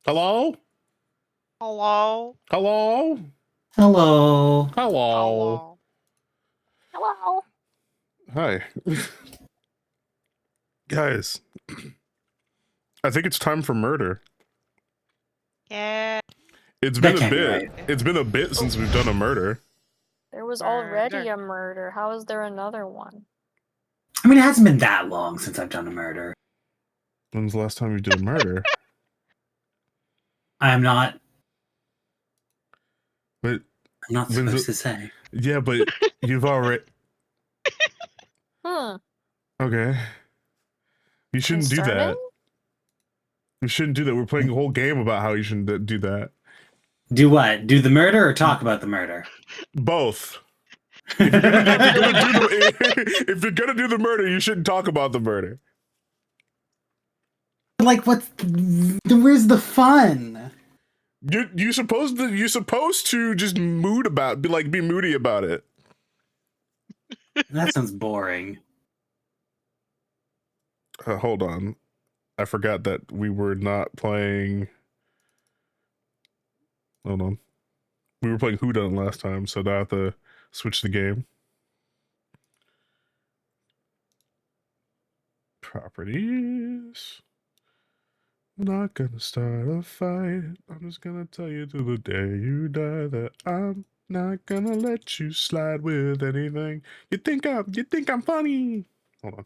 Hello? Hello? Hello? Hello. Hello? Hello? Hello. Hi. Guys, I think it's time for murder. Yeah. It's That been a can't be bit. right. It's been a bit since we've done a murder. There was Murder. already a murder. How is there another one? I mean, it hasn't been that long since I've done a murder. When's the last time you did a murder? I'm not But when's supposed it- to say. yeah, but you've already. Okay. You shouldn't do that. Concerning? You shouldn't do that. We're playing a whole game about how you shouldn't do that. Do what? Do the murder or talk about the murder? Both. If you're gonna do the murder, you shouldn't talk about the murder. Like, where's the fun? You're supposed to just be moody about it. That sounds boring. Hold on, I forgot that we were not playing. Hold on, we were playing Who Done last time, so now I have to switch the game. Properties. I'm not gonna start a fight. I'm just gonna tell you to the day you die that I'm not gonna let you slide with anything. You think I'm funny? Hold on.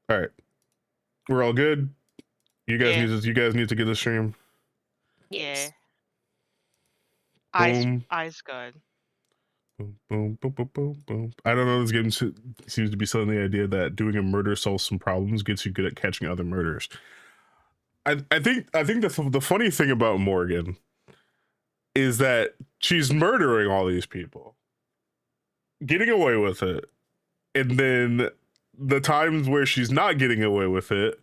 All right, we're all good. You guys need to get the stream. Yeah. Boom. Eyes good. Boom, boom, boom, boom, boom, boom. I don't know. This game seems to be selling the idea that doing a murder solves some problems, gets you good at catching other murders. I think the funny thing about Morgan is that she's murdering all these people, getting away with it, and then the times where she's not getting away with it,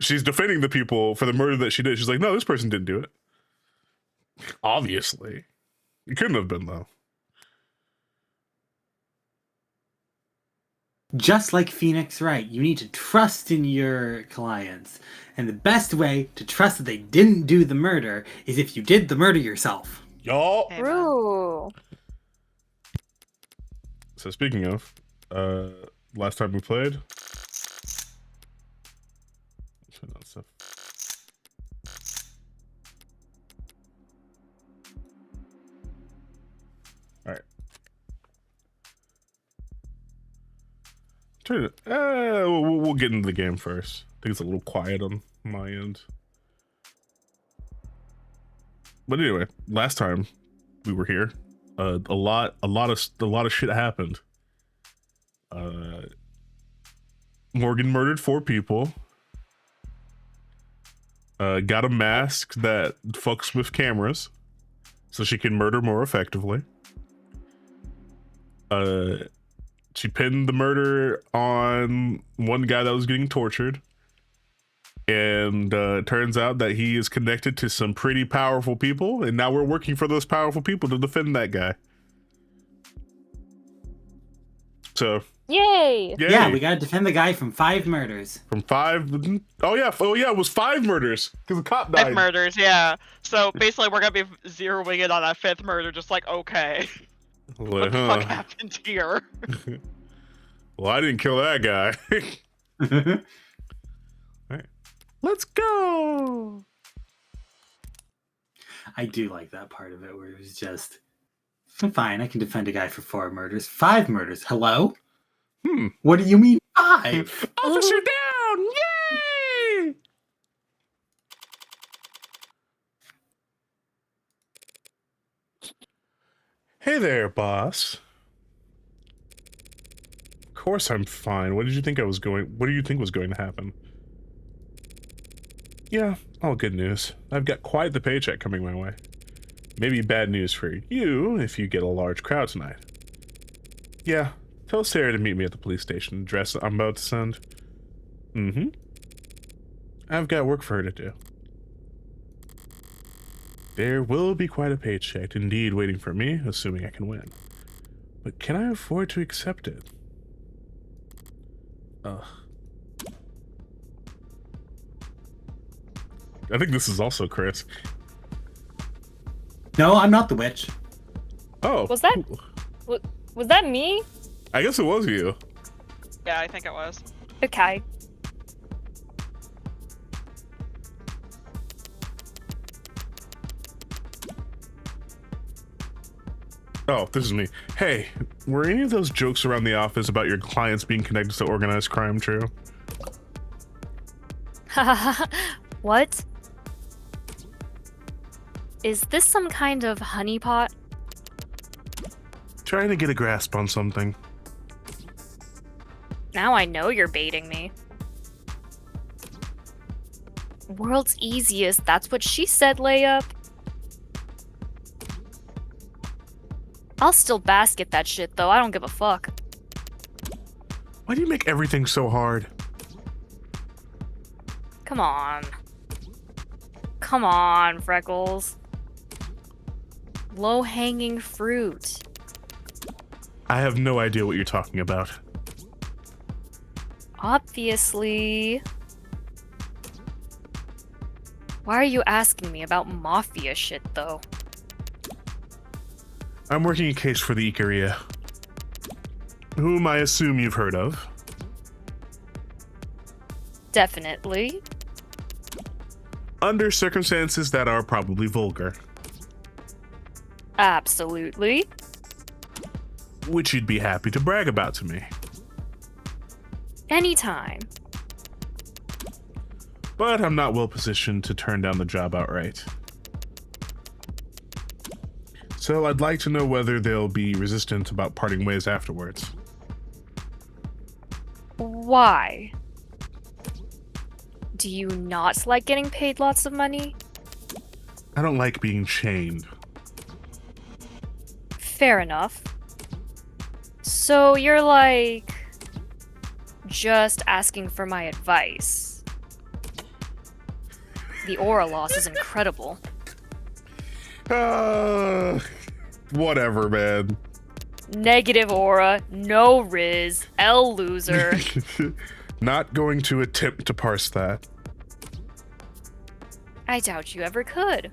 she's defending the people for the murder that she did. She's like, no, this person didn't do it. Obviously, it couldn't have been though. Just like Phoenix Wright, you need to trust in your clients. And the best way to trust that they didn't do the murder is if you did the murder yourself. Y'all. True. So speaking of, last time we played. Turn on stuff. All right. Turn it. We'll get into the game first. I think it's a little quiet on my end. But anyway, last time we were here, a lot of shit happened. Morgan murdered 4 people. Got a mask that fucks with cameras, so she can murder more effectively. She pinned the murder on one guy that was getting tortured. And it turns out that he is connected to some pretty powerful people, and now we're working for those powerful people to defend that guy. So, Yay! Yeah, we gotta defend the guy from 5 murders. From 5. Oh yeah, it was 5 murders because the cop died. 5 murders, yeah. So basically, we're gonna be zeroing in on that 5th murder, just like, okay. What the fuck happened here? Well, I didn't kill that guy. All right, let's go. I do like that part of it where it was just, fine, I can defend a guy for 4 murders. 5 murders. Hello? What do you mean 5? Officer down! Yay! Hey there, boss. Of course I'm fine. What do you think was going to happen? Yeah, all good news. I've got quite the paycheck coming my way. Maybe bad news for you if you get a large crowd tonight. Yeah, tell Sarah to meet me at the police station address I'm about to send. I've got work for her to do. There will be quite a paycheck indeed waiting for me, assuming I can win. But can I afford to accept it? Ugh. I think this is also Chris. No, I'm not the witch. Oh. Was that- Was that me? I guess it was you. Yeah, I think it was. Okay. Oh, this is me. Hey, were any of those jokes around the office about your clients being connected to organized crime true? What? Is this some kind of honeypot? Trying to get a grasp on something. Now I know you're baiting me. World's easiest, that's what she said, layup. I'll still basket that shit though, I don't give a fuck. Why do you make everything so hard? Come on. Come on, Freckles. Low-hanging fruit. I have no idea what you're talking about. Obviously. Why are you asking me about mafia shit, though? I'm working a case for the Ikaria, whom I assume you've heard of. Definitely. Under circumstances that are probably vulgar, Absolutely. which you'd be happy to brag about to me. Anytime. But I'm not well positioned to turn down the job outright. So I'd like to know whether they'll be resistant about parting ways afterwards. Why? Do you not like getting paid lots of money? I don't like being chained. Fair enough. So you're like... just asking for my advice. The aura loss is incredible. Whatever, man. Negative aura, no Riz, L loser. Not going to attempt to parse that. I doubt you ever could.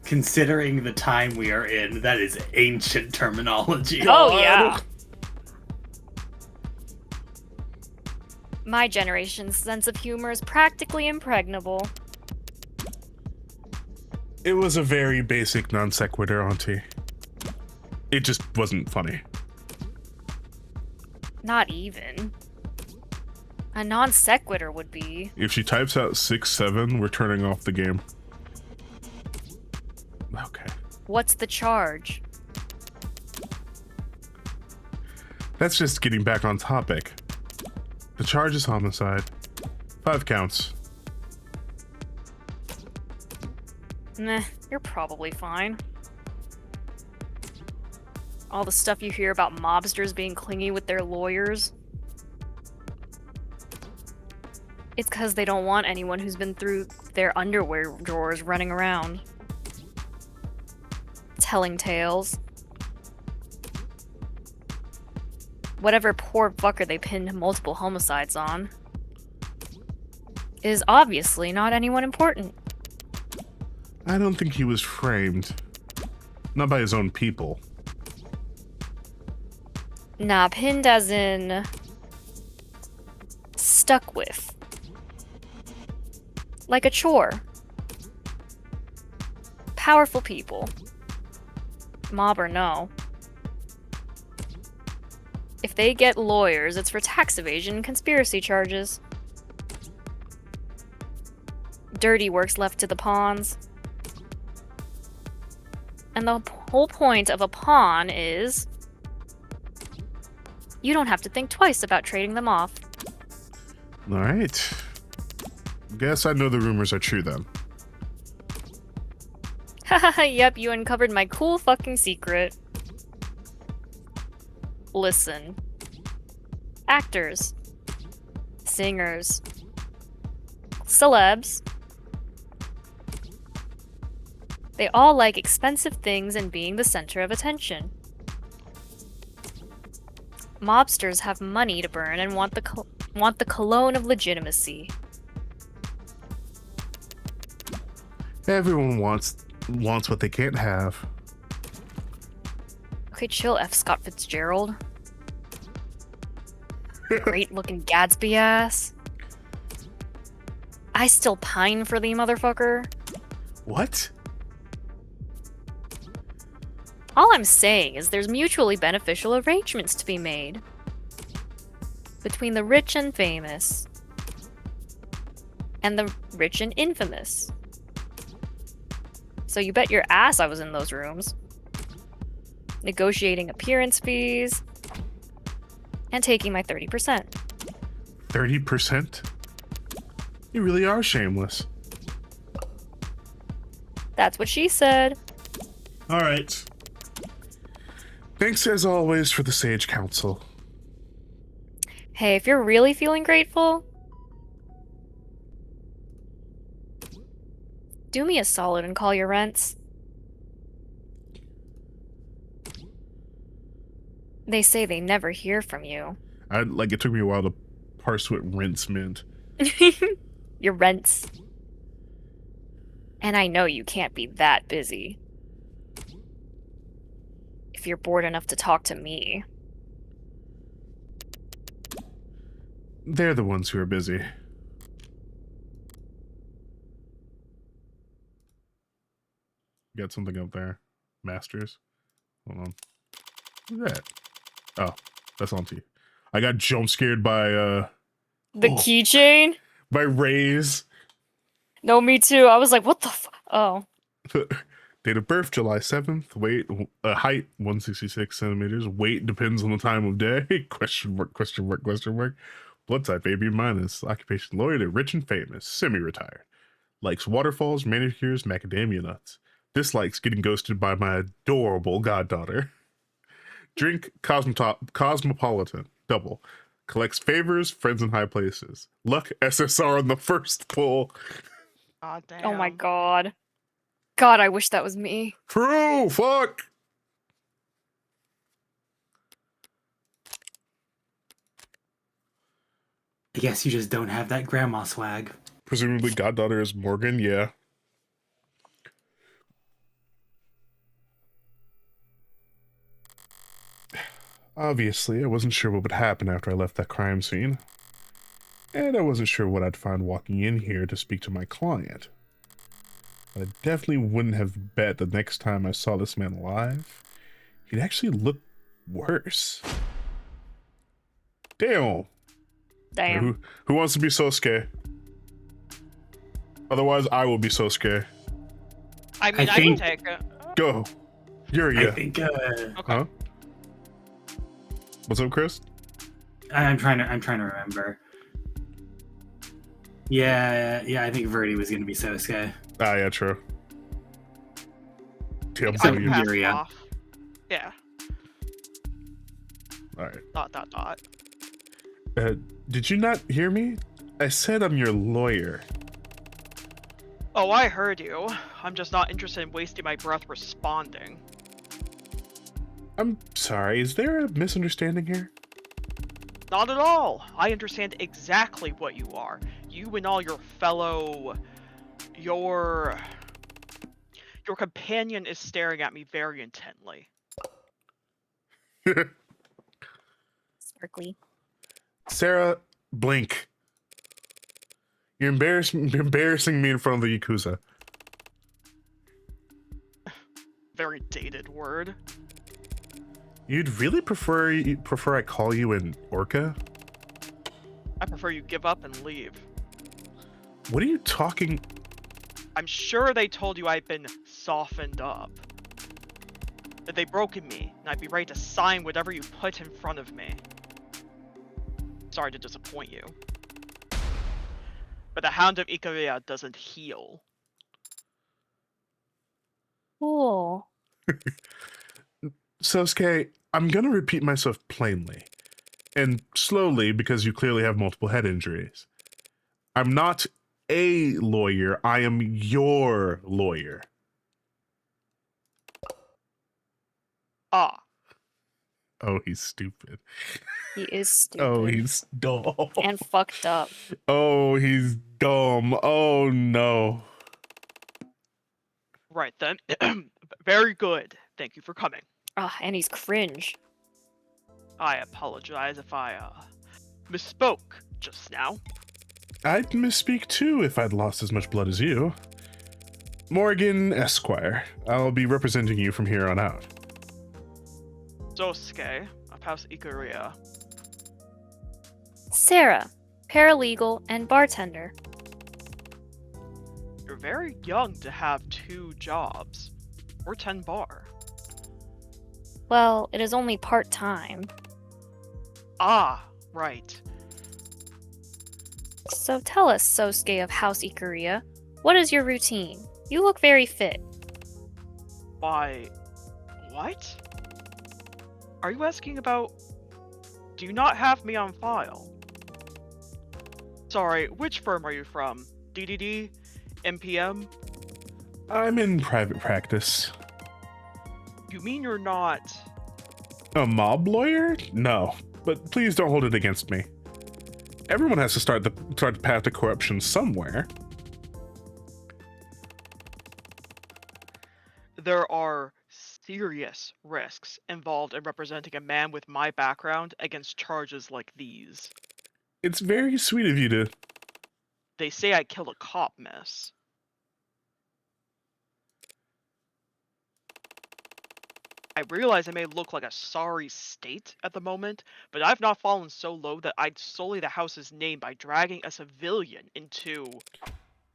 Considering the time we are in, that is ancient terminology. Oh yeah. My generation's sense of humor is practically impregnable. It was a very basic non sequitur, Auntie. It just wasn't funny. Not even. A non sequitur would be. If she types out 6-7, we're turning off the game. Okay. What's the charge? That's just getting back on topic. The charge is homicide. 5 counts. Meh, you're probably fine. All the stuff you hear about mobsters being clingy with their lawyers. It's because they don't want anyone who's been through their underwear drawers running around. Telling tales. Whatever poor fucker they pinned multiple homicides on is obviously not anyone important. I don't think he was framed. Not by his own people. Nah, pinned as in... stuck with. Like a chore. Powerful people. Mob or no. If they get lawyers, it's for tax evasion and conspiracy charges. Dirty work's left to the pawns. And the whole point of a pawn is... you don't have to think twice about trading them off. Alright. Guess I know the rumors are true then. Haha, yep, you uncovered my cool fucking secret. Listen. Actors. Singers. Celebs. They all like expensive things and being the center of attention. Mobsters have money to burn and want the cologne of legitimacy. Everyone wants what they can't have. Okay, chill, F. Scott Fitzgerald. Great looking Gatsby ass. I still pine for thee, motherfucker. What? All I'm saying is there's mutually beneficial arrangements to be made between the rich and famous and the rich and infamous. So you bet your ass I was in those rooms, negotiating appearance fees and taking my 30%. 30%? You really are shameless. That's what she said. All right. Thanks as always for the sage counsel. Hey, if you're really feeling grateful, do me a solid and call your rents. They say they never hear from you. It took me a while to parse what rinse meant. Your rents. And I know you can't be that busy. If you're bored enough to talk to me. They're the ones who are busy. Got something up there. Masters. Hold on. Who's that? Oh, that's on to you. I got jump scared by The Oh. keychain? by rays. No, me too. I was like, what the Oh. Date of birth, July 7th. Weight, height, 166 centimeters. Weight depends on the time of day. Question mark, question mark, question mark. Blood type, AB minus. Occupation, lawyer, rich and famous. Semi-retired. Likes waterfalls, manicures, macadamia nuts. Dislikes getting ghosted by my adorable goddaughter. Drink, cosmopolitan. Double. Collects favors, friends in high places. Luck, SSR on the first pull. God damn. Oh my god. God, I wish that was me. True, fuck. I guess you just don't have that grandma swag. Presumably goddaughter is Morgan, yeah. Obviously, I wasn't sure what would happen after I left that crime scene. And I wasn't sure what I'd find walking in here to speak to my client. But I definitely wouldn't have bet the next time I saw this man alive, he'd actually look worse. Damn. Damn. Who wants to be Sosuke? Otherwise, I will be Sosuke. I mean, I I can think- take it. Go. You're I yeah. think Okay. Huh? What's up, Chris? I'm trying to remember. Yeah, I think Verdi was gonna be Sosuke. Ah, yeah, true. Yeah, I So can you- pass Yuri, it yeah. off. Yeah. All right. Dot. Did you not hear me? I said I'm your lawyer. Oh, I heard you. I'm just not interested in wasting my breath responding. I'm sorry, is there a misunderstanding here? Not at all. I understand exactly what you are. You and all your fellow... Your companion is staring at me very intently. Sparkly. Sarah, blink. You're embarrassing me in front of the Yakuza. Very dated word. You'd really prefer I call you an orca? I prefer you give up and leave. What are you talking? I'm sure they told you I've been softened up. That they broken me, and I'd be ready to sign whatever you put in front of me. Sorry to disappoint you. But the Hound of Ikaria doesn't heal. Cool. Sosuke, I'm gonna repeat myself plainly. And slowly, because you clearly have multiple head injuries. I'm not a lawyer, I am your lawyer. Ah, Oh, he's stupid. He is stupid. Oh, he's dumb. and fucked up. Oh, he's dumb. Oh, no. Right then. Very good. Thank you for coming. Ah, and he's cringe. I apologize if I misspoke just now. I'd misspeak too if I'd lost as much blood as you. Morgan Esquire. I'll be representing you from here on out. Sosuke of House Ikaria. Sarah, paralegal and bartender. You're very young to have 2 jobs. Or 10 bar. Well, it is only part-time. Ah, right. So tell us, Sosuke of House Ikaria, what is your routine? You look very fit. Why... What? Are you asking about... Do you not have me on file? Sorry, which firm are you from? DDD? MPM? I'm in private practice. You mean you're not... A mob lawyer? No, but please don't hold it against me. Everyone has to start the path to corruption somewhere. There are serious risks involved in representing a man with my background against charges like these. It's very sweet of you to... They say I killed a cop, miss. I realize I may look like a sorry state at the moment, but I've not fallen so low that I'd sully the house's name by dragging a civilian into...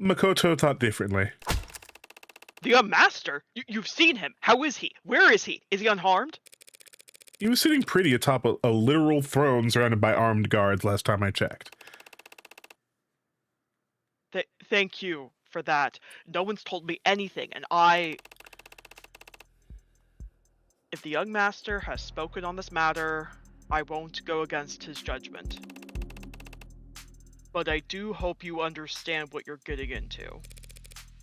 Makoto thought differently. The Master? You've seen him. How is he? Where is he? Is he unharmed? He was sitting pretty atop a literal throne surrounded by armed guards last time I checked. Thank you for that. No one's told me anything, and I... If the young master has spoken on this matter, I won't go against his judgment. But I do hope you understand what you're getting into.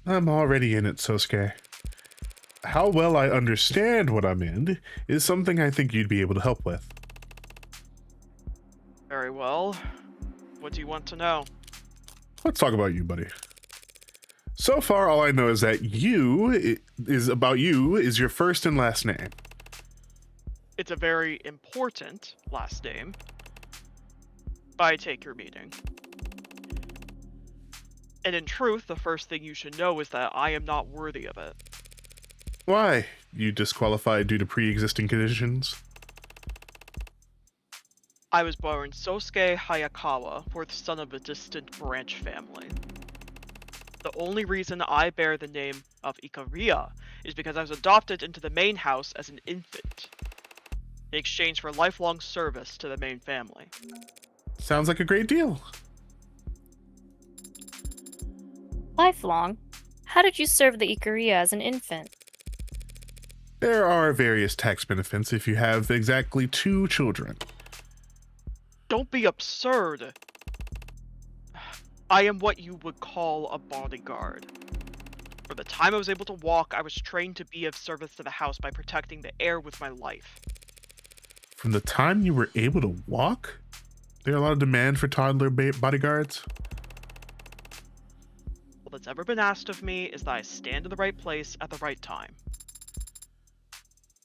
I'm already in it, Sosuke. How well I understand what I'm in is something I think you'd be able to help with. Very well. What do you want to know? Let's talk about you, buddy. So far, all I know is that you is your first and last name. It's a very important last name. I take your meaning. And in truth, the first thing you should know is that I am not worthy of it. Why? You disqualified due to pre-existing conditions? I was born Sosuke Hayakawa, fourth son of a distant branch family. The only reason I bear the name of Ikaria is because I was adopted into the main house as an infant, in exchange for lifelong service to the main family. Sounds like a great deal. Lifelong? How did you serve the Ikaria as an infant? There are various tax benefits if you have exactly 2 children. Don't be absurd! I am what you would call a bodyguard. For the time I was able to walk, I was trained to be of service to the house by protecting the heir with my life. From the time you were able to walk? There are a lot of demand for toddler bodyguards? All that's ever been asked of me is that I stand in the right place at the right time.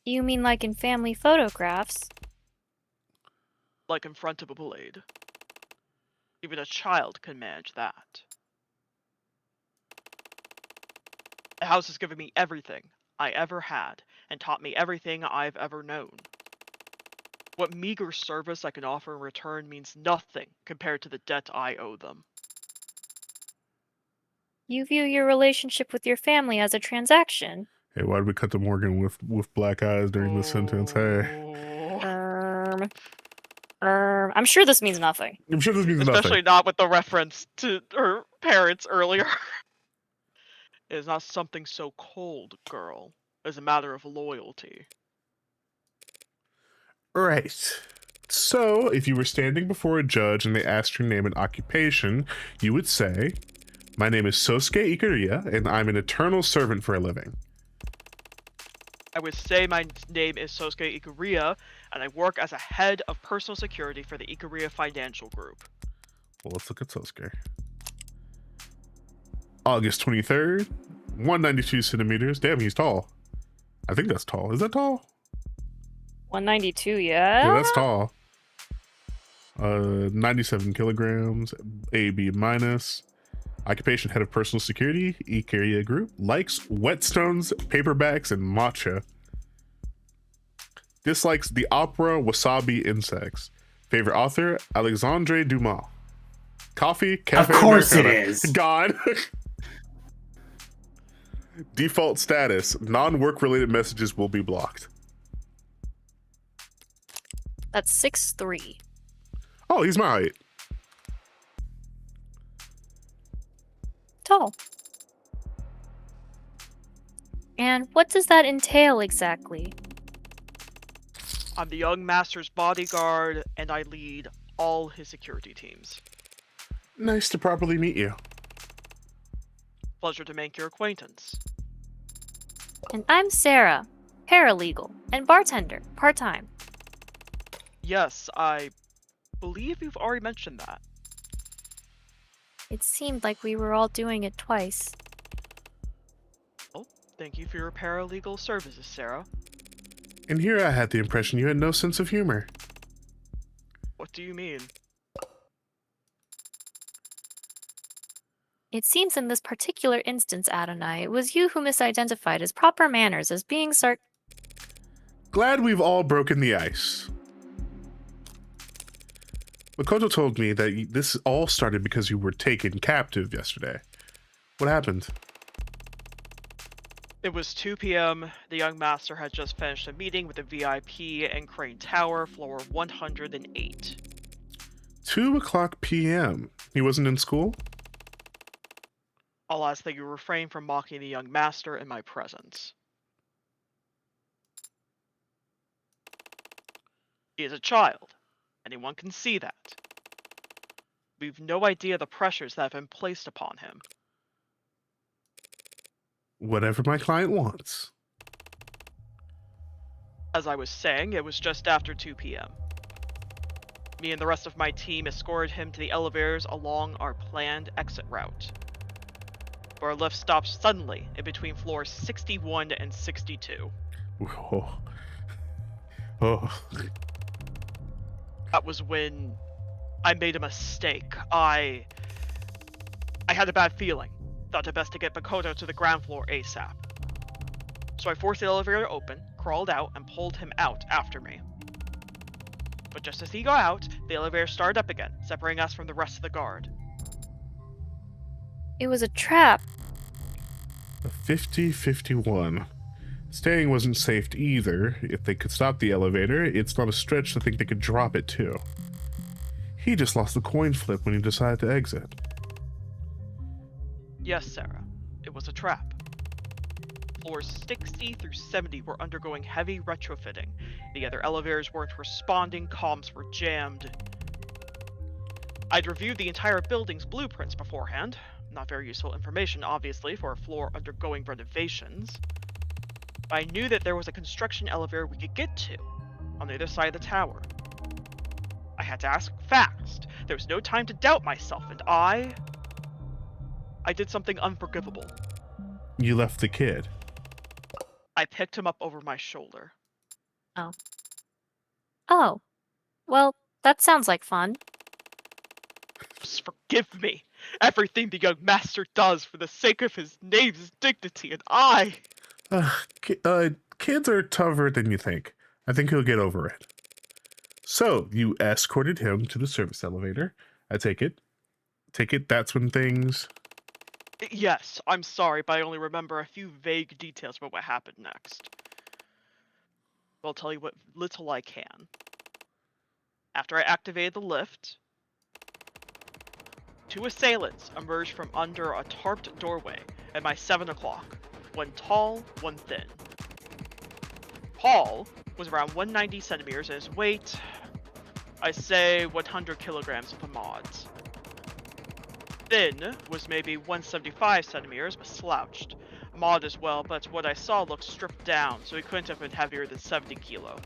You mean like in family photographs? Like in front of a blade. Even a child can manage that. The house has given me everything I ever had, and taught me everything I've ever known. What meager service I can offer in return means nothing compared to the debt I owe them. You view your relationship with your family as a transaction? Hey, why did we cut to Morgan with black eyes during this sentence? Hey. I'm sure this means nothing. I'm sure this means Especially nothing. not with the reference to her parents earlier. It is not something so cold, girl. It is a matter of loyalty. Right. So, if you were standing before a judge and they asked your name and occupation, you would say, "My name is Sosuke Ikaria, and I'm an eternal servant for a living." I would say my name is Sosuke Ikaria, and I work as a head of personal security for the Ikaria Financial Group. Well, let's look at Sosuke. August 23rd, 192 centimeters. Damn, he's tall. I think that's tall. Is that tall? 192, yeah? Yeah, that's tall. 97 kilograms. AB minus. Occupation head of personal security. Ikaria group. Likes whetstones, paperbacks, and matcha. Dislikes the opera Wasabi Insects. Favorite author Alexandre Dumas. Coffee, cafe. Of course it Americana. is. God. Default status: non-work related messages will be blocked. That's 6'3". Oh, he's my height. Tall. And what does that entail exactly? I'm the young master's bodyguard, and I lead all his security teams. Nice to properly meet you. Pleasure to make your acquaintance. And I'm Sarah, paralegal and bartender, part-time. Yes, I believe you've already mentioned that. It seemed like we were all doing it twice. Well, thank you for your paralegal services, Sarah. And here I had the impression you had no sense of humor. What do you mean? It seems in this particular instance, Adonai, it was you who misidentified as proper manners as being Glad we've all broken the ice. Makoto told me that this all started because you were taken captive yesterday. What happened? It was 2 p.m. The young master had just finished a meeting with the VIP in Crane Tower, floor 108. 2 o'clock p.m. He wasn't in school? I'll ask that you refrain from mocking the young master in my presence. He is a child. Anyone can see that. We've no idea the pressures that have been placed upon him. Whatever my client wants. As I was saying, it was just after 2 p.m. Me and the rest of my team escorted him to the elevators along our planned exit route. But our lift stopped suddenly in between floors 61 and 62. Oh. Oh. That was when I made a mistake. I had a bad feeling. Thought it best to get Makoto to the ground floor ASAP. So I forced the elevator to open, crawled out, and pulled him out after me. But just as he got out, the elevator started up again, separating us from the rest of the guard. It was a trap. A 50-51. Staying wasn't safe either. If they could stop the elevator, it's not a stretch to think they could drop it too. He just lost the coin flip when he decided to exit. Yes, Sarah. It was a trap. Floors 60 through 70 were undergoing heavy retrofitting. The other elevators weren't responding, comms were jammed. I'd reviewed the entire building's blueprints beforehand. Not very useful information, obviously, for a floor undergoing renovations. But I knew that there was a construction elevator we could get to, on the other side of the tower. I had to ask fast. There was no time to doubt myself, and I did something unforgivable. You left the kid. I picked him up over my shoulder. Oh. Well, that sounds like fun. Just forgive me. Everything the young master does for the sake of his name's dignity, and I... Kids are tougher than you think. I think he'll get over it. So, you escorted him to the service elevator. I take it. That's when things... Yes, I'm sorry, but I only remember a few vague details about what happened next. I'll tell you what little I can. After I activated the lift, 2 assailants emerged from under a tarped doorway at my 7 o'clock. One tall, one thin. Tall was around 190 centimeters, and his weight, I say 100 kilograms of the mods. Thin was maybe 175 centimeters, but slouched. Mod as well, but what I saw looked stripped down, so he couldn't have been heavier than 70 kilo.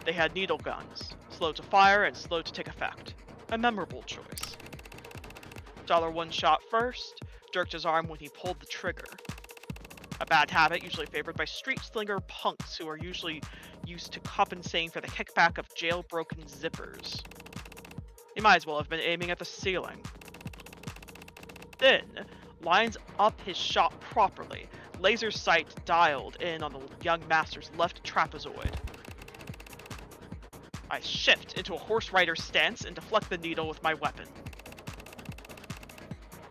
They had needle guns, slow to fire and slow to take effect. A memorable choice. $1 shot first, jerked his arm when he pulled the trigger. A bad habit usually favored by street slinger punks who are usually used to compensating for the kickback of jailbroken zippers. He might as well have been aiming at the ceiling. Then, lines up his shot properly, laser sight dialed in on the young master's left trapezoid. I shift into a horse rider stance and deflect the needle with my weapon.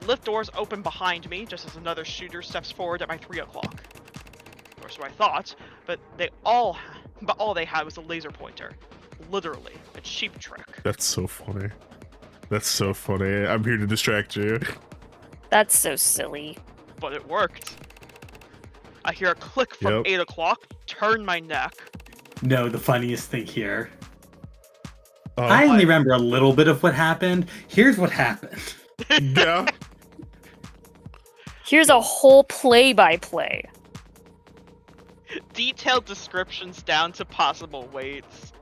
Lift doors open behind me just as another shooter steps forward at my 3 o'clock. Or so I thought, but all they had was a laser pointer. Literally, a cheap trick. That's so funny. That's so funny. I'm here to distract you. That's so silly. But it worked. I hear a click from Yep. 8 o'clock, turn my neck. No, the funniest thing here. Oh, I only remember a little bit of what happened. Here's what happened. yeah. Here's a whole play-by-play. Detailed descriptions down to possible weights.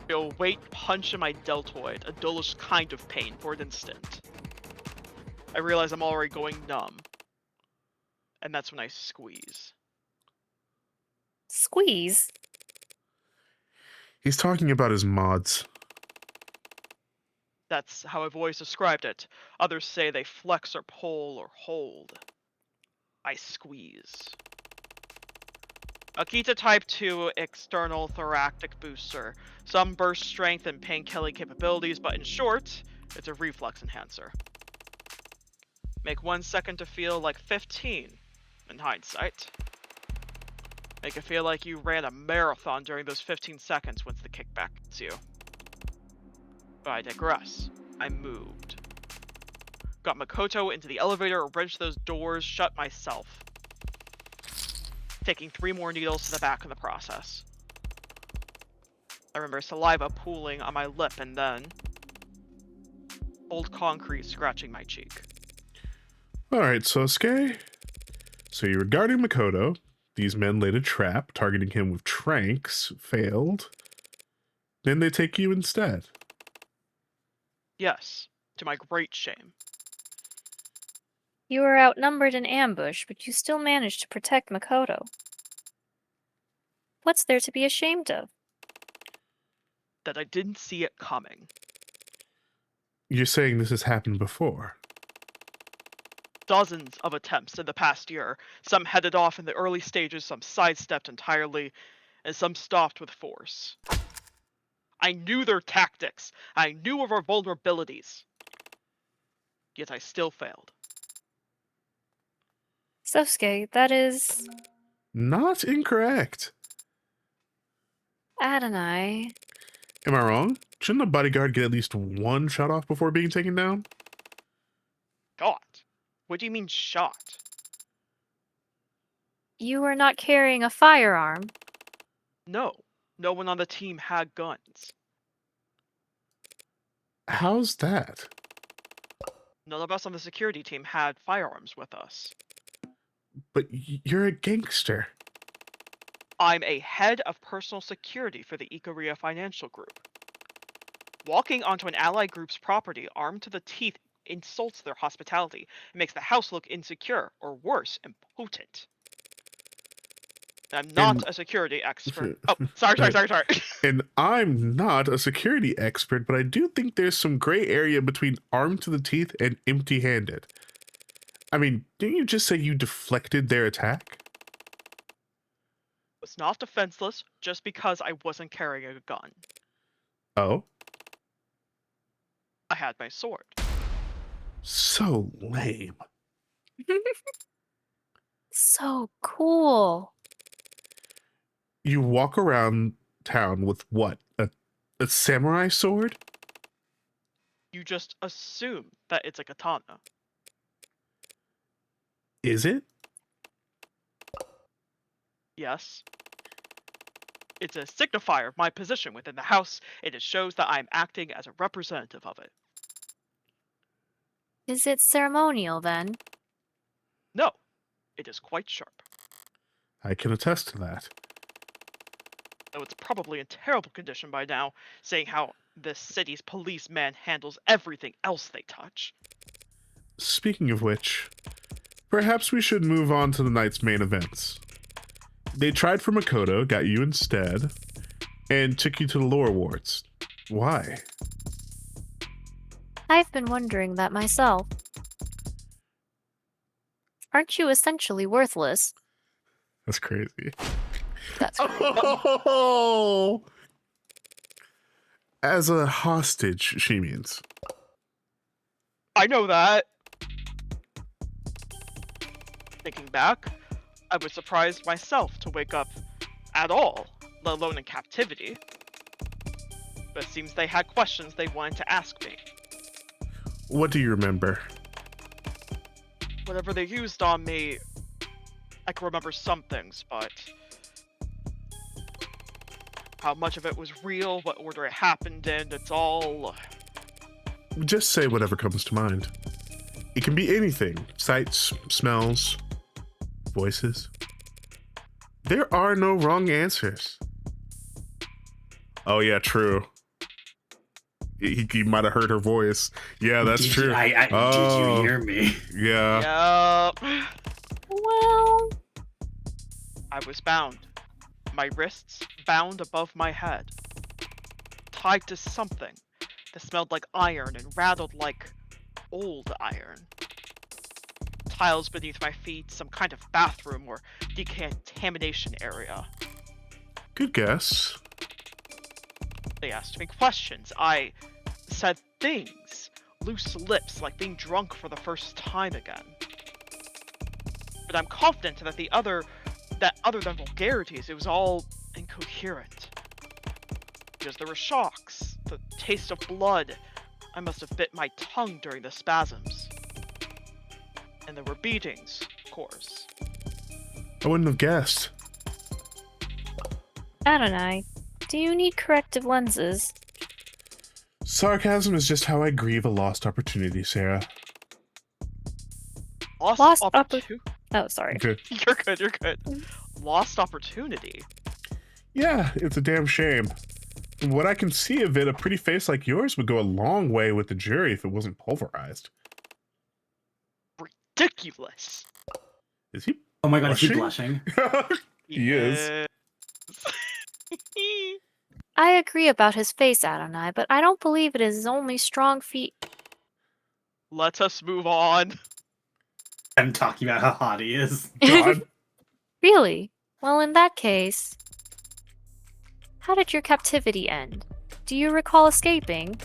Feel weight punch in my deltoid, a dullish kind of pain for an instant. I realize I'm already going numb. And that's when I squeeze. Squeeze? He's talking about his mods. That's how I've always described it. Others say they flex or pull or hold. I squeeze. Akita Type 2 external thoracic booster. Some burst strength and pain killing capabilities, but in short, it's a reflex enhancer. Make 1 second to feel like 15, in hindsight. Make it feel like you ran a marathon during those 15 seconds once the kickback hits you. But I digress. I moved. Got Makoto into the elevator, wrenched those doors shut myself. Taking 3 more needles to the back in the process. I remember saliva pooling on my lip and then old concrete scratching my cheek. Alright, Sosuke. So you were guarding Makoto. These men laid a trap, targeting him with tranks. Failed. Then they take you instead. Yes, to my great shame. You were outnumbered in ambush, but you still managed to protect Makoto. What's there to be ashamed of? That I didn't see it coming. You're saying this has happened before? Dozens of attempts in the past year. Some headed off in the early stages, some sidestepped entirely, and some stopped with force. I knew their tactics. I knew of our vulnerabilities. Yet I still failed. Sosuke, that is... Not incorrect. Adonai. Am I wrong? Shouldn't a bodyguard get at least 1 shot off before being taken down? God, what do you mean shot? You were not carrying a firearm. No, no one on the team had guns. How's that? None of us on the security team had firearms with us. But you're a gangster. I'm a head of personal security for the Ikaria Financial Group. Walking onto an allied group's property armed to the teeth insults their hospitality and makes the house look insecure, or worse, impotent. I'm not a security expert. Oh, sorry. And I'm not a security expert, but I do think there's some gray area between armed to the teeth and empty-handed. I mean, didn't you just say you deflected their attack? Was not defenseless just because I wasn't carrying a gun. Oh? I had my sword. So lame. So cool. You walk around town with what? A samurai sword? You just assume that it's a katana. Is it? Yes. It's a signifier of my position within the house, and it shows that I am acting as a representative of it. Is it ceremonial then? No, it is quite sharp. I can attest to that. Though it's probably in terrible condition by now, seeing how this city's policeman handles everything else they touch. Speaking of which, perhaps we should move on to the night's main events. They tried for Makoto, got you instead, and took you to the lower wards. Why? I've been wondering that myself. Aren't you essentially worthless? That's crazy. That's Oh! As a hostage, she means. I know that. Thinking back, I was surprised myself to wake up at all, let alone in captivity. But it seems they had questions they wanted to ask me. What do you remember? Whatever they used on me, I can remember some things, but how much of it was real, what order it happened in, it's all... Just say whatever comes to mind. It can be anything. Sights, smells, voices. There are no wrong answers. Oh yeah, true. He might have heard her voice. Yeah, that's Did true. You, did Oh. you hear me? Yeah. Yup. Well, I was bound. My wrists bound above my head. Tied to something that smelled like iron and rattled like old iron. Tiles beneath my feet, some kind of bathroom or decontamination area. Good guess. They asked me questions. I said things. Loose lips, like being drunk for the first time again. But I'm confident that other than vulgarities, it was all incoherent. Because there were shocks, the taste of blood. I must have bit my tongue during the spasms. And there were beatings, of course. I wouldn't have guessed. Adonai, do you need corrective lenses? Sarcasm is just how I grieve a lost opportunity, Sarah. Lost opportunity. Oh, sorry. Okay. You're good. You're good. Lost opportunity. Yeah, it's a damn shame. From what I can see of it, a pretty face like yours would go a long way with the jury if it wasn't pulverized. Ridiculous. Is he? Oh my god, is he Blushing? blushing? He is. I agree about his face, Adonai, but I don't believe it is his only strong feat. Let us move on. I'm talking about how hot he is. God. Really? Well, in that case, how did your captivity end? Do you recall escaping?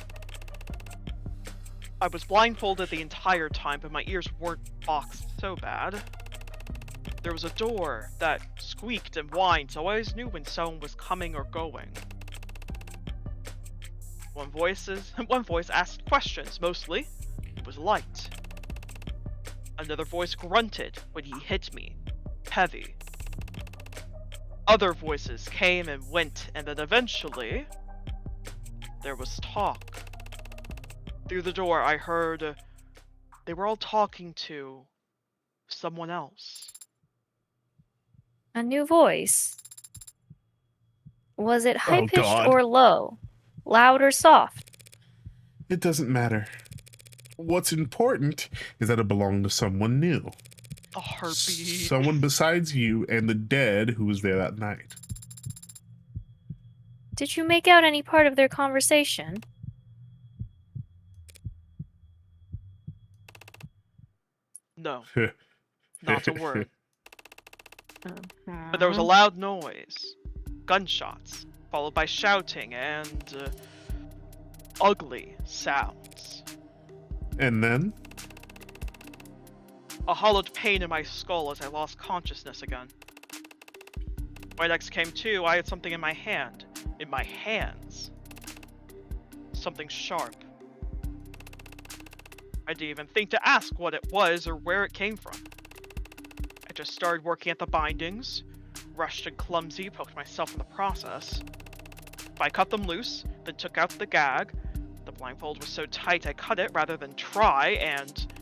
I was blindfolded the entire time, but my ears weren't boxed so bad. There was a door that squeaked and whined, so I always knew when someone was coming or going. One voice asked questions, mostly. It was light. Another voice grunted when he hit me. Heavy. Other voices came and went, and then eventually, there was talk. Through the door, I heard they were all talking to someone else. A new voice? Was it high-pitched God. or low? Loud or soft? It doesn't matter. What's important is that it belonged to someone new. A heartbeat. Someone besides you and the dead who was there that night. Did you make out any part of their conversation? No, not a word. But there was a Mhm. loud noise. Gunshots, followed by shouting and ugly sounds. And then? A hollowed pain in my skull as I lost consciousness again. When I next came to, I had something in my hand. In my hands. Something sharp. I didn't even think to ask what it was or where it came from. I just started working at the bindings, rushed and clumsy, poked myself in the process. I cut them loose, then took out the gag. The blindfold was so tight I cut it rather than try, and...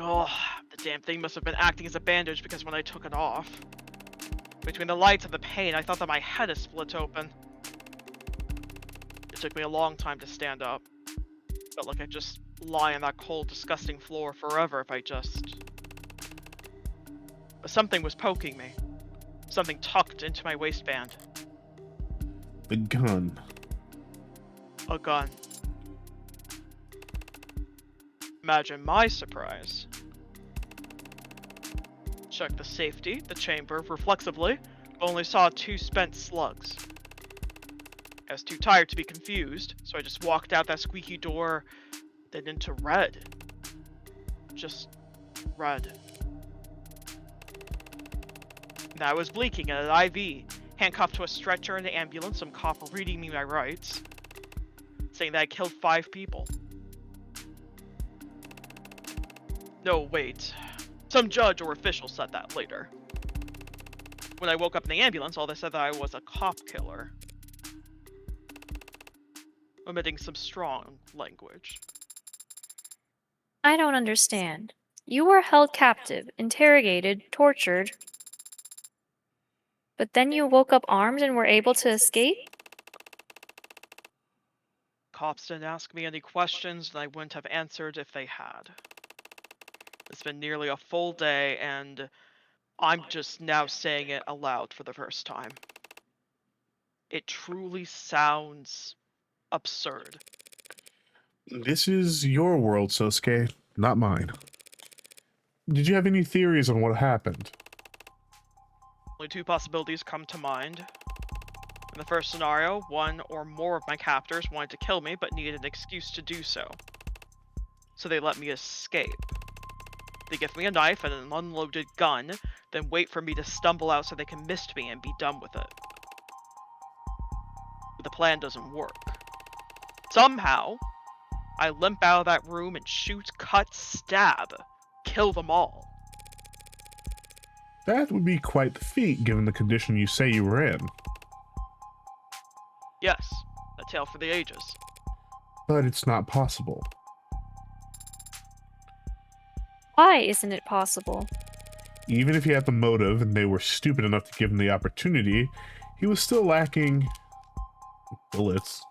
oh, the damn thing must have been acting as a bandage because when I took it off... between the lights and the pain, I thought that my head had split open. It took me a long time to stand up. Felt like I'd just lie on that cold, disgusting floor forever if I just... But something was poking me. Something tucked into my waistband. The gun. A gun. Imagine my surprise. Checked the safety, the chamber, reflexively, but only saw 2 spent slugs. I was too tired to be confused, so I just walked out that squeaky door, then into red. Just red. And I was bleaking at an IV, handcuffed to a stretcher in the ambulance, some cop reading me my rights, saying that I killed 5 people. No, wait. Some judge or official said that later. When I woke up in the ambulance, all they said that I was a cop killer. Omitting some strong language. I don't understand. You were held captive, interrogated, tortured. But then you woke up armed and were able to escape? Cops didn't ask me any questions, and I wouldn't have answered if they had. It's been nearly a full day, and I'm just now saying it aloud for the first time. It truly sounds absurd. This is your world, Sosuke, not mine. Did you have any theories on what happened? Only 2 possibilities come to mind. In the first scenario, 1 or more of my captors wanted to kill me but needed an excuse to do so. So they let me escape. They give me a knife and an unloaded gun, then wait for me to stumble out so they can mist me and be done with it. But the plan doesn't work. Somehow, I limp out of that room and shoot, cut, stab, kill them all. That would be quite the feat, given the condition you say you were in. Yes, a tale for the ages. But it's not possible. Why isn't it possible? Even if he had the motive and they were stupid enough to give him the opportunity, he was still lacking bullets.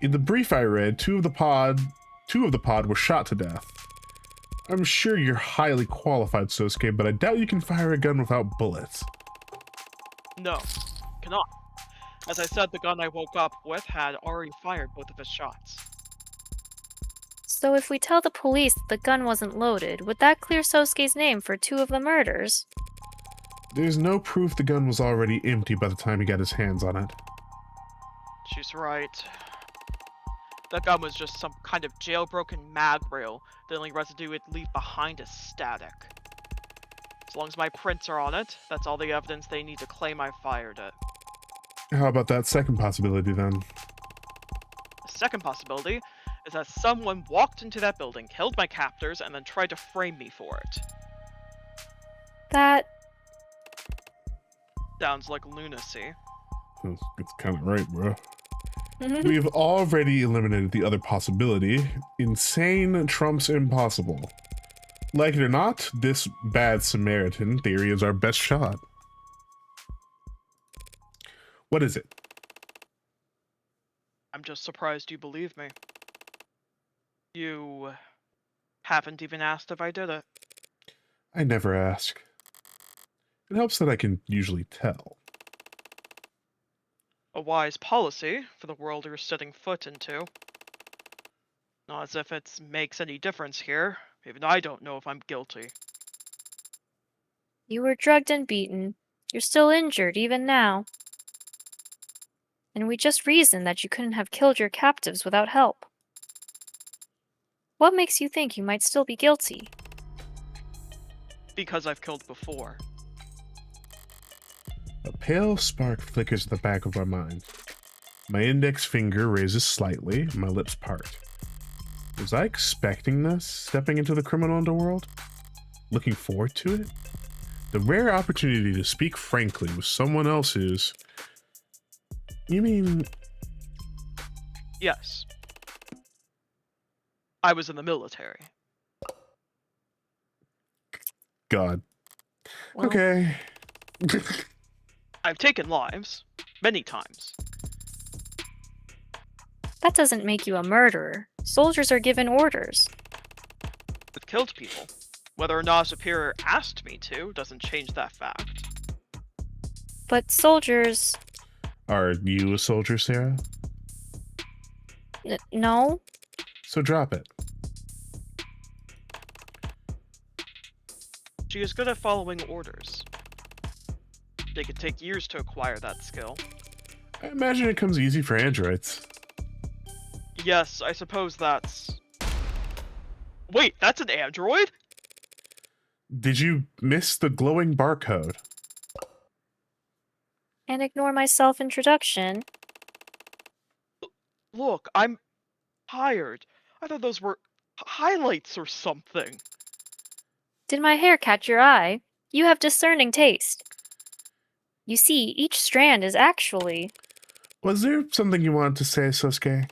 In the brief I read, two of the pod were shot to death. I'm sure you're highly qualified, Sosuke, but I doubt you can fire a gun without bullets. No, cannot. As I said, the gun I woke up with had already fired both of its shots. So if we tell the police that the gun wasn't loaded, would that clear Sosuke's name for 2 of the murders? There's no proof the gun was already empty by the time he got his hands on it. She's right. That gun was just some kind of jailbroken mag rail. The only residue it leave behind is static. As long as my prints are on it, that's all the evidence they need to claim I fired it. How about that second possibility, then? The second possibility is that someone walked into that building, killed my captors, and then tried to frame me for it. That... Sounds like lunacy. It's kind of right, bro. We've already eliminated the other possibility. Insane trumps impossible. Like it or not, this bad Samaritan theory is our best shot. What is it? I'm just surprised you believe me. You haven't even asked if I did it. I never ask. It helps that I can usually tell. A wise policy for the world you're setting foot into. Not as if it makes any difference here. Even I don't know if I'm guilty. You were drugged and beaten. You're still injured, even now. And we just reasoned that you couldn't have killed your captives without help. What makes you think you might still be guilty? Because I've killed before. A pale spark flickers at the back of my mind. My index finger raises slightly, my lips part. Was I expecting this, stepping into the criminal underworld? Looking forward to it? The rare opportunity to speak frankly with someone else is... You mean... Yes. I was in the military. God. Well, Okay. I've taken lives. Many times. That doesn't make you a murderer. Soldiers are given orders. I've killed people. Whether or not a superior asked me to doesn't change that fact. But soldiers... Are you a soldier, Sarah? No? So drop it. She is good at following orders. They could take years to acquire that skill. I imagine it comes easy for androids. Yes, I suppose that's... Wait, that's an android? Did you miss the glowing barcode? And ignore my self-introduction. Look, I'm tired. I thought those were highlights or something. Did my hair catch your eye? You have discerning taste. You see, each strand is actually... Was there something you wanted to say, Sosuke?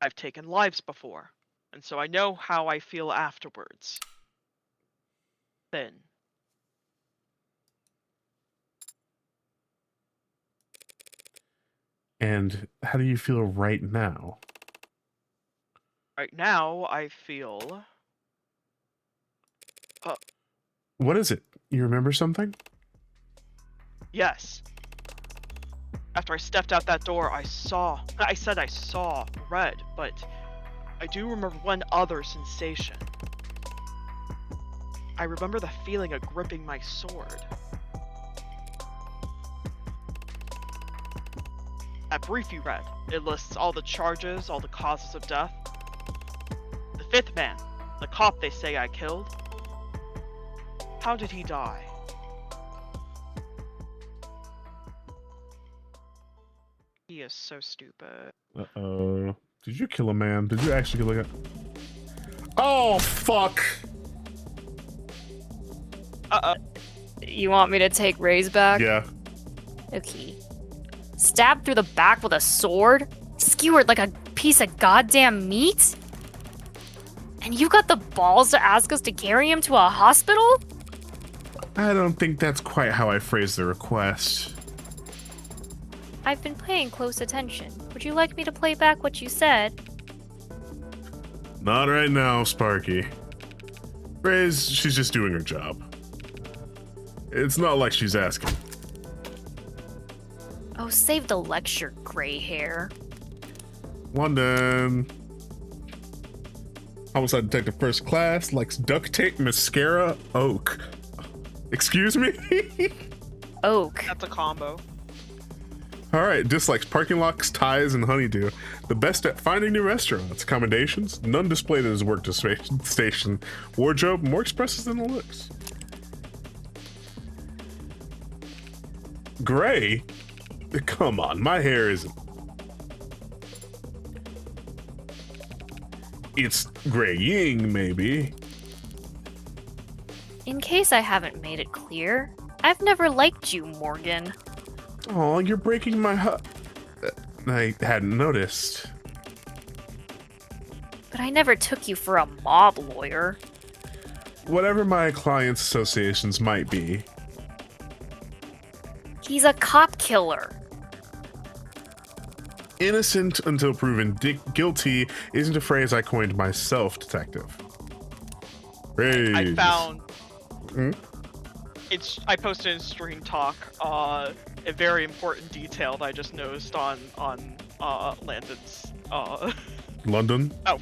I've taken lives before, and so I know how I feel afterwards. Thin. And how do you feel right now? Right now, I feel... What is it? You remember something? Yes. After I stepped out that door, I said I saw red, but I do remember one other sensation. I remember the feeling of gripping my sword. That brief you read, it lists all the charges, all the causes of death. The fifth man, the cop they say I killed. How did he die? He is so stupid. Uh-oh. Did you kill a man? Did you actually kill a guy? Oh, fuck! You want me to take Ray's back? Yeah. Okay. Stabbed through the back with a sword? Skewered like a piece of goddamn meat? And you got the balls to ask us to carry him to a hospital? I don't think that's quite how I phrased the request. I've been paying close attention. Would you like me to play back what you said? Not right now, Sparky. Ray's, she's just doing her job. It's not like she's asking. Oh, save the lecture, gray hair. London. Homicide detective first class, likes duct tape, mascara, oak. Excuse me? Oak. That's a combo. Alright, dislikes parking lots, ties, and honeydew. The best at finding new restaurants. Accommodations, none displayed in his work station. Wardrobe, more expressive than the looks. Gray? Come on, my hair isn't... It's graying, maybe. In case I haven't made it clear, I've never liked you, Morgan. Oh, you're breaking my heart. I hadn't noticed. But I never took you for a mob lawyer. Whatever my clients' associations might be. He's a cop killer. Innocent until proven guilty isn't a phrase I coined myself, detective. Praise. I found... Hmm? I posted in Stream Talk a very important detail that I just noticed on Landon's London? on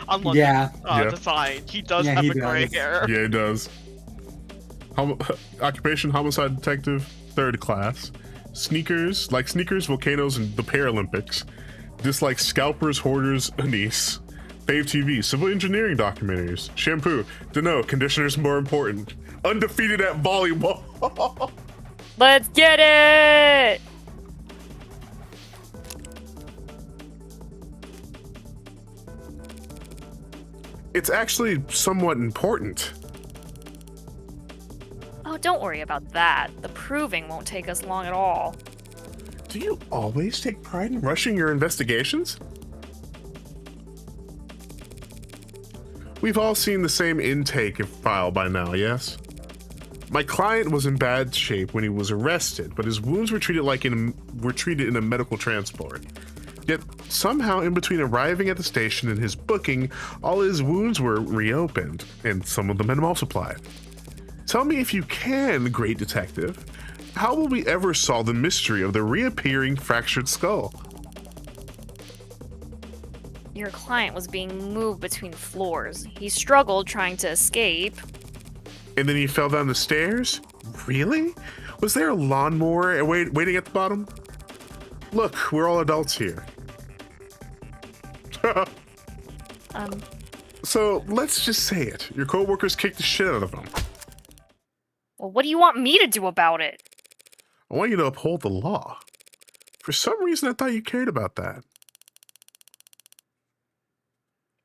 London's Yeah. design. He does Yeah, have he a gray does. hair. Yeah, it does. Occupation, homicide detective, third class. Sneakers, like sneakers, volcanoes, and the Paralympics. Dislikes scalpers, hoarders, anise. Fave TV, civil engineering documentaries. Shampoo, dunno, conditioner's more important. Undefeated at volleyball. Let's get it! It's actually somewhat important. Oh, don't worry about that. The proving won't take us long at all. Do you always take pride in rushing your investigations? We've all seen the same intake file by now, yes? My client was in bad shape when he was arrested, but his wounds were treated in a medical transport. Yet somehow, in between arriving at the station and his booking, all his wounds were reopened, and some of them had multiplied. Tell me if you can, great detective, how will we ever solve the mystery of the reappearing fractured skull? Your client was being moved between floors. He struggled trying to escape. And then he fell down the stairs? Really? Was there a lawnmower waiting at the bottom? Look, we're all adults here. So let's just say it. Your coworkers kicked the shit out of him. Well, what do you want me to do about it? I want you to uphold the law. For some reason, I thought you cared about that.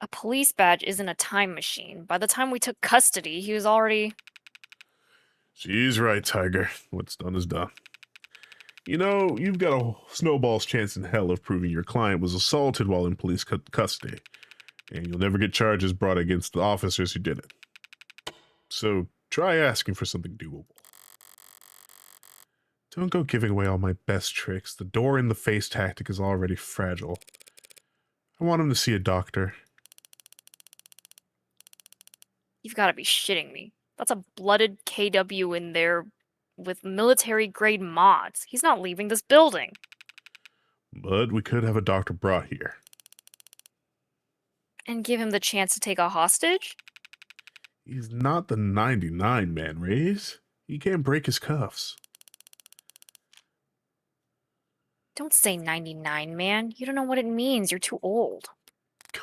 A police badge isn't a time machine. By the time we took custody, he was already... She's right, Tiger. What's done is done. You know, you've got a snowball's chance in hell of proving your client was assaulted while in police custody, and you'll never get charges brought against the officers who did it. So try asking for something doable. Don't go giving away all my best tricks. The door in the face tactic is already fragile. I want him to see a doctor. You've got to be shitting me. That's a blooded KW in there with military-grade mods. He's not leaving this building. But we could have a doctor brought here. And give him the chance to take a hostage? He's not the 99 man, Raze. He can't break his cuffs. Don't say 99, man. You don't know what it means. You're too old. God.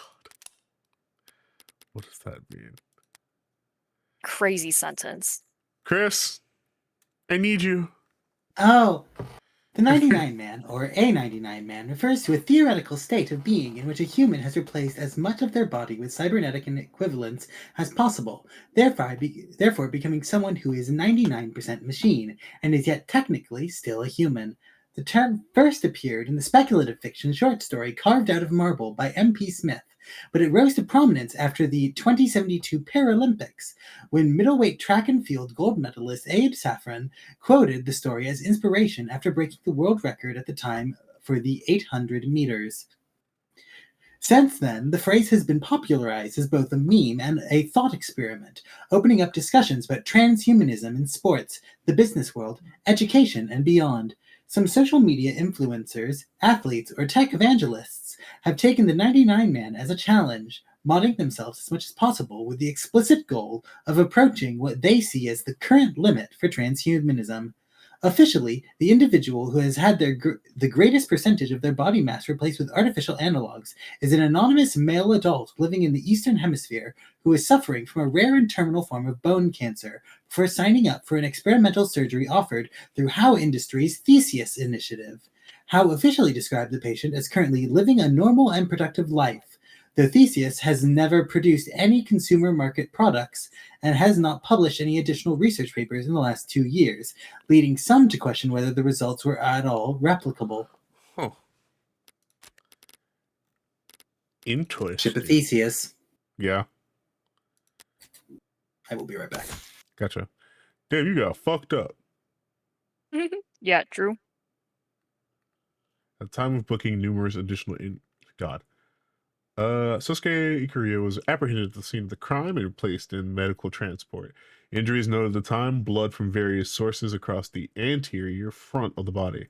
What does that mean? Crazy sentence. Chris, I need you. Oh, the 99 man, or a 99 man, refers to a theoretical state of being in which a human has replaced as much of their body with cybernetic equivalents as possible, therefore becoming someone who is 99% machine, and is yet technically still a human. The term first appeared in the speculative fiction short story Carved Out of Marble by M.P. Smith, but it rose to prominence after the 2072 Paralympics, when middleweight track and field gold medalist Abe Safran quoted the story as inspiration after breaking the world record at the time for the 800 meters. Since then, the phrase has been popularized as both a meme and a thought experiment, opening up discussions about transhumanism in sports, the business world, education, and beyond. Some social media influencers, athletes, or tech evangelists have taken the 99 man as a challenge, modding themselves as much as possible with the explicit goal of approaching what they see as the current limit for transhumanism. Officially, the individual who has had the greatest percentage of their body mass replaced with artificial analogs is an anonymous male adult living in the Eastern Hemisphere who is suffering from a rare and terminal form of bone cancer before signing up for an experimental surgery offered through How Industries' Theseus initiative. How officially described the patient as currently living a normal and productive life, though Theseus has never produced any consumer market products and has not published any additional research papers in the last 2 years, leading some to question whether the results were at all replicable. Huh. Interesting. Ship of Theseus. Yeah, I will be right back. gotcha. Damn, you got fucked up. Yeah, true. At the time of booking numerous additional Sosuke Ikurio was apprehended at the scene of the crime and placed in medical transport. Injuries noted at the time, blood from various sources across the anterior front of the body.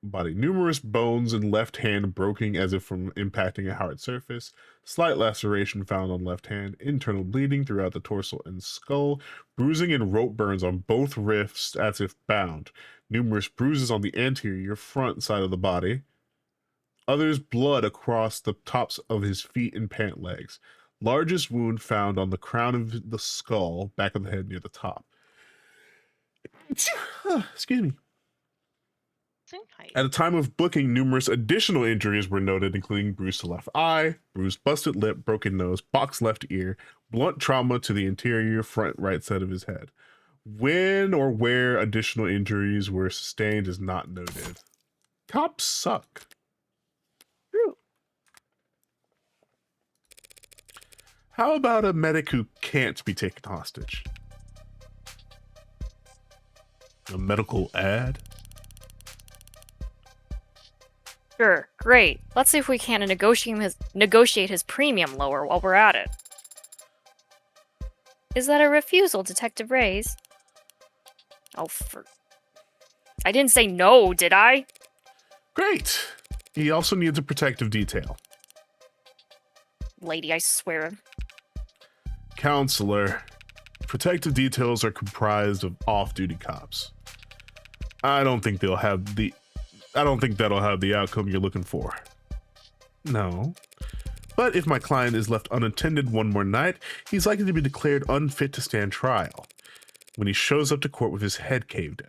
Numerous bones in left hand broken as if from impacting a hard surface. Slight laceration found on left hand. Internal bleeding throughout the torso and skull. Bruising and rope burns on both wrists as if bound. Numerous bruises on the anterior front side of the body. Others blood across the tops of his feet and pant legs. Largest wound found on the crown of the skull, back of the head near the top. Excuse me. At the time of booking, numerous additional injuries were noted, including bruised left eye, bruised busted lip, broken nose, boxed left ear, blunt trauma to the interior front right side of his head. When or where additional injuries were sustained is not noted. Cops suck. How about a medic who can't be taken hostage? A medical ad? Sure, great. Let's see if we can negotiate his premium lower while we're at it. Is that a refusal, Detective Reyes? Oh, I didn't say no, did I? Great. He also needs a protective detail. Lady, I swear. Counselor, protective details are comprised of off-duty cops. I don't think that'll have the outcome you're looking for. No. But if my client is left unattended one more night, he's likely to be declared unfit to stand trial when he shows up to court with his head caved in.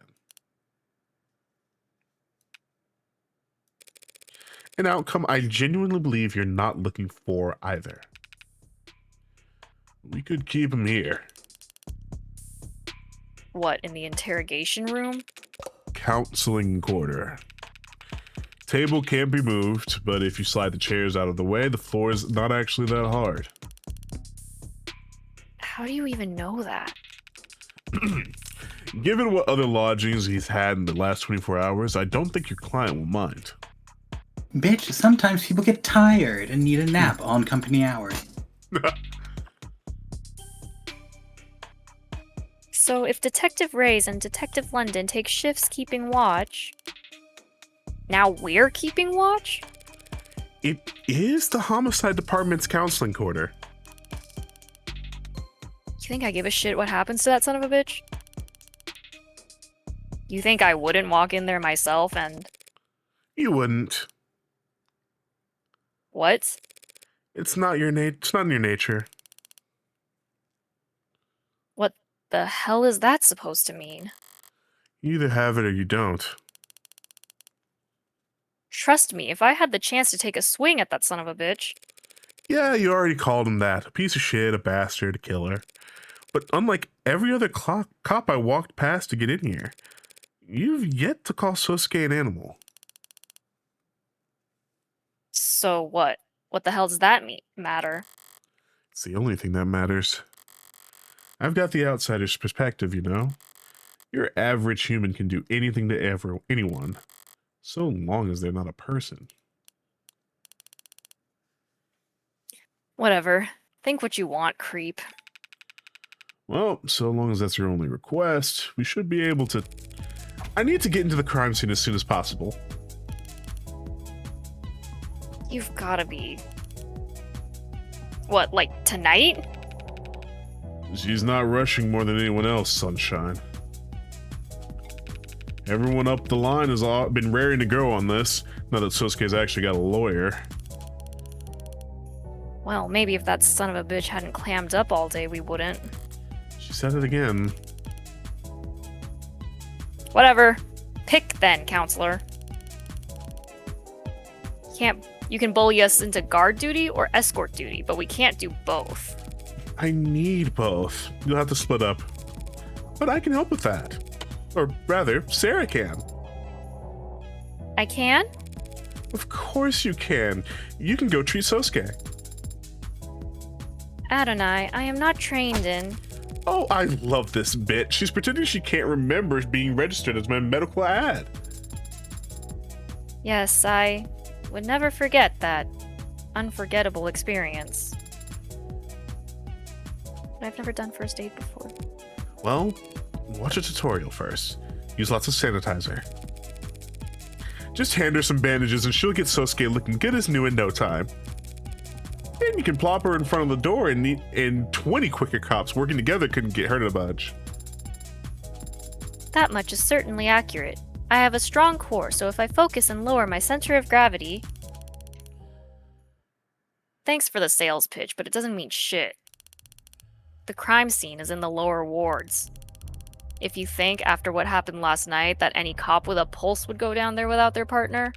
An outcome I genuinely believe you're not looking for either. We could keep him here. What, in the interrogation room? Counseling quarter. Table can't be moved, but if you slide the chairs out of the way, the floor is not actually that hard. How do you even know that? Given what other lodgings he's had in the last 24 hours, I don't think your client will mind. Bitch, sometimes people get tired and need a nap on company hours. So if Detective Reyes and Detective London take shifts keeping watch, now we're keeping watch? It is the homicide department's counseling quarter. You think I give a shit what happens to that son of a bitch? You think I wouldn't walk in there myself and... You wouldn't. What? It's not in your nature. What the hell is that supposed to mean? You either have it or you don't. Trust me, if I had the chance to take a swing at that son of a bitch... Yeah, you already called him that. A piece of shit, a bastard, a killer. But unlike every other cop I walked past to get in here, you've yet to call Sosuke an animal. So what? What the hell does that matter? It's the only thing that matters. I've got the outsider's perspective, you know? Your average human can do anything to anyone, so long as they're not a person. Whatever. Think what you want, creep. Well, so long as that's your only request, we should be able to... I need to get into the crime scene as soon as possible. You've gotta be... What, like tonight? She's not rushing more than anyone else, Sunshine. Everyone up the line has been raring to go on this, now that Sosuke's actually got a lawyer. Well, maybe if that son of a bitch hadn't clammed up all day, we wouldn't. She said it again. Whatever. Pick then, counselor. You can bully us into guard duty or escort duty, but we can't do both. I need both. You'll have to split up. But I can help with that. Or rather, Sarah can. I can? Of course you can. You can go treat Sosuke. Adonai, I am not trained in... Oh, I love this bit. She's pretending she can't remember being registered as my medical ad. Yes, I would never forget that unforgettable experience. But I've never done first aid before. Well, watch a tutorial first. Use lots of sanitizer. Just hand her some bandages and she'll get Sosuke looking good as new in no time. Then you can plop her in front of the door and 20 quicker cops working together couldn't get her to budge. That much is certainly accurate. I have a strong core, so if I focus and lower my center of gravity... Thanks for the sales pitch, but it doesn't mean shit. The crime scene is in the lower wards. If you think, after what happened last night, that any cop with a pulse would go down there without their partner...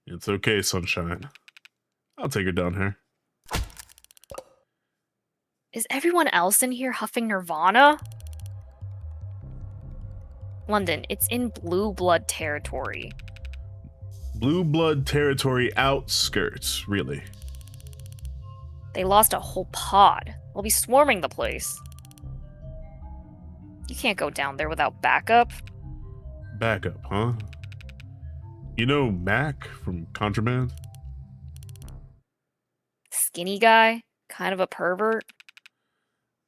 It's okay, Sunshine. I'll take her down here. Is everyone else in here huffing Nirvana? London, it's in Blue Blood territory. Blue Blood territory outskirts, really. They lost a whole pod. They'll be swarming the place. You can't go down there without backup. Backup, huh? You know Mac from Contraband? Skinny guy? Kind of a pervert?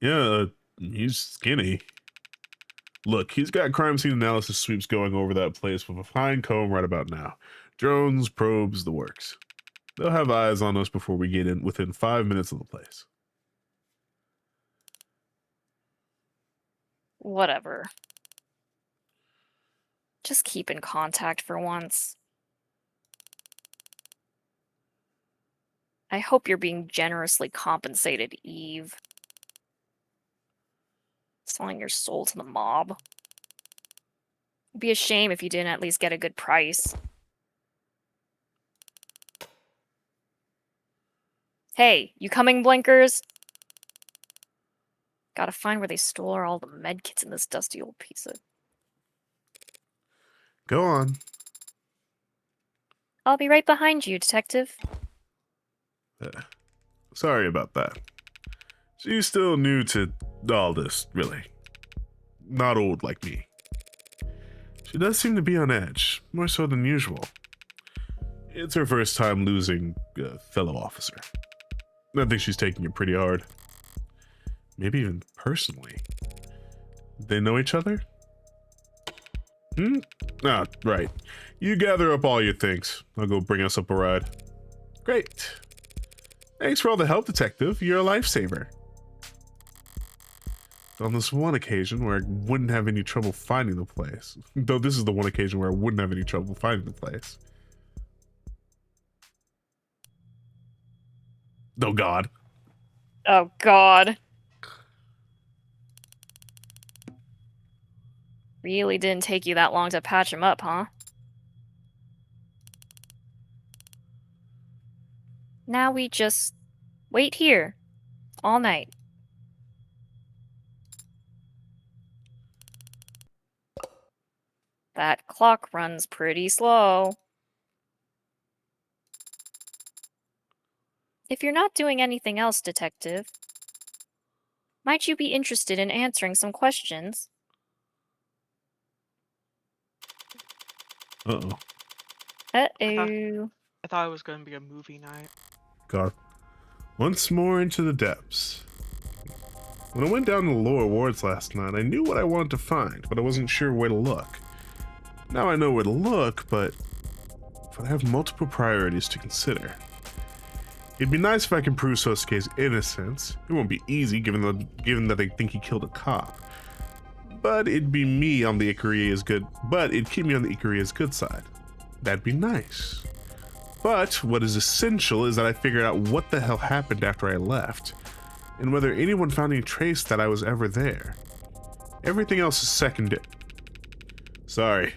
Yeah, he's skinny. Look, he's got crime scene analysis sweeps going over that place with a fine comb right about now. Drones, probes, the works. They'll have eyes on us before we get in within 5 minutes of the place. Whatever. Just keep in contact for once. I hope you're being generously compensated, Eve. Selling your soul to the mob. It'd be a shame if you didn't at least get a good price. Hey, you coming, Blinkers? Gotta find where they stole all the medkits in this dusty old piece of... Go on. I'll be right behind you, Detective. Sorry about that. She's still new to all this, really. Not old like me. She does seem to be on edge, more so than usual. It's her first time losing a fellow officer. I think she's taking it pretty hard. Maybe even personally. They know each other? Ah, right. You gather up all your things. I'll go bring us up a ride. Great. Thanks for all the help, Detective. You're a lifesaver. On this one occasion where I wouldn't have any trouble finding the place. Though this is the one occasion where I wouldn't have any trouble finding the place. Oh, God. Oh, God. Really didn't take you that long to patch him up, huh? Now we just wait here all night. That clock runs pretty slow. If you're not doing anything else, Detective, might you be interested in answering some questions? Uh-oh. Uh-oh. I thought it was going to be a movie night. God. Once more into the depths. When I went down to the lower wards last night, I knew what I wanted to find, but I wasn't sure where to look. Now I know where to look, but I have multiple priorities to consider. It'd be nice if I can prove Sosuke's innocence. It won't be easy given that they think he killed a cop. But it'd be me on the Ikaria's good. But it'd keep me on the Ikaria's good side. That'd be nice. But what is essential is that I figured out what the hell happened after I left, and whether anyone found any trace that I was ever there. Everything else is secondary. Sorry.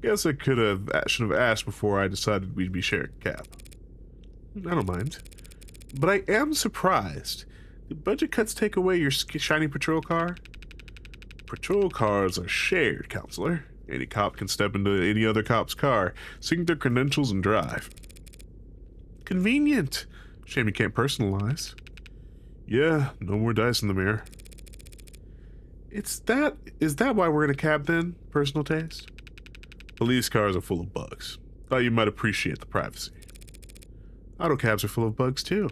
Guess I should have asked before I decided we'd be sharing a cab. I don't mind. But I am surprised. Did budget cuts take away your shiny patrol car? Patrol cars are shared, counselor. Any cop can step into any other cop's car, sync their credentials, and drive. Convenient. Shame you can't personalize. Yeah, no more dice in the mirror. Is that why we're in a cab then? Personal taste? Police cars are full of bugs. Thought you might appreciate the privacy. Auto cabs are full of bugs too.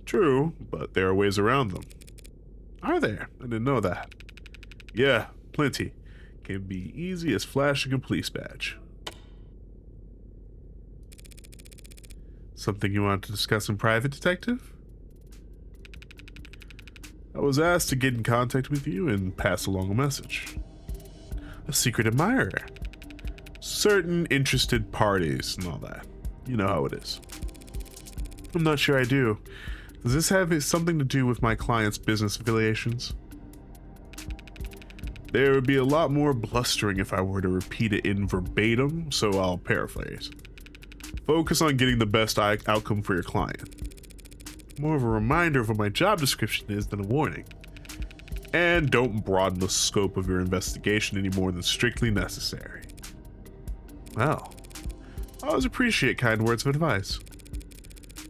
True, but there are ways around them. Are there? I didn't know that. Yeah, plenty. Can be easy as flashing a police badge. Something you want to discuss in private, Detective? I was asked to get in contact with you and pass along a message. A secret admirer. Certain interested parties and all that. You know how it is. I'm not sure I do. Does this have something to do with my client's business affiliations? There would be a lot more blustering if I were to repeat it in verbatim, so I'll paraphrase. Focus on getting the best outcome for your client. More of a reminder of what my job description is than a warning. And don't broaden the scope of your investigation any more than strictly necessary. Well, I always appreciate kind words of advice.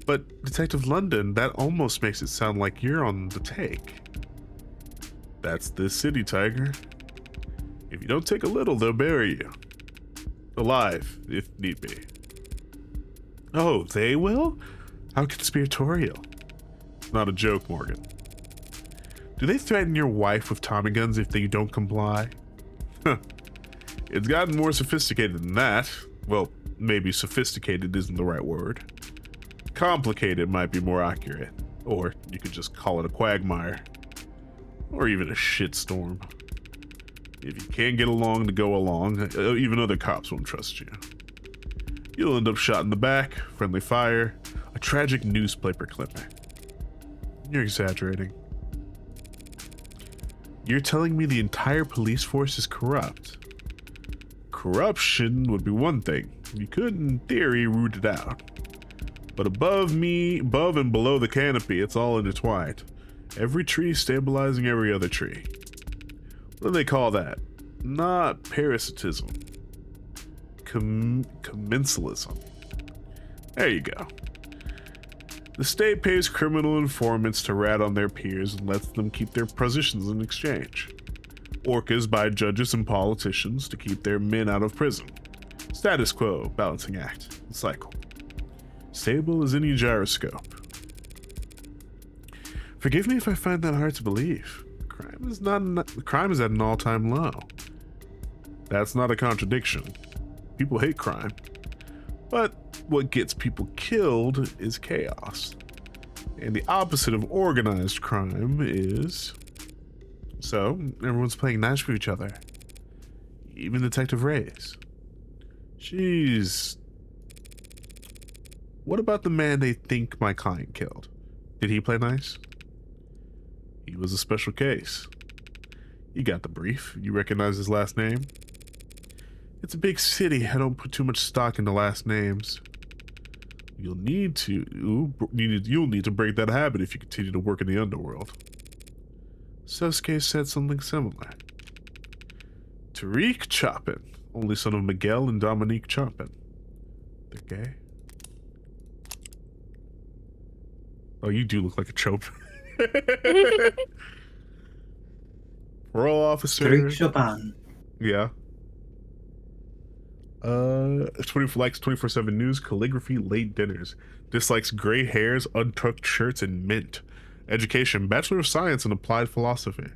But Detective London, that almost makes it sound like you're on the take. That's this city, Tiger. If you You don't take a little, they'll bury you. Alive, if need be. Oh, they will? How conspiratorial. It's not a joke, Morgan. Do they threaten your wife with Tommy guns if they don't comply? It's gotten more sophisticated than that. Well, maybe sophisticated isn't the right word. Complicated might be more accurate. Or you could just call it a quagmire. Or even a shitstorm. If you can't get along to go along, even other cops won't trust you. You'll end up shot in the back, friendly fire, a tragic newspaper clipping. You're exaggerating. You're telling me the entire police force is corrupt? Corruption would be one thing. You could, in theory, root it out. But above and below the canopy, it's all intertwined. Every tree stabilizing every other tree. What do they call that? Not parasitism. Commensalism. There you go. The state pays criminal informants to rat on their peers and lets them keep their positions in exchange. Orcas buy judges and politicians to keep their men out of prison. Status quo, balancing act, cycle. Stable as any gyroscope. Forgive me if I find that hard to believe. Crime is at an all-time low. That's not a contradiction. People hate crime. But what gets people killed is chaos. And the opposite of organized crime is... So, everyone's playing nice for each other. Even Detective Reyes. Jeez. What about the man they think my client killed? Did he play nice? He was a special case. You got the brief. You recognize his last name? It's a big city. I don't put too much stock into last names. You'll need to break that habit if you continue to work in the underworld. Sosuke said something similar. Tariq Chopin, only son of Miguel and Dominique Chopin. They're gay? Oh, you do look like a Chopin. Parole officer. Tariq Chopin. Yeah. 24/7 news, calligraphy, late dinners. Dislikes gray hairs, untucked shirts, and mint. Education, Bachelor of Science in Applied Philosophy.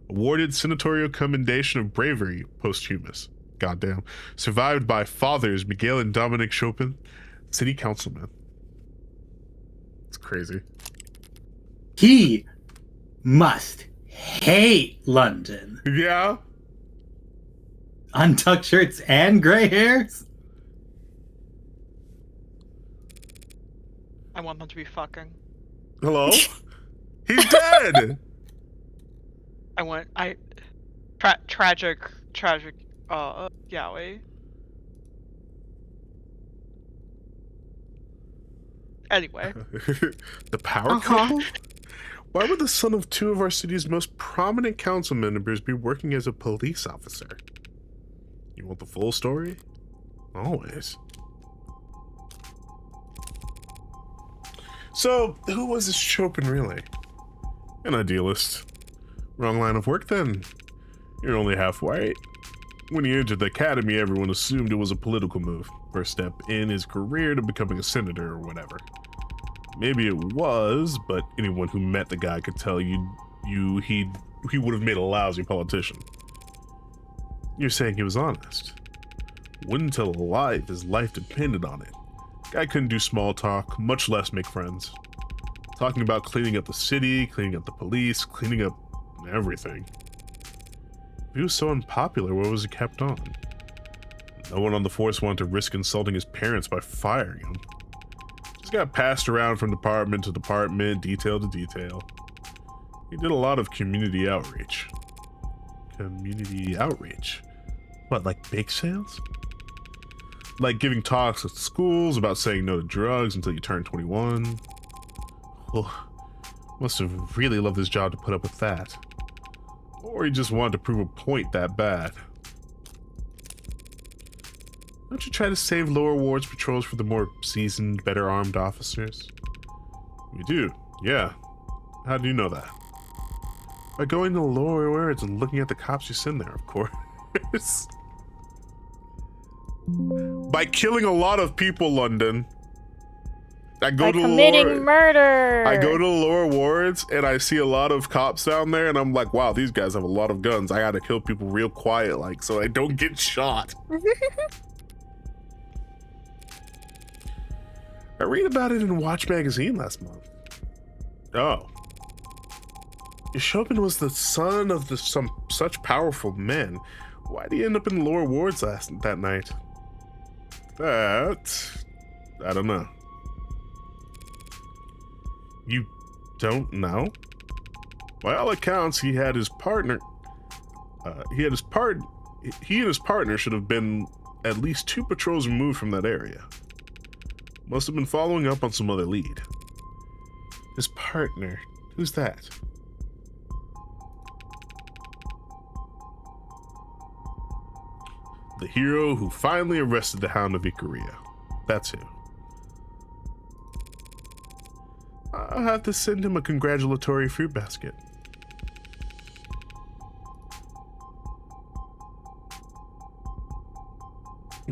Awarded Senatorial Commendation of Bravery, posthumous. Goddamn. Survived by fathers Miguel and Dominic Chopin. City councilman. It's crazy. He must hate London. Yeah. Untucked shirts and gray hairs? I want them to be fucking. Hello? He's dead! Tragic, yaoi. Anyway. The power couple? Why would the son of two of our city's most prominent council members be working as a police officer? You want the full story? Always. So, who was this Chopin really? An idealist. Wrong line of work then. You're only half white. When he entered the academy, everyone assumed it was a political move. First step in his career to becoming a senator or whatever. Maybe it was, but anyone who met the guy could tell he would have made a lousy politician. You're saying he was honest. Wouldn't tell a lie if his life depended on it. Guy couldn't do small talk, much less make friends. Talking about cleaning up the city, cleaning up the police, cleaning up everything. If he was so unpopular, why was he kept on? No one on the force wanted to risk insulting his parents by firing him. Just got passed around from department to department, detail to detail. He did a lot of community outreach. Community outreach? What, like bake sales? Like giving talks at schools about saying no to drugs until you turn 21. Well, must have really loved his job to put up with that. Or he just wanted to prove a point that bad. Don't you try to save lower wards patrols for the more seasoned, better armed officers? We do, yeah. How do you know that? By going to lower wards and looking at the cops you send there, of course. Wars. By killing a lot of people, London. I go By to committing lower, murder. I go to the lower wards and I see a lot of cops down there, and I'm like, wow, these guys have a lot of guns. I gotta kill people real quiet, like, so I don't get shot. I read about it in Watch Magazine last month. Oh. Chopin was the son of some such powerful men. Why did he end up in the lower wards that night? That... I don't know. You don't know? By all accounts, he and his partner should have been at least 2 patrols removed from that area. Must have been following up on some other lead. His partner, who's that? The hero who finally arrested the Hound of Ikaria. That's who. I'll have to send him a congratulatory fruit basket.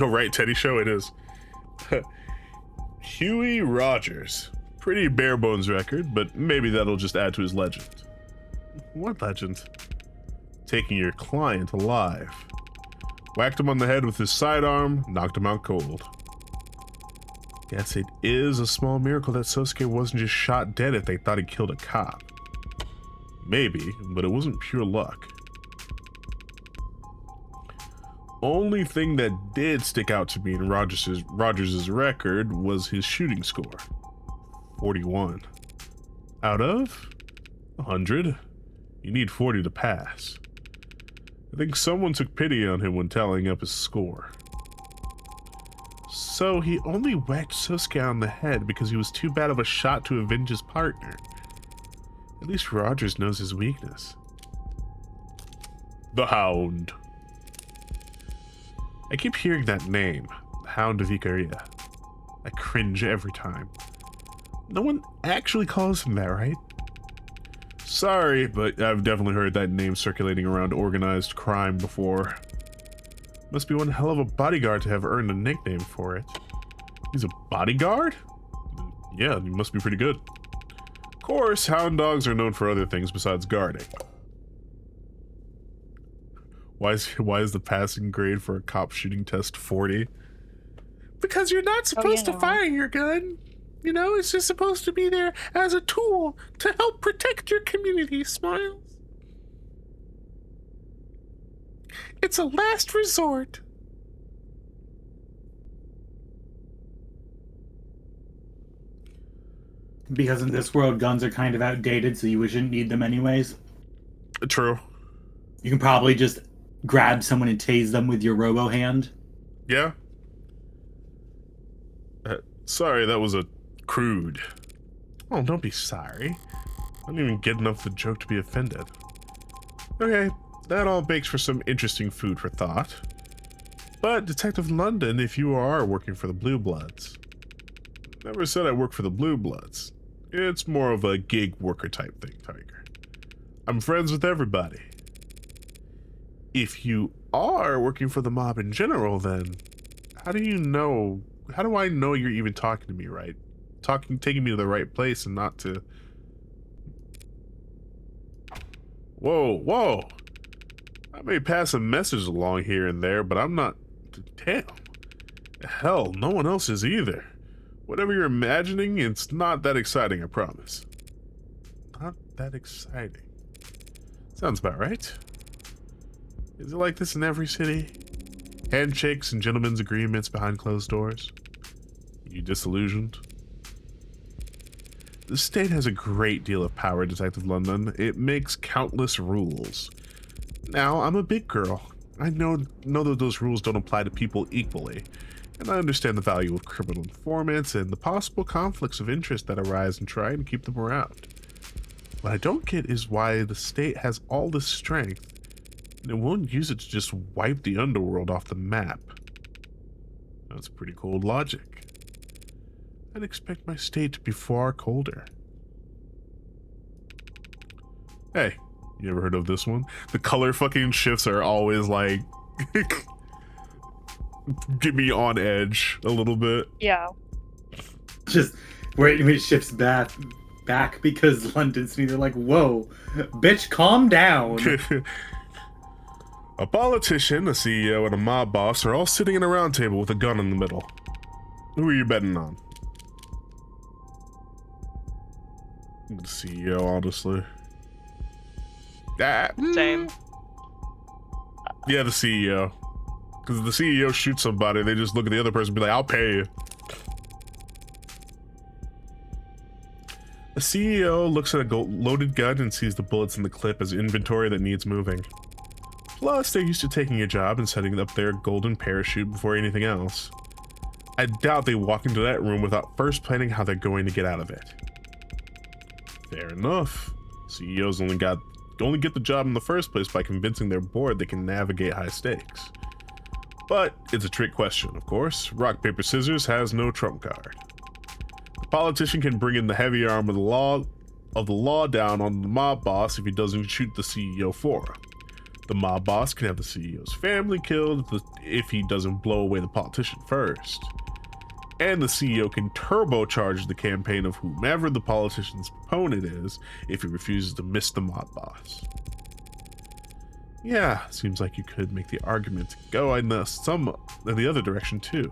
Oh, right, Teddy Show it is. Huey Rogers. Pretty bare bones record, but maybe that'll just add to his legend. What legend? Taking your client alive. Whacked him on the head with his sidearm, knocked him out cold. Guess it is a small miracle that Sosuke wasn't just shot dead if they thought he killed a cop. Maybe, but it wasn't pure luck. Only thing that did stick out to me in Rogers's record was his shooting score. 41. Out of 100? You need 40 to pass. I think someone took pity on him when tallying up his score. So he only whacked Sosuke on the head because he was too bad of a shot to avenge his partner. At least Rogers knows his weakness. The Hound. I keep hearing that name, the Hound of Ikaria. I cringe every time. No one actually calls him that, right? Sorry, but I've definitely heard that name circulating around organized crime before. Must be one hell of a bodyguard to have earned a nickname for it. He's a bodyguard? Yeah, he must be pretty good. Of course, hound dogs are known for other things besides guarding. Why is the passing grade for a cop shooting test 40? Because you're not supposed to fire your gun. You know, it's just supposed to be there as a tool to help protect your community, Smiles. It's a last resort. Because in this world, guns are kind of outdated, so you shouldn't need them anyways. True. You can probably just grab someone and tase them with your robo hand. Yeah. Sorry, that was a crude. Oh, don't be sorry. I don't even get enough of the joke to be offended. Okay, that all makes for some interesting food for thought. But, Detective London, if you are working for the Blue Bloods... Never said I work for the Blue Bloods. It's more of a gig worker type thing, Tiger. I'm friends with everybody. If you are working for the mob in general, then how do I know you're even talking to me, right? Taking me to the right place and not to... Whoa. I may pass a message along here and there, but I'm not... Damn. Hell, no one else is either. Whatever you're imagining, it's not that exciting, I promise. Not that exciting. Sounds about right. Is it like this in every city? Handshakes and gentlemen's agreements behind closed doors? You disillusioned? The state has a great deal of power, Detective London. It makes countless rules. Now, I'm a big girl. I know that those rules don't apply to people equally. And I understand the value of criminal informants and the possible conflicts of interest that arise in trying to keep them around. What I don't get is why the state has all this strength and it won't use it to just wipe the underworld off the map. That's pretty cold logic. I'd expect my state to be far colder. Hey, you ever heard of this one? The color fucking shifts are always like Get me on edge a little bit. Yeah. Just when it shifts back because London's neither like, whoa, bitch, calm down. A politician, a CEO, and a mob boss are all sitting in a round table with a gun in the middle. Who are you betting on? The CEO, honestly. Same. Yeah, the CEO. Because if the CEO shoots somebody, they just look at the other person and be like, I'll pay you. The CEO looks at a loaded gun and sees the bullets in the clip as inventory that needs moving. Plus, they're used to taking a job and setting up their golden parachute before anything else. I doubt they walk into that room without first planning how they're going to get out of it. Fair enough. CEOs only get the job in the first place by convincing their board they can navigate high stakes. But it's a trick question, of course. Rock, paper, scissors has no trump card. The politician can bring in the heavy arm of the law down on the mob boss if he doesn't shoot the CEO for him. The mob boss can have the CEO's family killed if he doesn't blow away the politician first. And the CEO can turbocharge the campaign of whomever the politician's opponent is if he refuses to miss the mob boss. Yeah, seems like you could make the argument to go in the other direction too.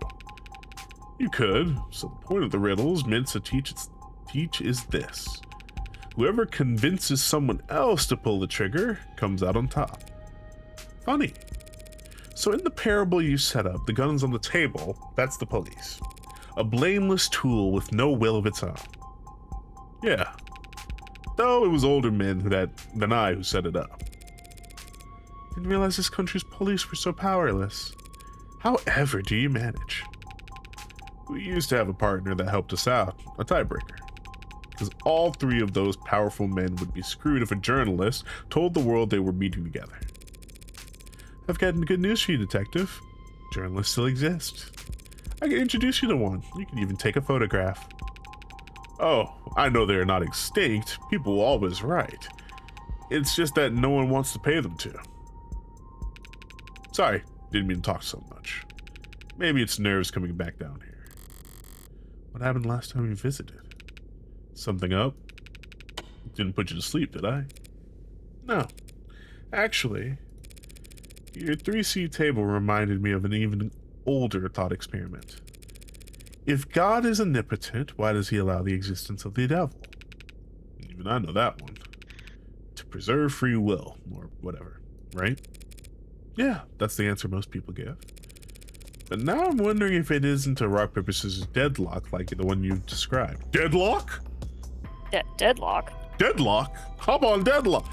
You could. So the point of the riddles meant to teach is this. Whoever convinces someone else to pull the trigger comes out on top. Funny. So in the parable you set up, the gun's on the table, that's the police. A blameless tool with no will of its own. Yeah. Though it was older men than I who set it up. Didn't realize this country's police were so powerless. However do you manage? We used to have a partner that helped us out, a tiebreaker. Because all three of those powerful men would be screwed if a journalist told the world they were meeting together. I've got good news for you, detective. Journalists still exist. I can introduce you to one. You can even take a photograph. Oh, I know they're not extinct. People will always write. It's just that no one wants to pay them to. Sorry, didn't mean to talk so much. Maybe it's nerves coming back down here. What happened last time you visited? Something up? Didn't put you to sleep, did I? No. Actually, your 3C table reminded me of an even older thought experiment. If God is omnipotent, why does he allow the existence of the devil? Even I know that one. To preserve free will, or whatever, right? Yeah, that's the answer most people give. But now I'm wondering if it isn't a rock, paper, scissors deadlock like the one you've described. Deadlock? Deadlock? Deadlock? How about deadlock?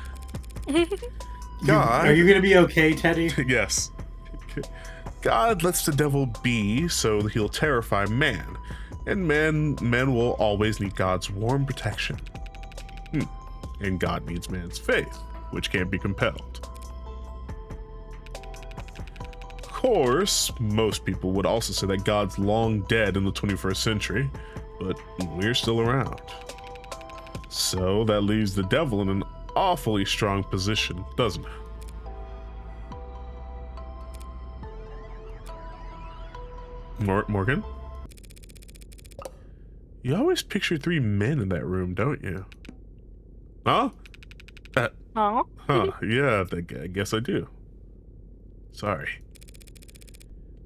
God. Are you gonna be okay, Teddy? Yes. God lets the devil be so he'll terrify man, and men will always need God's warm protection. And God needs man's faith, which can't be compelled. Of course, most people would also say that God's long dead in the 21st century, but we're still around. So that leaves the devil in an awfully strong position, doesn't it? Morgan? You always picture three men in that room, don't you? Huh? Huh? Huh, yeah, I guess I do. Sorry.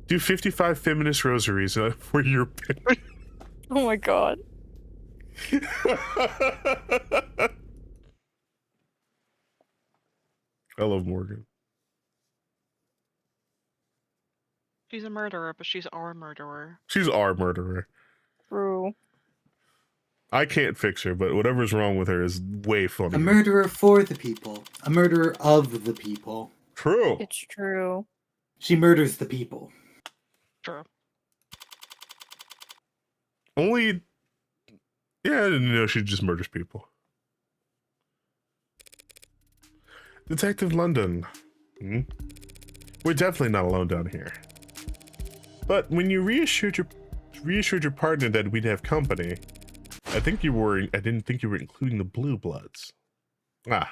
Do 55 feminist rosaries for your pick. Oh my god. I love Morgan. She's a murderer, but she's our murderer. She's our murderer. True. I can't fix her, but whatever's wrong with her is way funny. A murderer for the people. A murderer of the people. True. It's true. She murders the people. True. Only... Yeah, I didn't know she just murders people. Detective London. We're definitely not alone down here. But when you reassured your partner that we'd have company, I didn't think you were including the Blue Bloods. I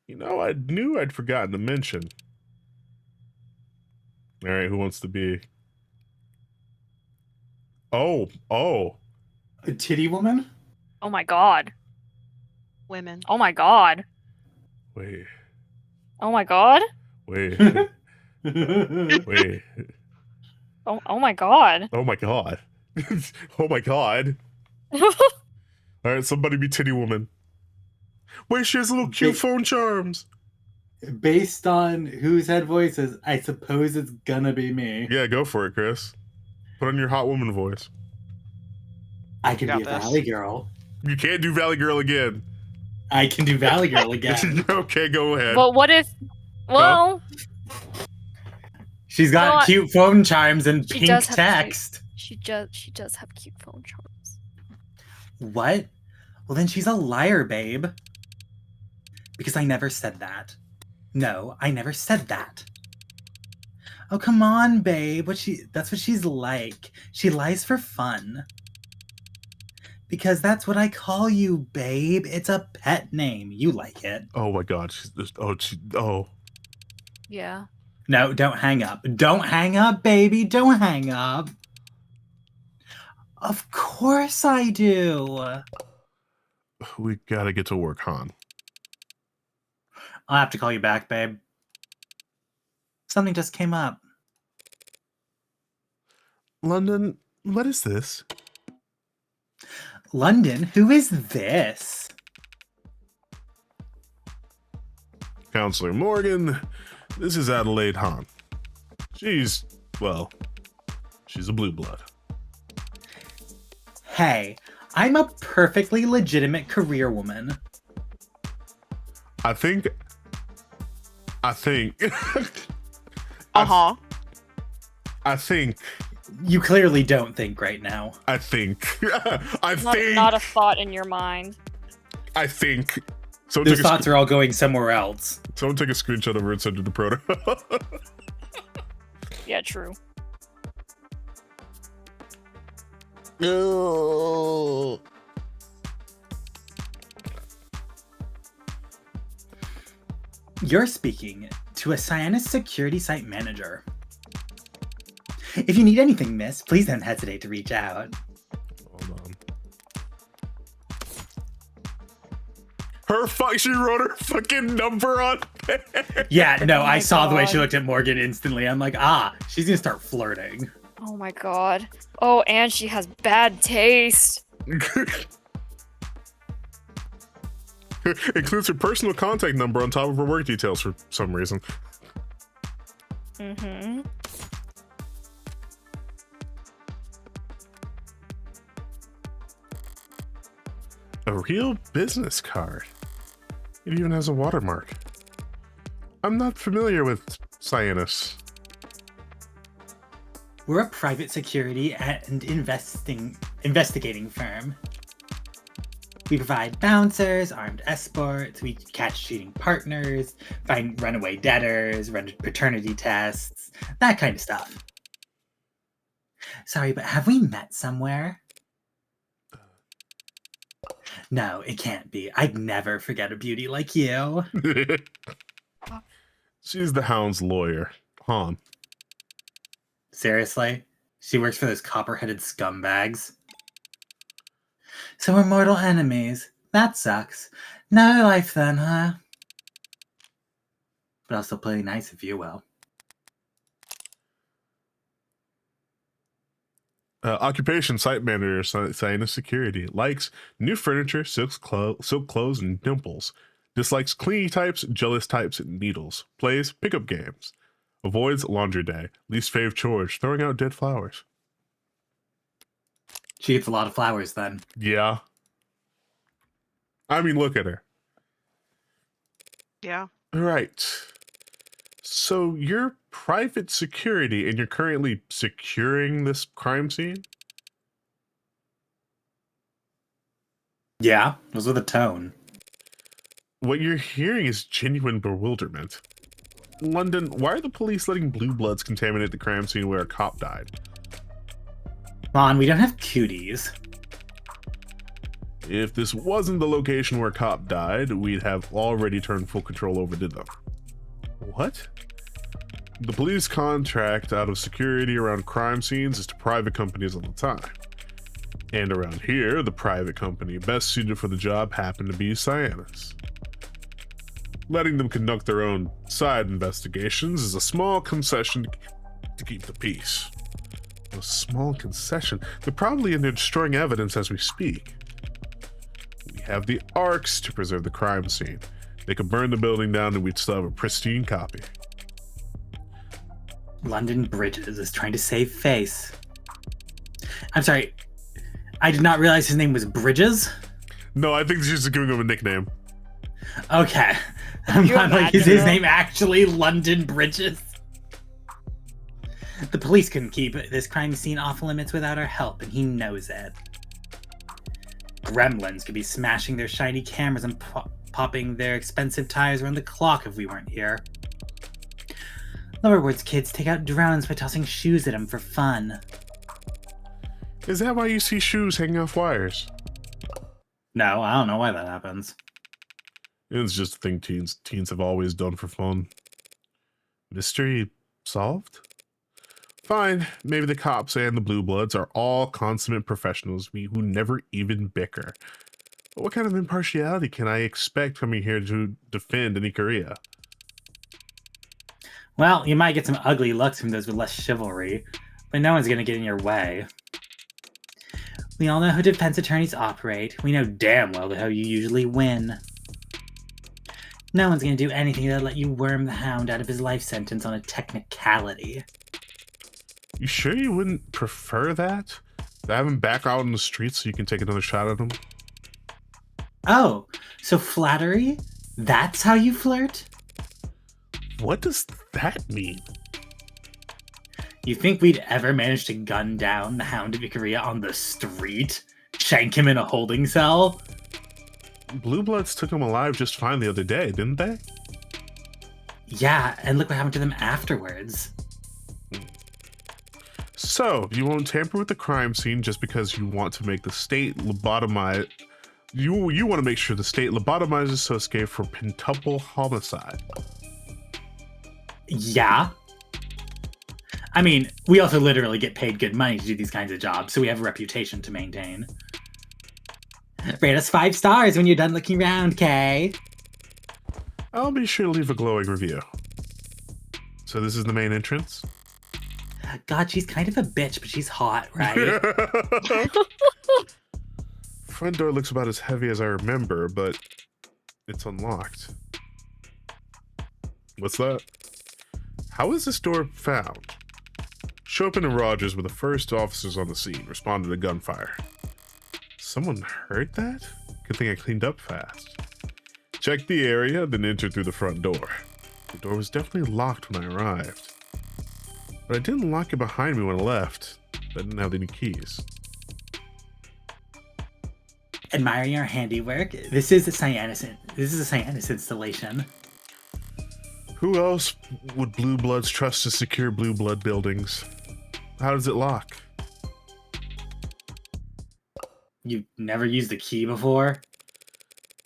knew I'd forgotten to mention. All right, who wants to be? Oh, A titty woman? Oh my god. Women. Oh my god. wait, Oh my god. wait, oh wait. Oh my god. Oh my god. Oh my god. All right, somebody be titty woman. Wait, she has little cute Ba- phone charms. Based on whose head voices, I suppose it's gonna be me. Yeah, go for it, Chris. Put on your hot woman voice. I can Got be a this. Valley Girl. You can't do Valley Girl again. I can do Valley Girl again. Okay, go ahead. But what if? Well, She's got No, I- cute phone chimes and She pink does have text. she does have cute phone charms. What? Well, then she's a liar, babe. Because I never said that. No, I never said that. Oh, come on, babe. That's what she's like. She lies for fun. Because that's what I call you, babe. It's a pet name. You like it. Oh my god. Oh. Yeah. No, don't hang up. Don't hang up, baby. Don't hang up. Of course I do. We gotta get to work, Han. I'll have to call you back, babe. Something just came up. London, what is this? London, who is this? Counselor Morgan, this is Adelaide Han. She's a blue blood. Hey, I'm a perfectly legitimate career woman. I think. Uh-huh. I think. You clearly don't think right now. I think. Not a thought in your mind. I think. Someone Those take, thoughts are all going somewhere else. someone take a screenshot of her and send it to Proto. Yeah, true. No. You're speaking to a Cyanus security site manager. If you need anything, miss, please don't hesitate to reach out. Hold on. She wrote her fucking number on there. Yeah, no, Oh I my saw the way she God. looked at Morgan instantly. I'm like, she's gonna start flirting. Oh my god. Oh, and she has bad taste. Includes her personal contact number on top of her work details for some reason. Mm-hmm. A real business card. It even has a watermark. I'm not familiar with Cyanus. We're a private security and investigating firm. We provide bouncers, armed escorts, we catch cheating partners, find runaway debtors, run paternity tests, that kind of stuff. Sorry, but have we met somewhere? No, it can't be. I'd never forget a beauty like you. She's the Hound's lawyer, Han. Seriously? She works for those copper-headed scumbags? So we're mortal enemies. That sucks. No life then, huh? But I'll still play nice if you will. Occupation site manager, Cyanus Security. Likes new furniture, silk clothes, and dimples. Dislikes clingy types, jealous types, and needles. Plays pickup games. Avoids laundry day. Least fave chores, throwing out dead flowers. She gets a lot of flowers then. Yeah. I mean, look at her. Yeah. All right. So you're private security and you're currently securing this crime scene? Yeah, it was with a tone. What you're hearing is genuine bewilderment. London, why are the police letting blue bloods contaminate the crime scene where a cop died? Come on, we don't have cuties. If this wasn't the location where a cop died, we'd have already turned full control over to them. What? The police contract out of security around crime scenes is to private companies all the time. And around here, the private company best suited for the job happened to be Cyanus. Letting them conduct their own side investigations is a small concession to keep the peace. A small concession? They're probably in there destroying evidence as we speak. We have the arcs to preserve the crime scene. They could burn the building down and we'd still have a pristine copy. London Bridges is trying to save face. I'm sorry, I did not realize his name was Bridges. No, I think she's just giving him a nickname. Okay. I'm you not like, is imagine his that? name actually London Bridges? The police couldn't keep this crime scene off limits without our help, and he knows it. Gremlins could be smashing their shiny cameras and popping their expensive tires around the clock if we weren't here. Lowerwords kids take out drones by tossing shoes at them for fun. Is that why you see shoes hanging off wires? No, I don't know why that happens. It's just a thing teens have always done for fun. Mystery solved? Fine, maybe the cops and the Blue Bloods are all consummate professionals who never even bicker. But what kind of impartiality can I expect coming here to defend an Ikaria? Well, you might get some ugly looks from those with less chivalry, but no one's gonna get in your way. We all know how defense attorneys operate. We know damn well how you usually win. No one's gonna do anything that'll let you worm the hound out of his life sentence on a technicality. You sure you wouldn't prefer that? To have him back out in the streets so you can take another shot at him? Oh, so flattery? That's how you flirt? What does that mean? You think we'd ever manage to gun down the Hound of Ikaria on the street? Shank him in a holding cell? Blue Bloods took him alive just fine the other day, didn't they? Yeah, and look what happened to them afterwards. So, you won't tamper with the crime scene just because you want to make the state lobotomize. You want to make sure the state lobotomizes Sosuke for quintuple homicide. Yeah. I mean, we also literally get paid good money to do these kinds of jobs, so we have a reputation to maintain. Rate us 5 stars when you're done looking around, Kay. I'll be sure to leave a glowing review. So this is the main entrance? God, she's kind of a bitch, but she's hot, right? Front door looks about as heavy as I remember, but it's unlocked. What's that? How is this door found? Chopin and Rogers were the first officers on the scene, responded to gunfire. Someone heard that? Good thing I cleaned up fast. Checked the area, then entered through the front door. The door was definitely locked when I arrived. But I didn't lock it behind me when I left. I didn't have any keys. Admiring our handiwork, this is a Cyanus installation. Who else would Blue Bloods trust to secure Blue Blood buildings? How does it lock? You've never used a key before?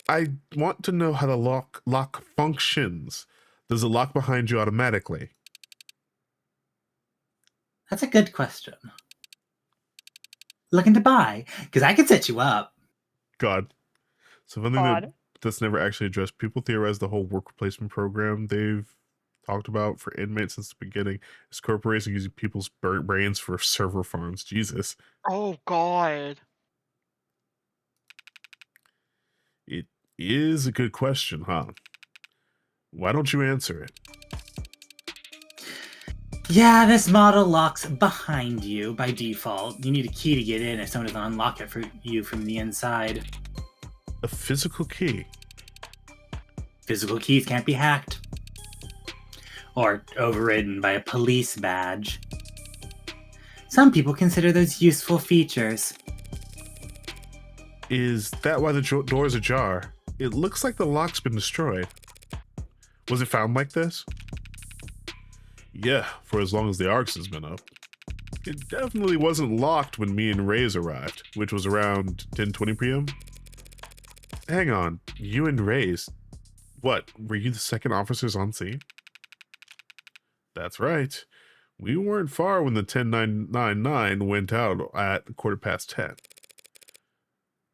I want to know how the lock functions. Does it lock behind you automatically? That's a good question. Looking to buy? Because I could set you up. God. So something that's never actually addressed. People theorize the whole work replacement program they've talked about for inmates since the beginning is corporations using people's brains for server farms. Jesus. Oh God. It is a good question, huh? Why don't you answer it? Yeah, this model locks behind you by default. You need a key to get in if someone doesn't unlock it for you from the inside. A physical key? Physical keys can't be hacked. Or overridden by a police badge. Some people consider those useful features. Is that why the door is ajar? It looks like the lock's been destroyed. Was it found like this? Yeah, for as long as the Arcs has been up. It definitely wasn't locked when me and Reyes arrived, which was around 10:20 p.m. Hang on, you and Reyes? What, were you the second officers on scene? That's right. We weren't far when the 10999 went out at 10:15.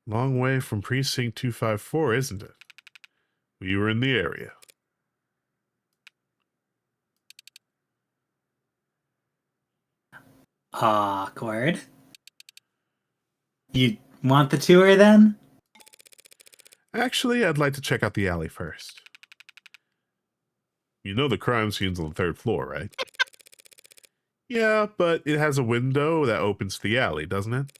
Long way from Precinct 254, isn't it? We were in the area. Awkward. You want the tour then? Actually, I'd like to check out the alley first. You know the crime scene's on the 3rd floor, right? Yeah, but it has a window that opens to the alley, doesn't it?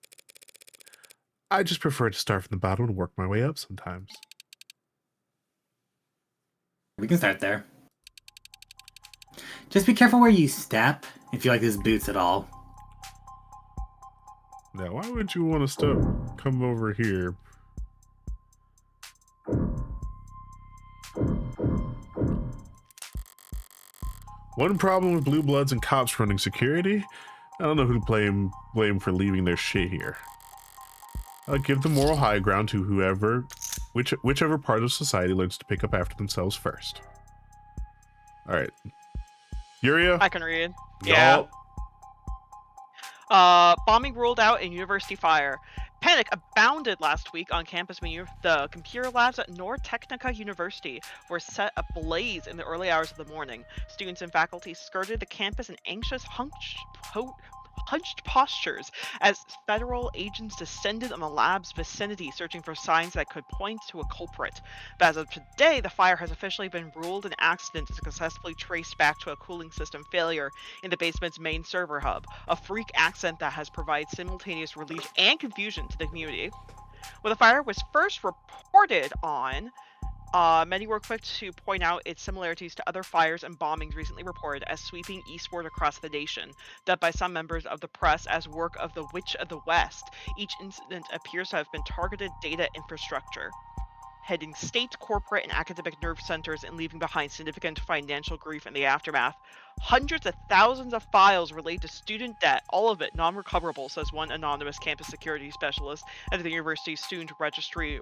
I just prefer to start from the bottom and work my way up sometimes. We can start there. Just be careful where you step, if you like his boots at all. Now, why would you want to come over here? One problem with blue bloods and cops running security, I don't know who to blame for leaving their shit here. I'll give the moral high ground to whichever part of society learns to pick up after themselves first. Alright. Yuria? I can read. Yeah. Y'all- Bombing ruled out in university fire. Panic abounded last week on campus when the computer labs at Nord Technica University were set ablaze in the early hours of the morning. Students and faculty skirted the campus in anxious, hunched postures as federal agents descended on the lab's vicinity, searching for signs that could point to a culprit. But as of today, the fire has officially been ruled an accident and successfully traced back to a cooling system failure in the basement's main server hub, a freak accident that has provided simultaneous relief and confusion to the community. When the fire was first reported on, many were quick to point out its similarities to other fires and bombings recently reported as sweeping eastward across the nation. Dubbed by some members of the press as work of the Witch of the West, each incident appears to have been targeted data infrastructure, hitting state, corporate, and academic nerve centers and leaving behind significant financial grief in the aftermath. Hundreds of thousands of files relate to student debt, all of it non-recoverable, says one anonymous campus security specialist, and the university's student registry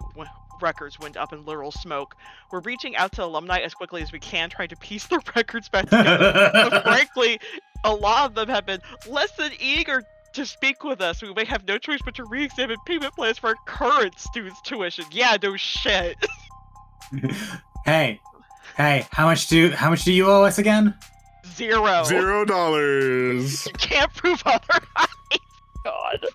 records went up in literal smoke. We're reaching out to alumni as quickly as we can, trying to piece their records back together. But frankly, a lot of them have been less than eager to speak with us. We may have no choice but to re-examine payment plans for our current students' tuition. Yeah, no shit. Hey, how much do you owe us again? Zero. $0. You can't prove otherwise. God.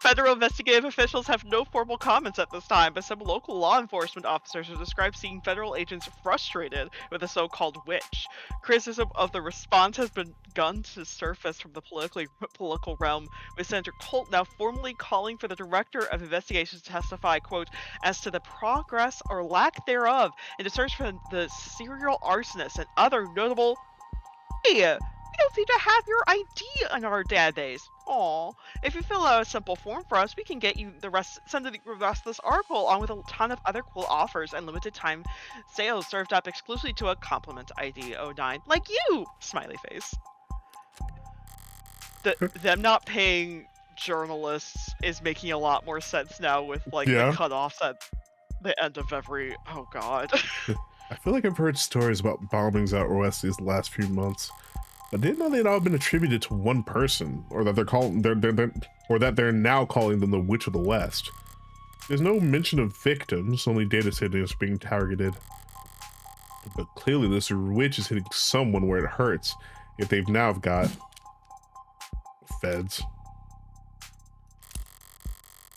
Federal investigative officials have no formal comments at this time, but some local law enforcement officers have described seeing federal agents frustrated with the so-called witch. Criticism of the response has begun to surface from the political realm, with Senator Colt now formally calling for the director of investigations to testify, quote, as to the progress or lack thereof in the search for the serial arsonist and other notable... Hey, we don't seem to have your ID in our database. Aw, if you fill out a simple form for us, we can get you send the rest of this article along with a ton of other cool offers and limited time sales served up exclusively to a compliment ID 09. Like you! Smiley face. Them not paying journalists is making a lot more sense now with like Yeah. the cutoffs at the end of every... Oh god. I feel like I've heard stories about bombings out west these last few months. I didn't know they'd all been attributed to one person, or that they're now calling them the Witch of the West. There's no mention of victims, only data centers being targeted. But clearly this witch is hitting someone where it hurts, if they've now got feds.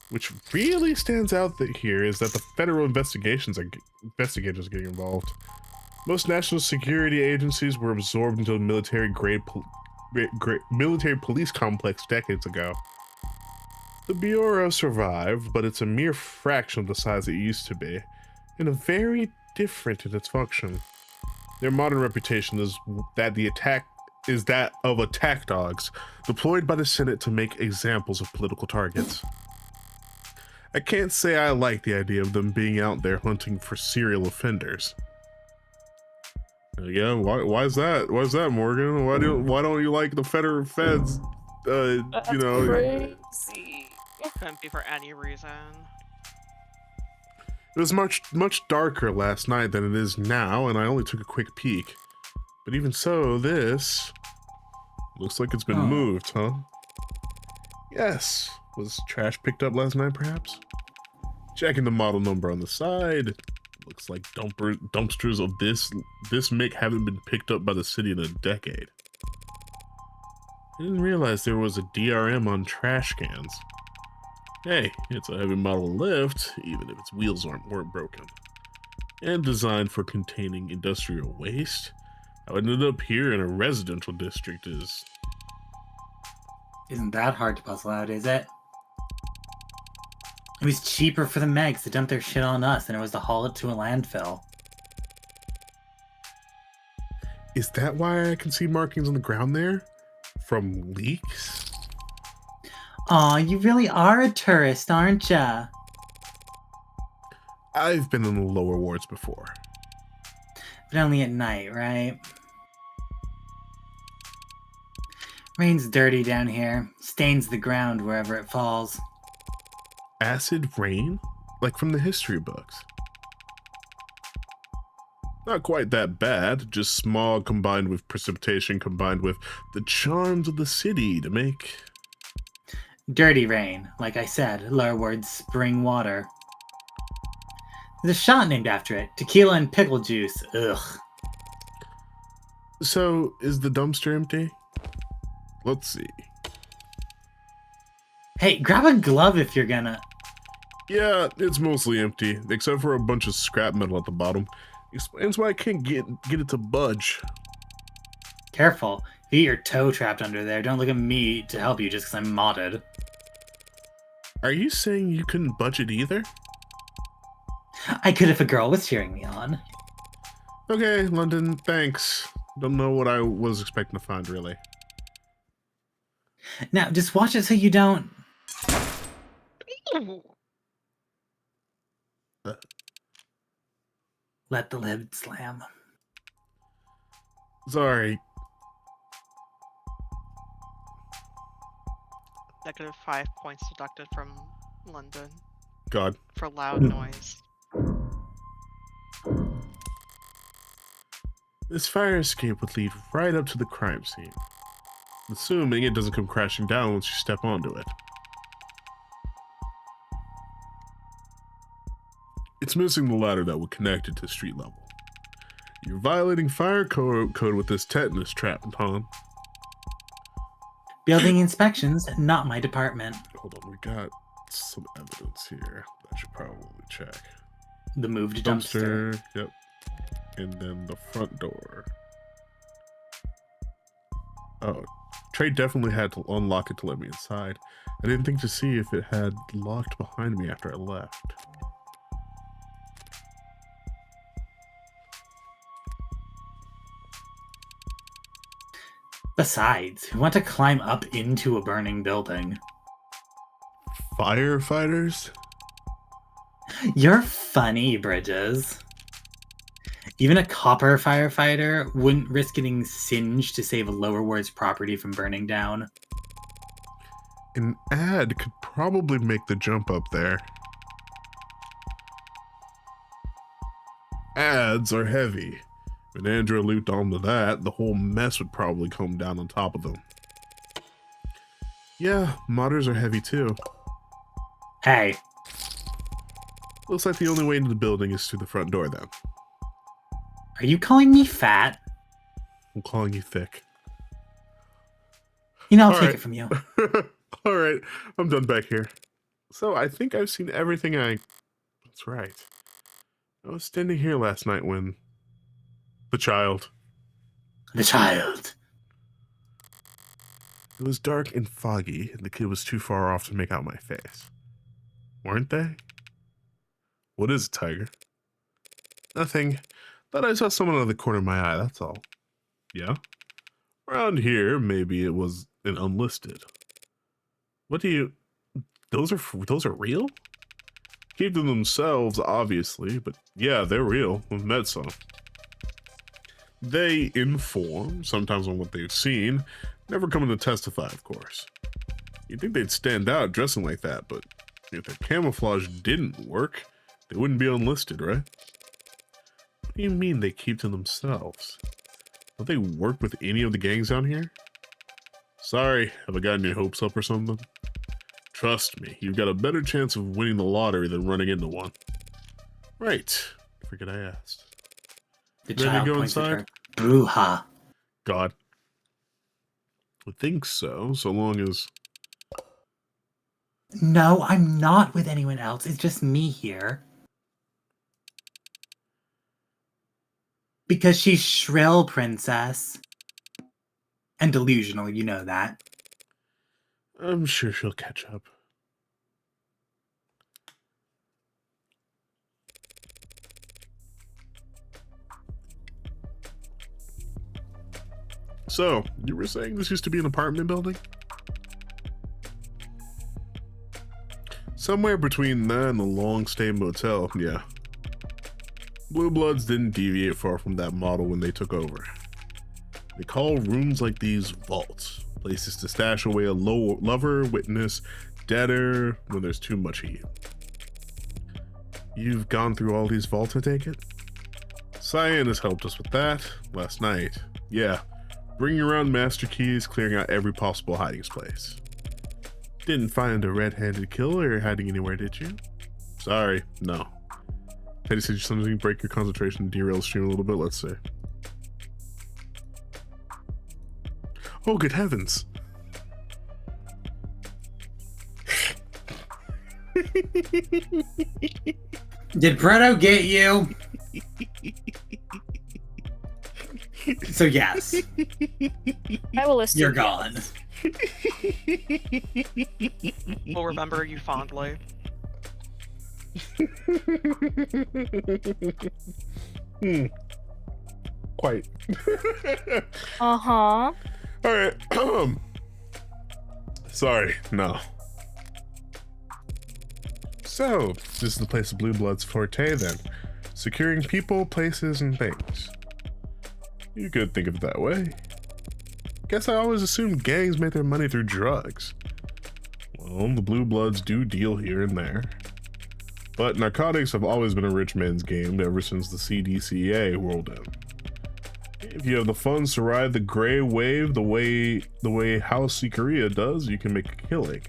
Which really stands out here is that the federal investigators are getting involved. Most national security agencies were absorbed into a military-grade military police complex decades ago. The Bureau survived, but it's a mere fraction of the size it used to be, and very different in its function. Their modern reputation is that of attack dogs, deployed by the Senate to make examples of political targets. I can't say I like the idea of them being out there hunting for serial offenders. Yeah, why is that? Why is that, Morgan? Why don't you like the federal feds? That's You know, crazy. Couldn't be for any reason. it was much darker last night than it is now, and I only took a quick peek. But even so, this looks like it's been Oh. moved, huh? Yes. Was trash picked up last night, perhaps? Checking the model number on the side. Looks like dumpsters of this make haven't been picked up by the city in a decade. I didn't realize there was a DRM on trash cans. Hey, it's a heavy model lift, even if its wheels weren't broken. And designed for containing industrial waste. How it ended up here in a residential district is... Isn't that hard to puzzle out, is it? It was cheaper for the Megs to dump their shit on us than it was to haul it to a landfill. Is that why I can see markings on the ground there? From leaks? Aw, you really are a tourist, aren't ya? I've been in the lower wards before. But only at night, right? Rain's dirty down here. Stains the ground wherever it falls. Acid rain? Like from the history books. Not quite that bad, just smog combined with precipitation combined with the charms of the city to make... Dirty rain, like I said, lower word spring water. There's a shot named after it. Tequila and pickle juice. Ugh. So, is the dumpster empty? Let's see. Hey, grab a glove if you're gonna... Yeah, it's mostly empty, except for a bunch of scrap metal at the bottom. Explains why I can't get it to budge. Careful. If you get your toe trapped under there, don't look at me to help you just because I'm modded. Are you saying you couldn't budge it either? I could if a girl was cheering me on. Okay, London, thanks. Don't know what I was expecting to find, really. Now, just watch it so you don't... Let the lid slam. Sorry. -5 points deducted from London God. for loud noise. This fire escape would lead right up to the crime scene. Assuming it doesn't come crashing down once you step onto it. It's missing the ladder that would connect it to street level. You're violating fire code with this tetanus trap, Tom. Building inspections, not my department. Hold on, we got some evidence here that I should probably check. The moved dumpster. Yep. And then the front door. Oh, Trey definitely had to unlock it to let me inside. I didn't think to see if it had locked behind me after I left. Besides, who want to climb up into a burning building? Firefighters? You're funny, Bridges. Even a copper firefighter wouldn't risk getting singed to save a lower ward's property from burning down. An ad could probably make the jump up there. Ads are heavy. If Andrew looped onto that, the whole mess would probably come down on top of them. Yeah, modders are heavy too. Hey, Looks like the only way into the building is through the front door then. are you calling me fat? I'm calling you thick. You know, I'll All take right. it from you. Alright, I'm done back here. So I think I've seen everything That's right. I was standing here last night when... The child. The child. It was dark and foggy, and the kid was too far off to make out my face. Weren't they? What is it, Tiger? Nothing. Thought I saw someone out of the corner of my eye, that's all. Yeah? Around here, maybe it was an unlisted. What do you... Those are real? Keep them themselves, obviously, but yeah, they're real. We've met some. They inform, sometimes on what they've seen, never coming to testify, of course. You'd think they'd stand out dressing like that, but if their camouflage didn't work, they wouldn't be unlisted, right? What do you mean they keep to themselves? Don't they work with any of the gangs down here? Sorry, have I gotten your hopes up or something? Trust me, you've got a better chance of winning the lottery than running into one. Right. Forget I asked. The Ready to child go points at inside? her. Bruja. God. I think so, so long as... No, I'm not with anyone else. It's just me here. Because she's shrill, princess. And delusional, you know that. I'm sure she'll catch up. So, you were saying this used to be an apartment building? Somewhere between that and the long stay motel, yeah. Blue Bloods didn't deviate far from that model when they took over. They call rooms like these vaults, places to stash away a lover, witness, debtor when there's too much of you. You've gone through all these vaults, I take it? Cyan has helped us with that last night. Yeah, bringing around master keys, clearing out every possible hiding place. Didn't find a red-handed killer hiding anywhere, did you? Sorry, no. Teddy said something break your concentration and derail the stream a little bit. Let's see. Oh, good heavens. Did Proto get you? So yes, I will assume. you're gone. We'll remember you fondly. Quite. Uh-huh. All right. Sorry, no. So, this is the place of Blue Blood's forte then. Securing people, places, and things. You could think of it that way. Guess I always assumed gangs made their money through drugs. Well, the Blue Bloods do deal here and there. But narcotics have always been a rich man's game ever since the CDCA rolled in. If you have the funds to ride the gray wave the way House Ikaria does, you can make a killing.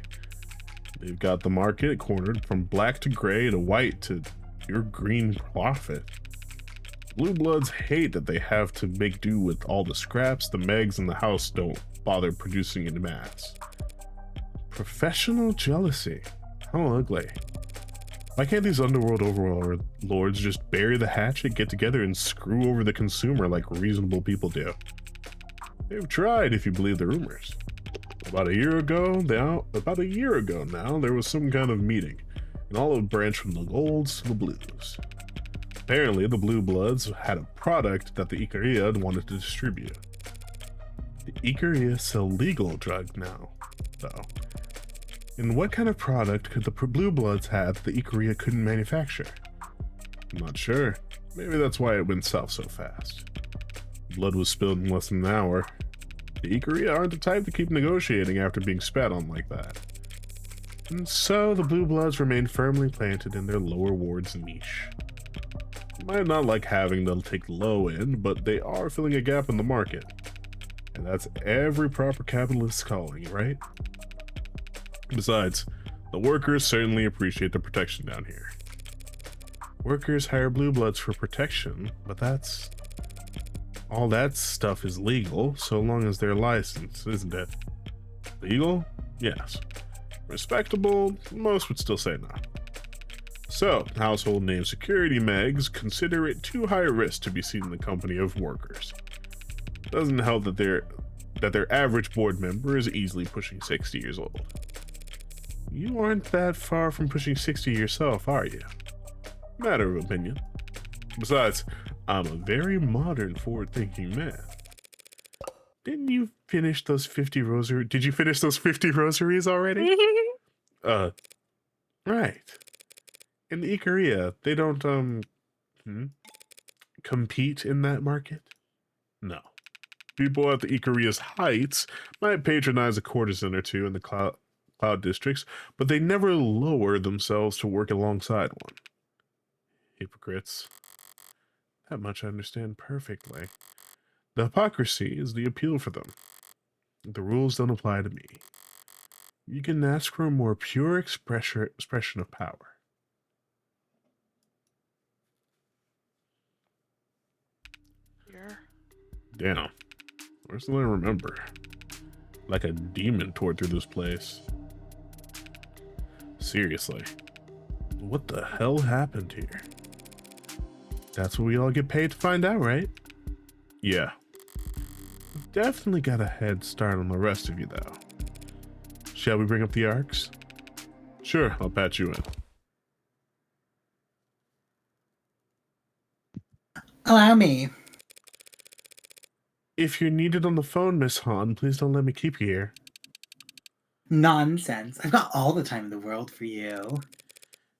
They've got the market cornered from black to gray to white to pure green profit. Blue Bloods hate that they have to make do with all the scraps the Megs in the house don't bother producing in mass. Professional jealousy. How ugly. Why can't these underworld overlords just bury the hatchet, get together, and screw over the consumer like reasonable people do? They've tried, if you believe the rumors. About a year ago now, there was some kind of meeting, an olive branch from the golds to the blues. Apparently, the Blue Bloods had a product that the Ikaria wanted to distribute. The Ikaria sell legal drugs now, though. And what kind of product could the Blue Bloods have that the Ikaria couldn't manufacture? I'm not sure. Maybe that's why it went south so fast. Blood was spilled in less than an hour. The Ikaria aren't the type to keep negotiating after being spat on like that. And so the Blue Bloods remain firmly planted in their lower wards niche. You might not like having to take the low end, but they are filling a gap in the market. And that's every proper capitalist's calling, right? Besides, the workers certainly appreciate the protection down here. Workers hire Blue Bloods for protection, but all that stuff is legal so long as they're licensed, isn't it? Legal? Yes. Respectable? Most would still say no. So, household name security Megs consider it too high risk to be seen in the company of workers. Doesn't help that their average board member is easily pushing 60 years old. You aren't that far from pushing 60 yourself, are you? Matter of opinion. Besides, I'm a very modern, forward-thinking man. Didn't you finish those 50 rosaries? Did you finish those 50 rosaries already? Right. In the Ikaria, they don't, compete in that market? No. People at the Ikaria's heights might patronize a courtesan or two in the cloud districts, but they never lower themselves to work alongside one. Hypocrites. That much I understand perfectly. The hypocrisy is the appeal for them. The rules don't apply to me. You can ask for a more pure expression of power. Here. Damn. Where's the one I remember? Like a demon tore through this place. Seriously. What the hell happened here? That's what we all get paid to find out, right? Yeah. We've definitely got a head start on the rest of you, though. Shall we bring up the arcs? Sure, I'll patch you in. Allow me. If you're needed on the phone, Miss Han, please don't let me keep you here. Nonsense. I've got all the time in the world for you.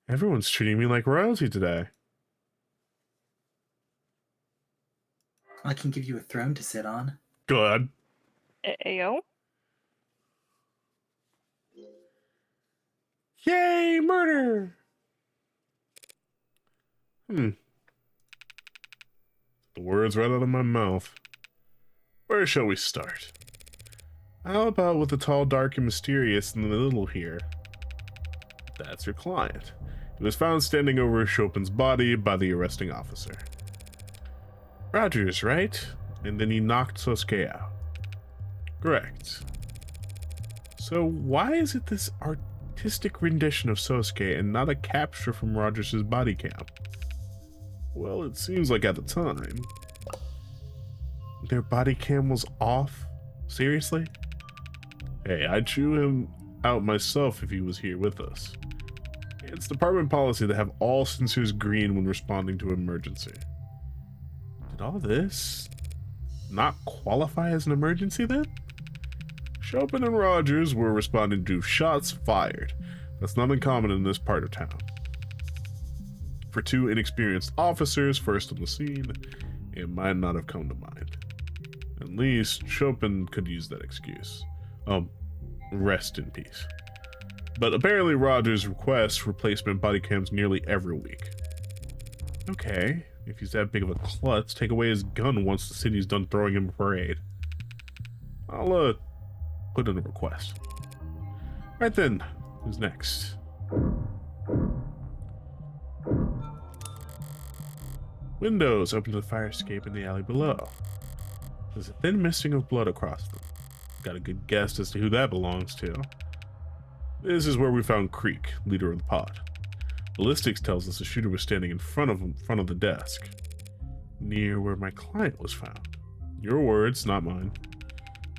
Everyone's treating me like royalty today. I can give you a throne to sit on. Good. Ayo? Yay, murder! The words right out of my mouth. Where shall we start? How about with the tall, dark, and mysterious in the middle here? That's your client. He was found standing over Chopin's body by the arresting officer. Rogers, right? And then he knocked Sosuke out. Correct. So why is it this artistic rendition of Sosuke and not a capture from Rogers' body cam? Well, it seems like at the time, their body cam was off? Seriously? Hey, I'd chew him out myself if he was here with us. It's department policy to have all sensors green when responding to emergency. Did all this not qualify as an emergency then? Chopin and Rogers were responding to shots fired. That's not uncommon in this part of town. For two inexperienced officers first on the scene, it might not have come to mind. At least Chopin could use that excuse. Rest in peace. But apparently Rogers requests replacement body cams nearly every week. Okay, if he's that big of a klutz, take away his gun once the city's done throwing him a parade. I'll, put in a request. Right then, who's next? Windows open to the fire escape in the alley below. There's a thin misting of blood across them. Got a good guess as to who that belongs to. This is where we found Creek, leader of the pod. Ballistics tells us the shooter was standing in front of the desk, near where my client was found. Your words, not mine.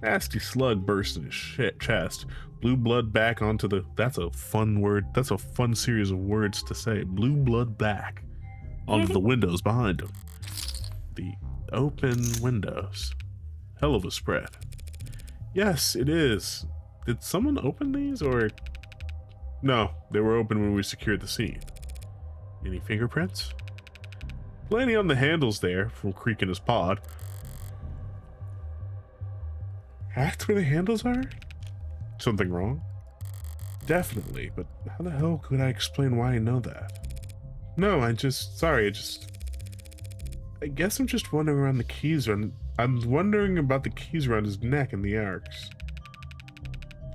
Nasty slug burst in his chest, blew blood back onto the... That's a fun word. That's a fun series of words to say. Blew blood back onto the windows behind him. The open windows. Hell of a spread. Yes, it is. Did someone open these, or... No, they were open when we secured the scene. Any fingerprints? Plenty on the handles there, from Creek and his pod. That's where the handles are? Something wrong? Definitely, but how the hell could I explain why I know that? No, I guess I'm just wondering around the keys around... I'm wondering about the keys around his neck and the arcs.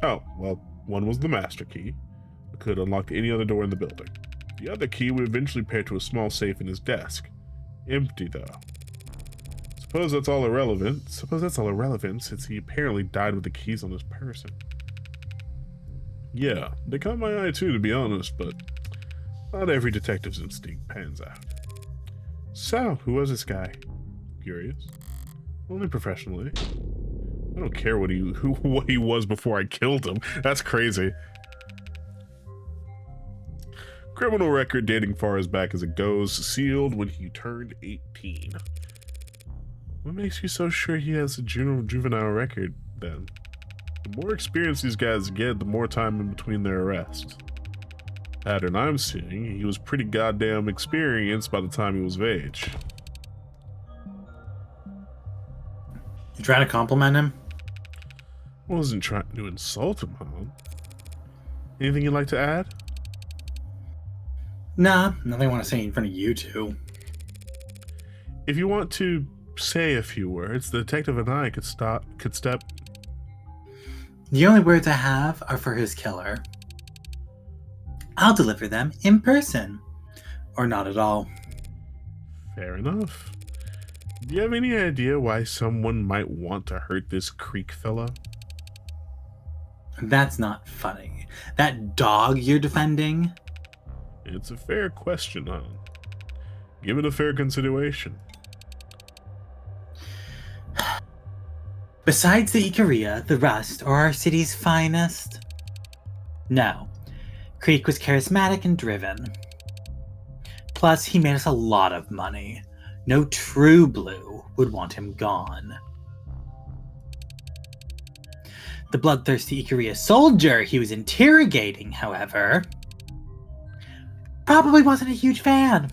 Oh, well, one was the master key. It could unlock any other door in the building. The other key would eventually pair to a small safe in his desk. Empty, though. Suppose that's all irrelevant since he apparently died with the keys on his person. Yeah, they caught my eye too, to be honest, but not every detective's instinct pans out. So, who was this guy? Curious? Only professionally. I don't care what he was before I killed him. That's crazy. Criminal record dating far as back as it goes, sealed when he turned 18. What makes you so sure he has a juvenile record, then? The more experience these guys get, the more time in between their arrests. Pattern I'm seeing, he was pretty goddamn experienced by the time he was of age. You trying to compliment him? Wasn't trying to insult him, huh? Anything you'd like to add? Nah, nothing I want to say in front of you two. If you want to say a few words, the detective and I could step. The only words I have are for his killer. I'll deliver them in person. Or not at all. Fair enough. Do you have any idea why someone might want to hurt this Creek fella? That's not funny. That dog you're defending? It's a fair question, huh? Give it a fair consideration. Besides the Ikaria, the Rust, or our city's finest? No. Creek was charismatic and driven. Plus, he made us a lot of money. No true blue would want him gone. The bloodthirsty Ikaria soldier he was interrogating, however, probably wasn't a huge fan.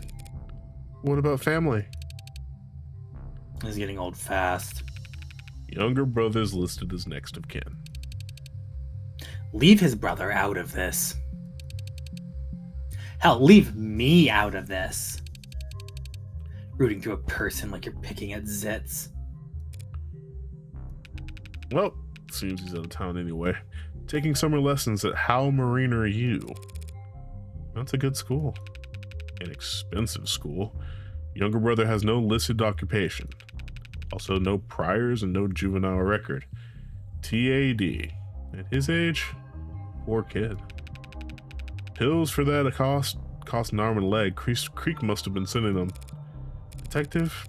What about family? He's getting old fast. Younger brother's listed as next of kin. Leave his brother out of this. Hell, leave me out of this. Rooting through a person like you're picking at zits. Well, seems he's out of town anyway. Taking summer lessons at How Mariner U. That's a good school. An expensive school. Younger brother has no listed occupation. Also no priors and no juvenile record. TAD. At his age, poor kid. Pills for that cost an arm and a leg. Creek must have been sending them. Detective,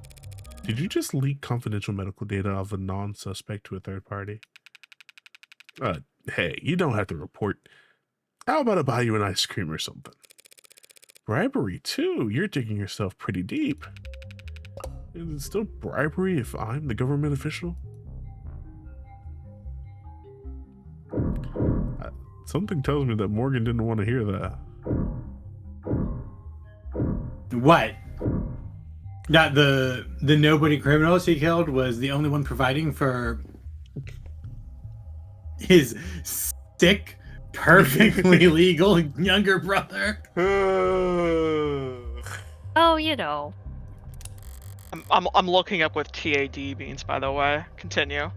did you just leak confidential medical data of a non-suspect to a third party? Hey, you don't have to report. How about I buy you an ice cream or something? Bribery, too. You're digging yourself pretty deep. Is it still bribery if I'm the government official? Something tells me that Morgan didn't want to hear that. What? That the nobody criminals he killed was the only one providing for his sick, perfectly legal younger brother. Oh, you know. I'm looking up what TAD means, by the way. Continue.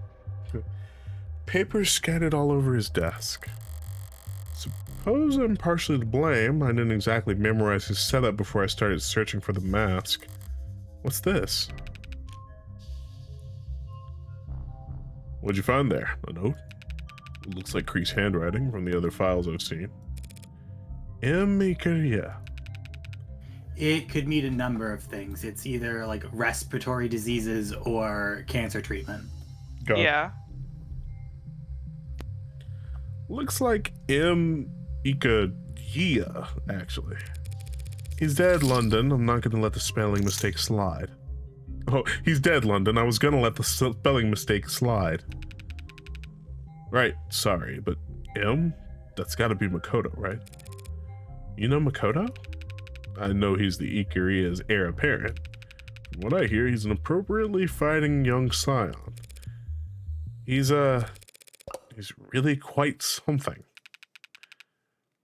Papers scattered all over his desk. Suppose I'm partially to blame. I didn't exactly memorize his setup before I started searching for the mask. What's this? What'd you find there? A note? It looks like Creek's handwriting from the other files I've seen. M. Ikaria. It could mean a number of things. It's either like respiratory diseases or cancer treatment. Got it. Yeah. Looks like M. Ikaria, actually. He's dead, London. I'm not gonna let the spelling mistake slide. Oh, he's dead, London. I was gonna let the spelling mistake slide. Right, sorry, but M? That's gotta be Makoto, right? You know Makoto? I know he's the Ikaria's heir apparent. From what I hear, he's an appropriately fighting young scion. He's really quite something.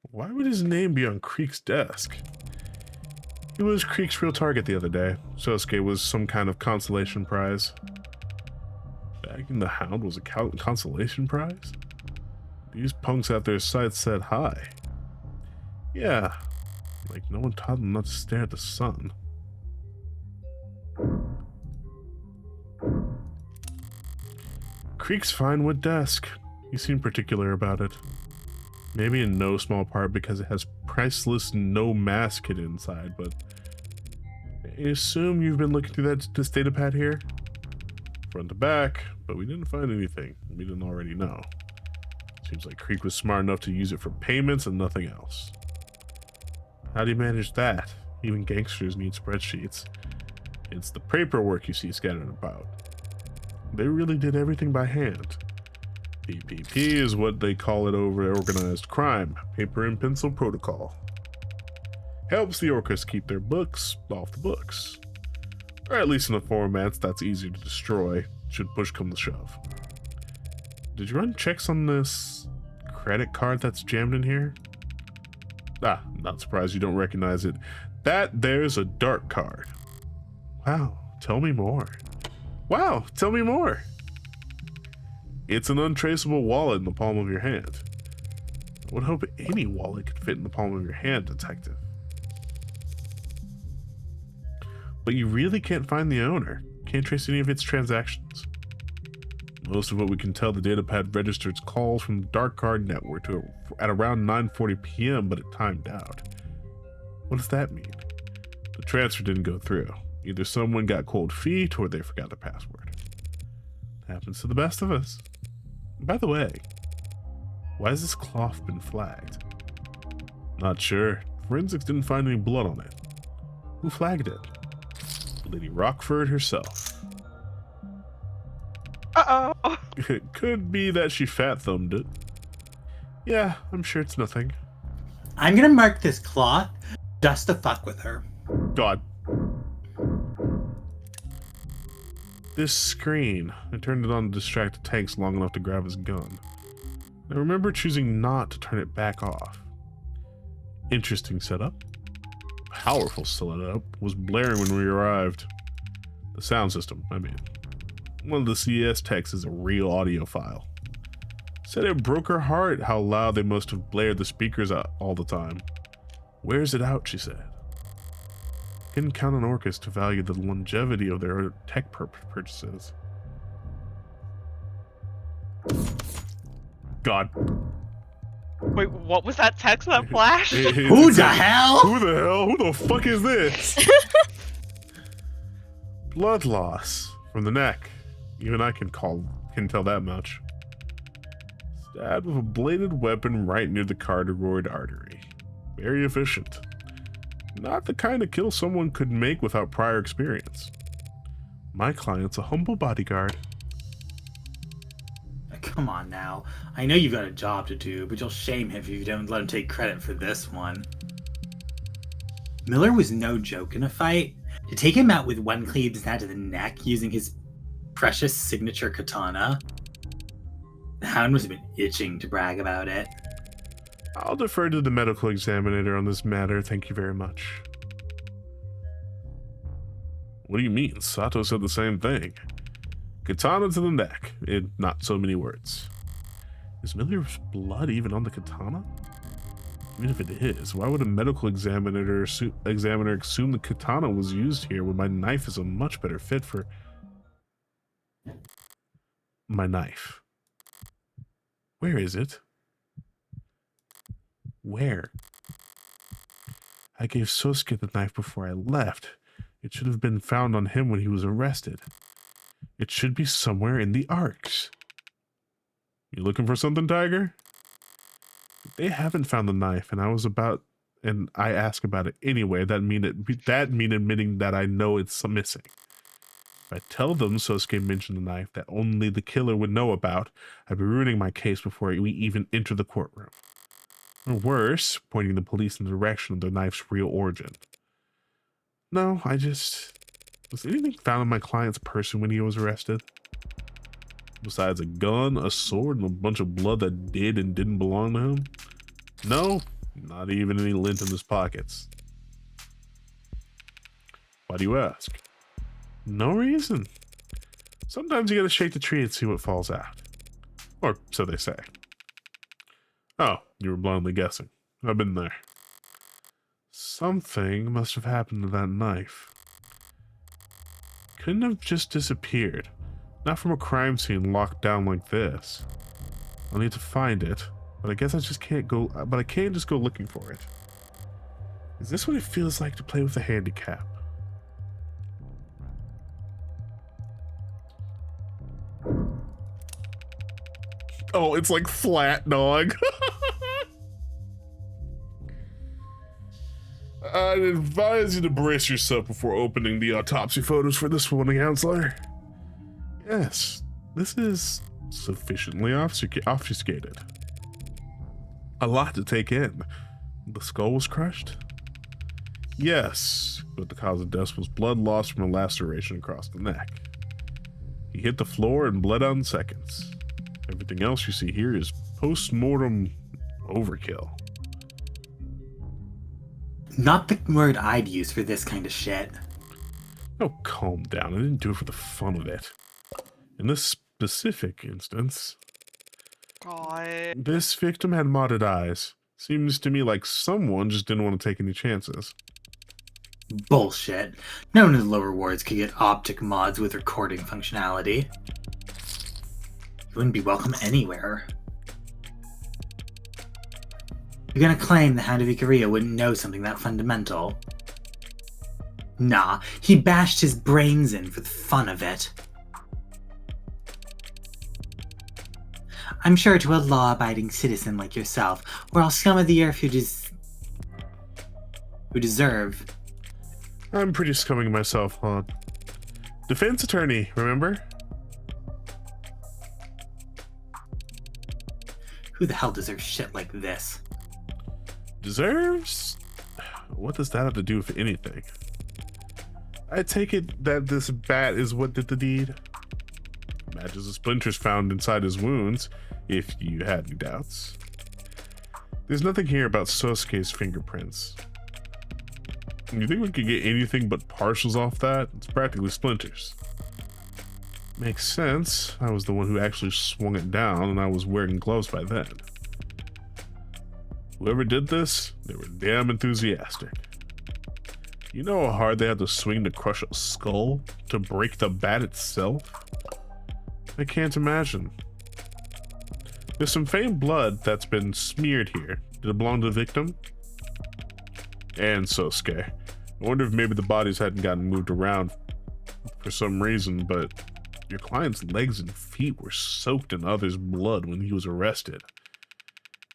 Why would his name be on Creek's desk? He was Creek's real target the other day. Sosuke was some kind of consolation prize. Bagging the Hound was a consolation prize? These punks out their sights set high. Yeah, like no one taught them not to stare at the sun. Creek's fine wood desk. He seemed particular about it. Maybe in no small part because it has priceless no mask hidden inside, but I assume you've been looking through this data pad here? Front to back, but we didn't find anything we didn't already know. Seems like Creek was smart enough to use it for payments and nothing else. How do you manage that? Even gangsters need spreadsheets. It's the paperwork you see scattered about. They really did everything by hand. PPP is what they call it over organized crime, paper and pencil protocol. Helps the Orcas keep their books off the books. Or at least in a format that's easy to destroy, should push come to shove. Did you run checks on this credit card that's jammed in here? Not surprised you don't recognize it. There's a dark card. Wow, tell me more. Wow, tell me more. It's an untraceable wallet in the palm of your hand. I would hope any wallet could fit in the palm of your hand, detective. But you really can't find the owner. Can't trace any of its transactions. Most of what we can tell, the datapad registers calls from the dark card network at around 9:40 p.m., but it timed out. What does that mean? The transfer didn't go through. Either someone got cold feet or they forgot their password. Happens to the best of us. By the way, why has this cloth been flagged? Not sure. Forensics didn't find any blood on it. Who flagged it? Lady Rockford herself. Uh-oh. It could be that she fat-thumbed it. Yeah, I'm sure it's nothing. I'm gonna mark this cloth just to fuck with her. God. This screen. I turned it on to distract the tanks long enough to grab his gun. I remember choosing not to turn it back off. Interesting setup. Powerful setup was blaring when we arrived. The sound system, I mean. One of the CS techs is a real audiophile. Said it broke her heart how loud they must have blared the speakers out all the time. Wears it out, she said. Couldn't count on Orcus to value the longevity of their tech purchases. God. Wait, what was that text that flashed? Who the hell? Who the hell? Who the fuck is this? Blood loss from the neck. Even I can tell that much. Stabbed with a bladed weapon right near the carotid artery. Very efficient. Not the kind of kill someone could make without prior experience. My client's a humble bodyguard. Come on now. I know you've got a job to do, but you'll shame him if you don't let him take credit for this one. Miller was no joke in a fight. To take him out with one cleave snap to the neck using his precious signature katana, the Hound must have been itching to brag about it. I'll defer to the medical examiner on this matter, thank you very much. What do you mean? Sato said the same thing. Katana to the neck, in not so many words. Is Miller's blood even on the katana? Even if it is, why would a medical examiner assume the katana was used here when my knife is a much better fit for my knife? Where is it? Where? I gave Sosuke the knife before I left. It should have been found on him when he was arrested. It should be somewhere in the arcs. You looking for something, Tiger? If they haven't found the knife, and I ask about it anyway, that mean admitting that I know it's missing. If I tell them Sosuke mentioned the knife that only the killer would know about, I'd be ruining my case before we even enter the courtroom. Or worse, pointing the police in the direction of the knife's real origin. No, was anything found in my client's person when he was arrested? Besides a gun, a sword, and a bunch of blood that did and didn't belong to him? No, not even any lint in his pockets. Why do you ask? No reason. Sometimes you gotta shake the tree and see what falls out. Or so they say. Oh, you were blindly guessing. I've been there. Something must have happened to that knife. Couldn't have just disappeared. Not from a crime scene locked down like this. I'll need to find it, but I guess I can't just go looking for it. Is this what it feels like to play with a handicap? Oh, it's like flat, dog. I'd advise you to brace yourself before opening the autopsy photos for this one, counselor. Yes, this is sufficiently obfuscated. A lot to take in. The skull was crushed? Yes, but the cause of death was blood loss from a laceration across the neck. He hit the floor and bled out in seconds. Everything else you see here is post-mortem overkill. Not the word I'd use for this kind of shit. Oh, calm down. I didn't do it for the fun of it. In this specific instance, God. this victim had modded eyes. Seems to me like someone just didn't want to take any chances. Bullshit. No one in the lower wards could get optic mods with recording functionality. You wouldn't be welcome anywhere. You're gonna claim the Hound of Ikaria wouldn't know something that fundamental? Nah, he bashed his brains in for the fun of it. I'm sure to a law-abiding citizen like yourself, we're all scum of the earth who deserve. I'm pretty scumming myself, huh? Defense attorney, remember? Who the hell deserves shit like this? Deserves? What does that have to do with anything? I take it that this bat is what did the deed? Matches the splinters found inside his wounds, if you had any doubts. There's nothing here about Sosuke's fingerprints. You think we could get anything but partials off that? It's practically splinters. Makes sense. I was the one who actually swung it down, and I was wearing gloves by then. Whoever did this, they were damn enthusiastic. You know how hard they had to swing to crush a skull? To break the bat itself? I can't imagine. There's some faint blood that's been smeared here. Did it belong to the victim? And Sosuke. I wonder if maybe the bodies hadn't gotten moved around for some reason, but your client's legs and feet were soaked in others' blood when he was arrested.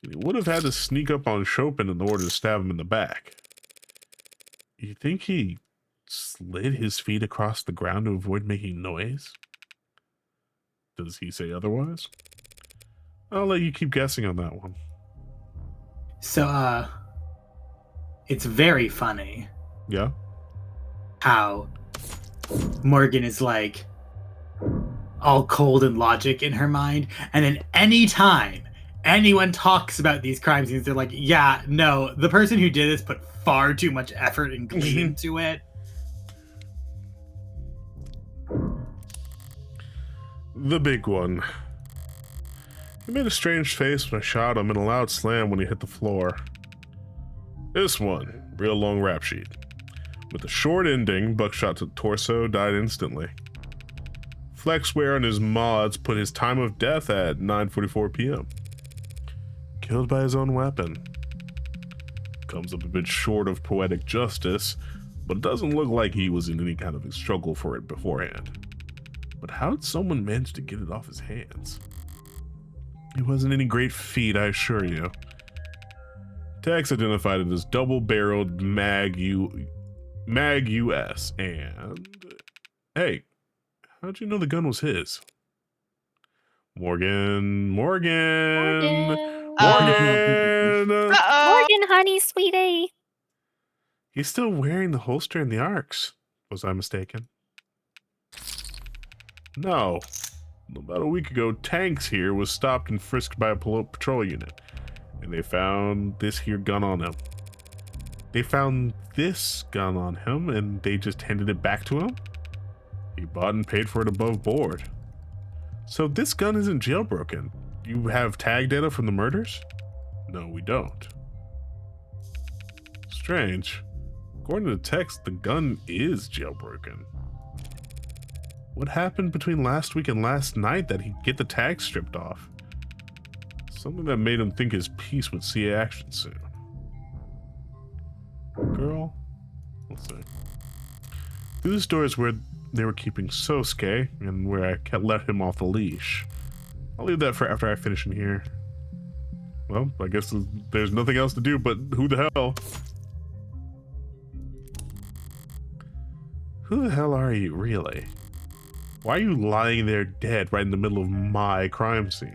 He would have had to sneak up on Chopin in order to stab him in the back. You think he slid his feet across the ground to avoid making noise? Does he say otherwise? I'll let you keep guessing on that one. So, it's very funny Yeah? how Morgan is like all cold and logic in her mind, and then anytime anyone talks about these crime scenes, they're like, yeah, no, the person who did this put far too much effort and glee into it. The big one. He made a strange face when I shot him and a loud slam when he hit the floor. This one, real long rap sheet. With a short ending, buckshot to the torso, died instantly. Flexware on his mods put his time of death at 9:44 p.m. Killed by his own weapon. Comes up a bit short of poetic justice, but it doesn't look like he was in any kind of a struggle for it beforehand. But how'd someone manage to get it off his hands? It wasn't any great feat, I assure you. Tex identified it as double-barreled Mag US, and... Hey, how'd you know the gun was his? Morgan! Morgan, Uh-oh. Morgan, honey, sweetie. He's still wearing the holster and the arcs. Was I mistaken? No. About a week ago, Tanks here was stopped and frisked by a patrol unit. And they found this here gun on him. They found this gun on him and they just handed it back to him? He bought and paid for it above board. So this gun isn't jailbroken. You have tag data from the murders? No, we don't. Strange. According to the text, the gun is jailbroken. What happened between last week and last night that he'd get the tag stripped off? Something that made him think his piece would see action soon. Girl? Let's see. Through this door is where they were keeping Sosuke, and where I let him off the leash. I'll leave that for after I finish in here. Well, I guess there's nothing else to do, but who the hell? Who the hell are you, really? Why are you lying there dead right in the middle of my crime scene?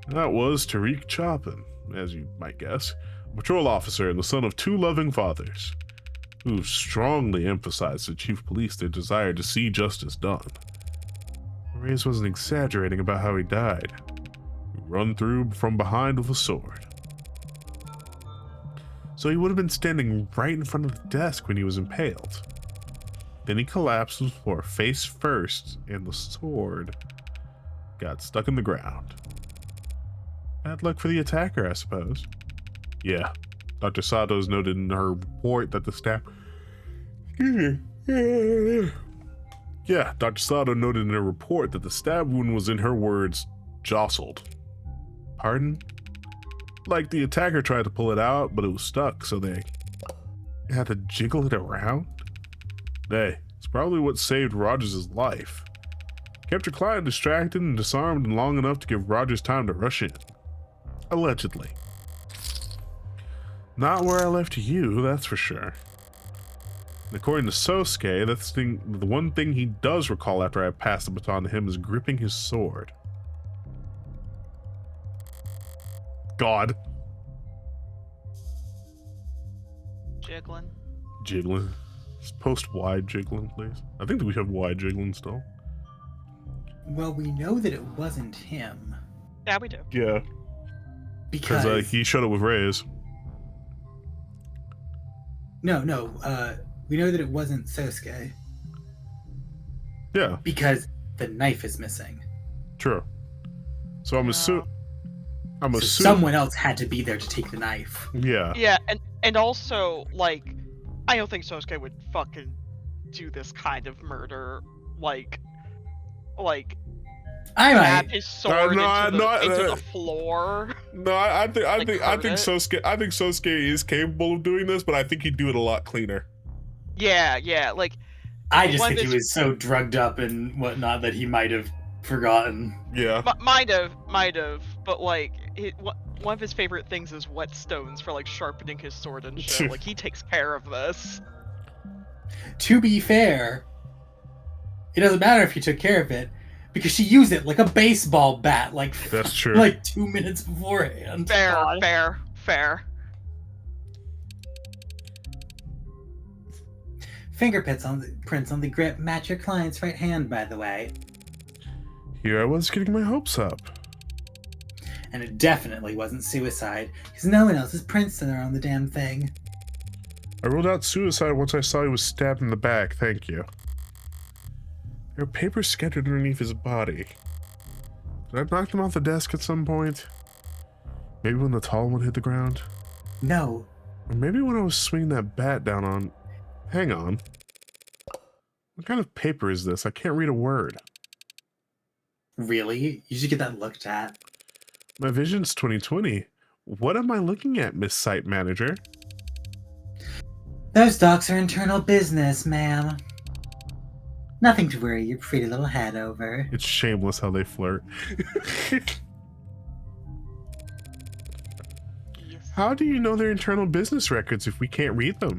That was Tariq Chopin, as you might guess, a patrol officer and the son of two loving fathers, who strongly emphasized to chief police their desire to see justice done. Reyes wasn't exaggerating about how he died. Run through from behind with a sword. So he would have been standing right in front of the desk when he was impaled. Then he collapsed to the floor face first, and the sword got stuck in the ground. Bad luck for the attacker, I suppose. Yeah, Dr. Satos noted in her report that the stab... Yeah, Dr. Sato noted in her report that the stab wound was, in her words, jostled. Pardon? Like the attacker tried to pull it out, but it was stuck, so they had to jiggle it around? Hey, it's probably what saved Rogers' life. Kept your client distracted and disarmed long enough to give Rogers time to rush in. Allegedly. Not where I left you, that's for sure. And according to Sosuke, the one thing he does recall after I passed the baton to him is gripping his sword. God. Jiggling. Jiggling. Just post wide jiggling, please. I think that we have wide jiggling still. Well, we know that it wasn't him Yeah, we do. Yeah, because because he showed up with Reyes. no, we know that it wasn't Sosuke Yeah, because the knife is missing. true. So I'm No. assuming. So someone else had to be there to take the knife. Yeah. Yeah, and also, like, I don't think Sosuke would fucking do this kind of murder. Like I stab might. his sword no, into no, the floor. No, I think Like, hurt it? Sosuke is capable of doing this, but I think he'd do it a lot cleaner. Yeah, like, I just One think he is- was so drugged up and whatnot that he might have forgotten. Yeah. might have, but like, one of his favorite things is whetstones for like sharpening his sword and shit. Like, he takes care of this. To be fair, it doesn't matter if he took care of it because she used it like a baseball bat, like That's true. like 2 minutes beforehand. Fair, God. fair. Fingerprints on the grip match your client's right hand, by the way, Here I was getting my hopes up. and it definitely wasn't suicide because no one else's prints are on the damn thing. I ruled out suicide once I saw he was stabbed in the back, thank you. There were papers scattered underneath his body. Did I knock them off the desk at some point? Maybe when the tall one hit the ground? No, Or maybe when I was swinging that bat down on... Hang on. What kind of paper is this? I can't read a word. really, you should get that looked at. My vision's 2020. What am I looking at, Miss Site Manager? Those docs are internal business, ma'am. Nothing to worry your pretty little head over. It's shameless how they flirt. Yes. How do you know they're internal business records if we can't read them?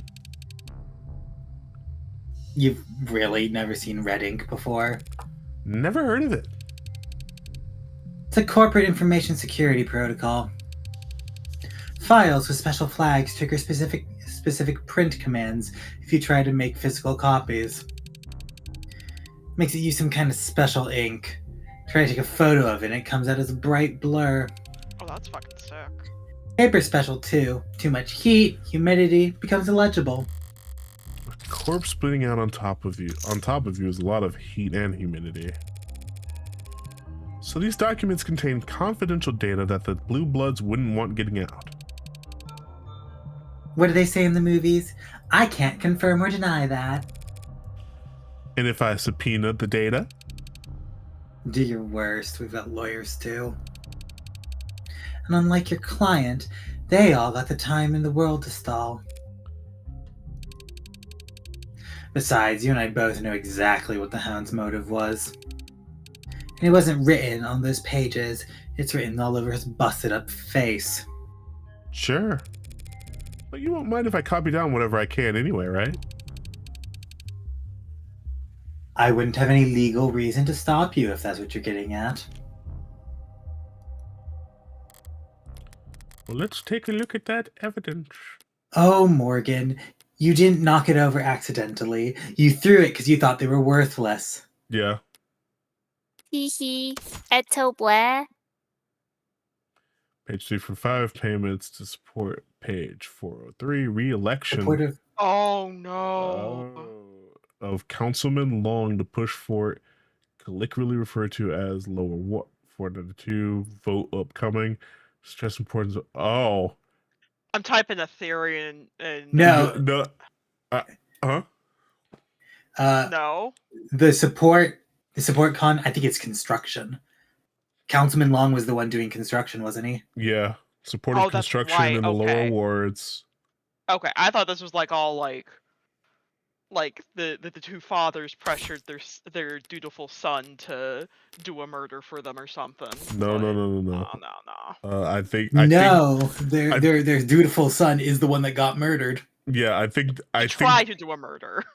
You've really never seen red ink before? Never heard of it. It's a corporate information security protocol. Files with special flags trigger specific print commands if you try to make physical copies. Makes it use some kind of special ink. Try to take a photo of it and it comes out as a bright blur. Oh, that's fucking sick. Paper's special too. Too much heat, humidity, becomes illegible. A corpse bleeding out on top of you. On top of you is a lot of heat and humidity. So these documents contain confidential data that the Blue Bloods wouldn't want getting out. What do they say in the movies? I can't confirm or deny that. And if I subpoena the data? Do your worst. We've got lawyers too. And unlike your client, they all got the time in the world to stall. Besides, you and I both know exactly what the Hound's motive was. And it wasn't written on those pages, it's written all over his busted up face. Sure. But you won't mind if I copy down whatever I can anyway, right? I wouldn't have any legal reason to stop you if that's what you're getting at. Well, let's take a look at that evidence. Oh, Morgan, you didn't knock it over accidentally. You threw it because you thought they were worthless. Yeah. Hee hee. Eto blah. Page 3 for 5, payments to support page 403, re-election. Report of Oh no. Oh. of Councilman Long to push fort, colloquially referred to as Lower Ward. Fort number 2, vote upcoming. Stress importance. Oh. I'm typing a theory and No. No. Huh? no. The support I think it's construction. Councilman Long was the one doing construction, wasn't he? Yeah. Supporting Oh, that's construction right, in the lower okay. wards. Okay, I thought this was like all like the two fathers pressured their dutiful son to do a murder for them or something. No. No. I think their dutiful son is the one that got murdered. Yeah, I think Try to do a murder.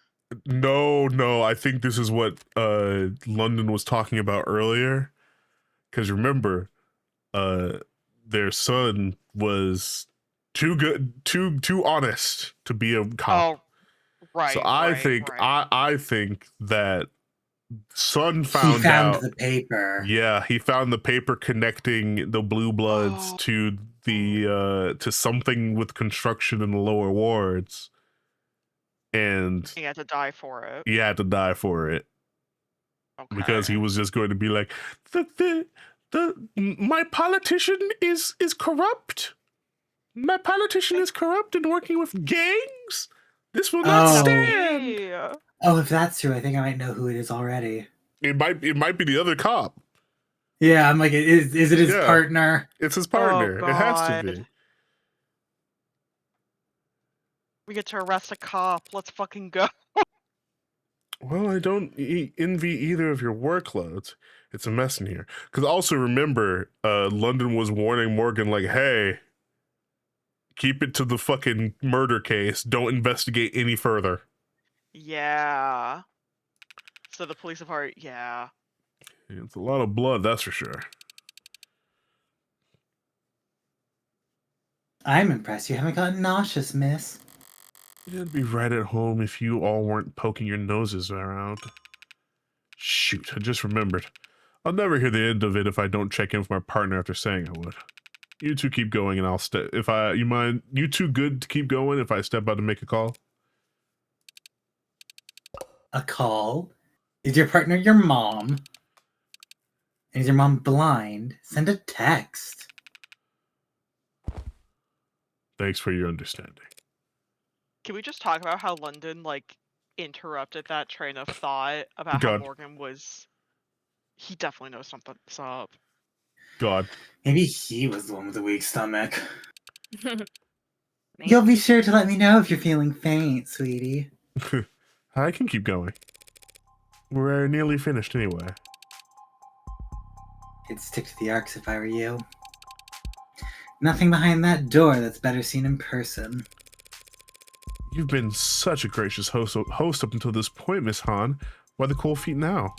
No, I think this is what London was talking about earlier. Because remember, their son was too good, too honest to be a cop. Oh, right. So I think that son found out the paper. Yeah, he found the paper connecting the Blue Bloods to the to something with construction in the lower wards. And he had to die for it. He had to die for it. Okay. Because he was just going to be like, my politician is corrupt. My politician is corrupt and working with gangs. This will not stand. Yeah. Oh, if that's true, I think I might know who it is already. It might be the other cop. Yeah, I'm like, is it his partner? It's his partner. Oh, it has to be. We get to arrest a cop. Let's fucking go. Well, I don't envy either of your workloads. It's a mess in here. Because also remember, London was warning Morgan, like, hey, keep it to the fucking murder case. Don't investigate any further. Yeah. So the police have already, yeah. It's a lot of blood, that's for sure. I'm impressed you haven't gotten nauseous, miss. You'd be right at home if you all weren't poking your noses around. Shoot, I just remembered. I'll never hear the end of it if I don't check in with my partner after saying I would. You two keep going and I'll step. You two good to keep going if I step out to make a call? A call? Is your partner your mom? And is your mom blind? Send a text. Thanks for your understanding. Can we just talk about how London, like, interrupted that train of thought about how Morgan was... He definitely knows something's up. God. Maybe he was the one with a weak stomach. You'll be sure to let me know if you're feeling faint, sweetie. I can keep going. We're nearly finished anyway. I'd stick to the arcs if I were you. Nothing behind that door that's better seen in person. You've been such a gracious host up until this point, Miss Han. Why the cold feet now?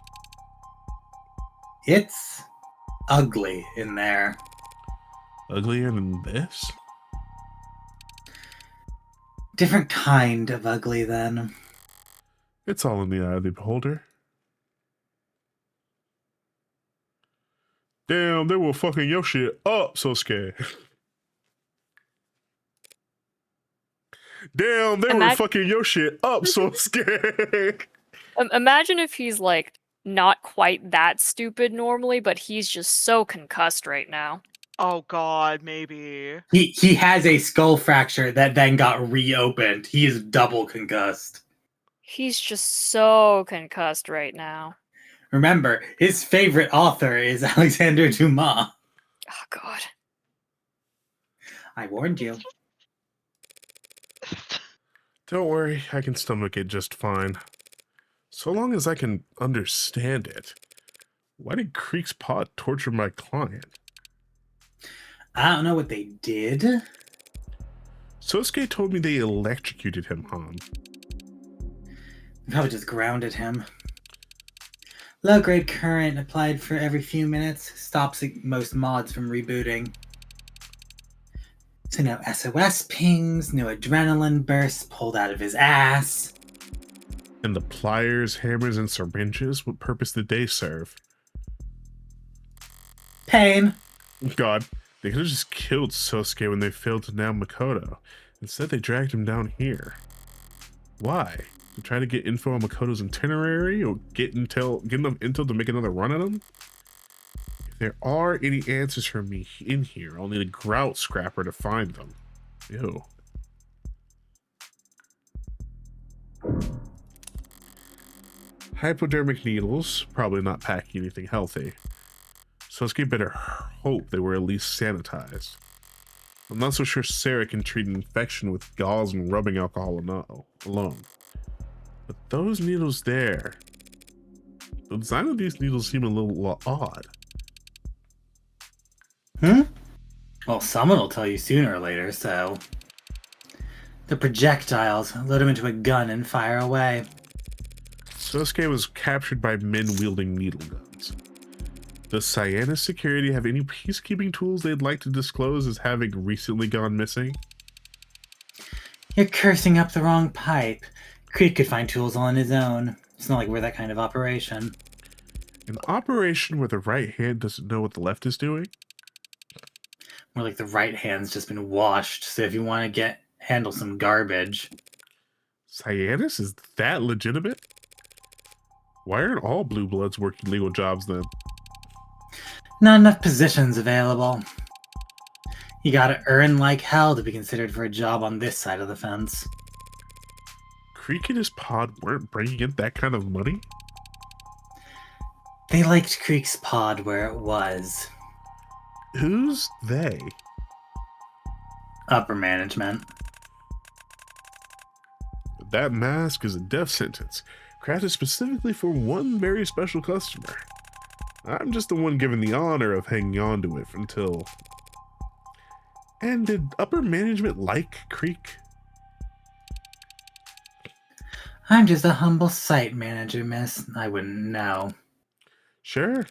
It's ugly in there. Uglier than this? Different kind of ugly, then. It's all in the eye of the beholder. Damn, they were fucking your shit up, so scared. Damn, they were fucking your shit up, so scared. Imagine if he's like not quite that stupid normally, but he's just so concussed right now. Oh god, maybe. He has a skull fracture that then got reopened. He is double concussed. He's just so concussed right now. Remember, his favorite author is Alexander Dumas. Oh god. I warned you. Don't worry, I can stomach it just fine. So long as I can understand it. Why did Creek's pot torture my client? I don't know what they did. Sosuke told me they electrocuted him, Han. Probably just grounded him. Low-grade current applied for every few minutes stops most mods from rebooting. So no SOS pings, no adrenaline bursts pulled out of his ass. And the pliers, hammers, and syringes, what purpose did they serve? Pain. God, they could have just killed Sosuke when they failed to nail Makoto. Instead, they dragged him down here. Why? To try to get info on Makoto's itinerary or get enough intel to make another run at him? If there are any answers for me in here, I'll need a grout scrapper to find them. Ew. Hypodermic needles, probably not packing anything healthy. Sasuke better hope they were at least sanitized. I'm not so sure Sarah can treat an infection with gauze and rubbing alcohol alone. But those needles there, the design of these needles seem a little odd. Well, someone will tell you sooner or later, so... The projectiles, load them into a gun and fire away. Sasuke was captured by men wielding needle guns. Does Cyanus Security have any peacekeeping tools they'd like to disclose as having recently gone missing? You're cursing up the wrong pipe. Creek could find tools on his own. It's not like we're that kind of operation. An operation where the right hand doesn't know what the left is doing? More like the right hand's just been washed, so if you want to handle some garbage. Cyanus is that legitimate? Why aren't all blue bloods working legal jobs then? Not enough positions available. You gotta earn like hell to be considered for a job on this side of the fence. Creek and his pod weren't bringing in that kind of money? They liked Creek's pod where it was. Who's they? Upper management. That mask is a death sentence, crafted specifically for one very special customer. I'm just the one given the honor of hanging on to it until... And did upper management like Creek? I'm just a humble site manager, miss. I wouldn't know. Sure.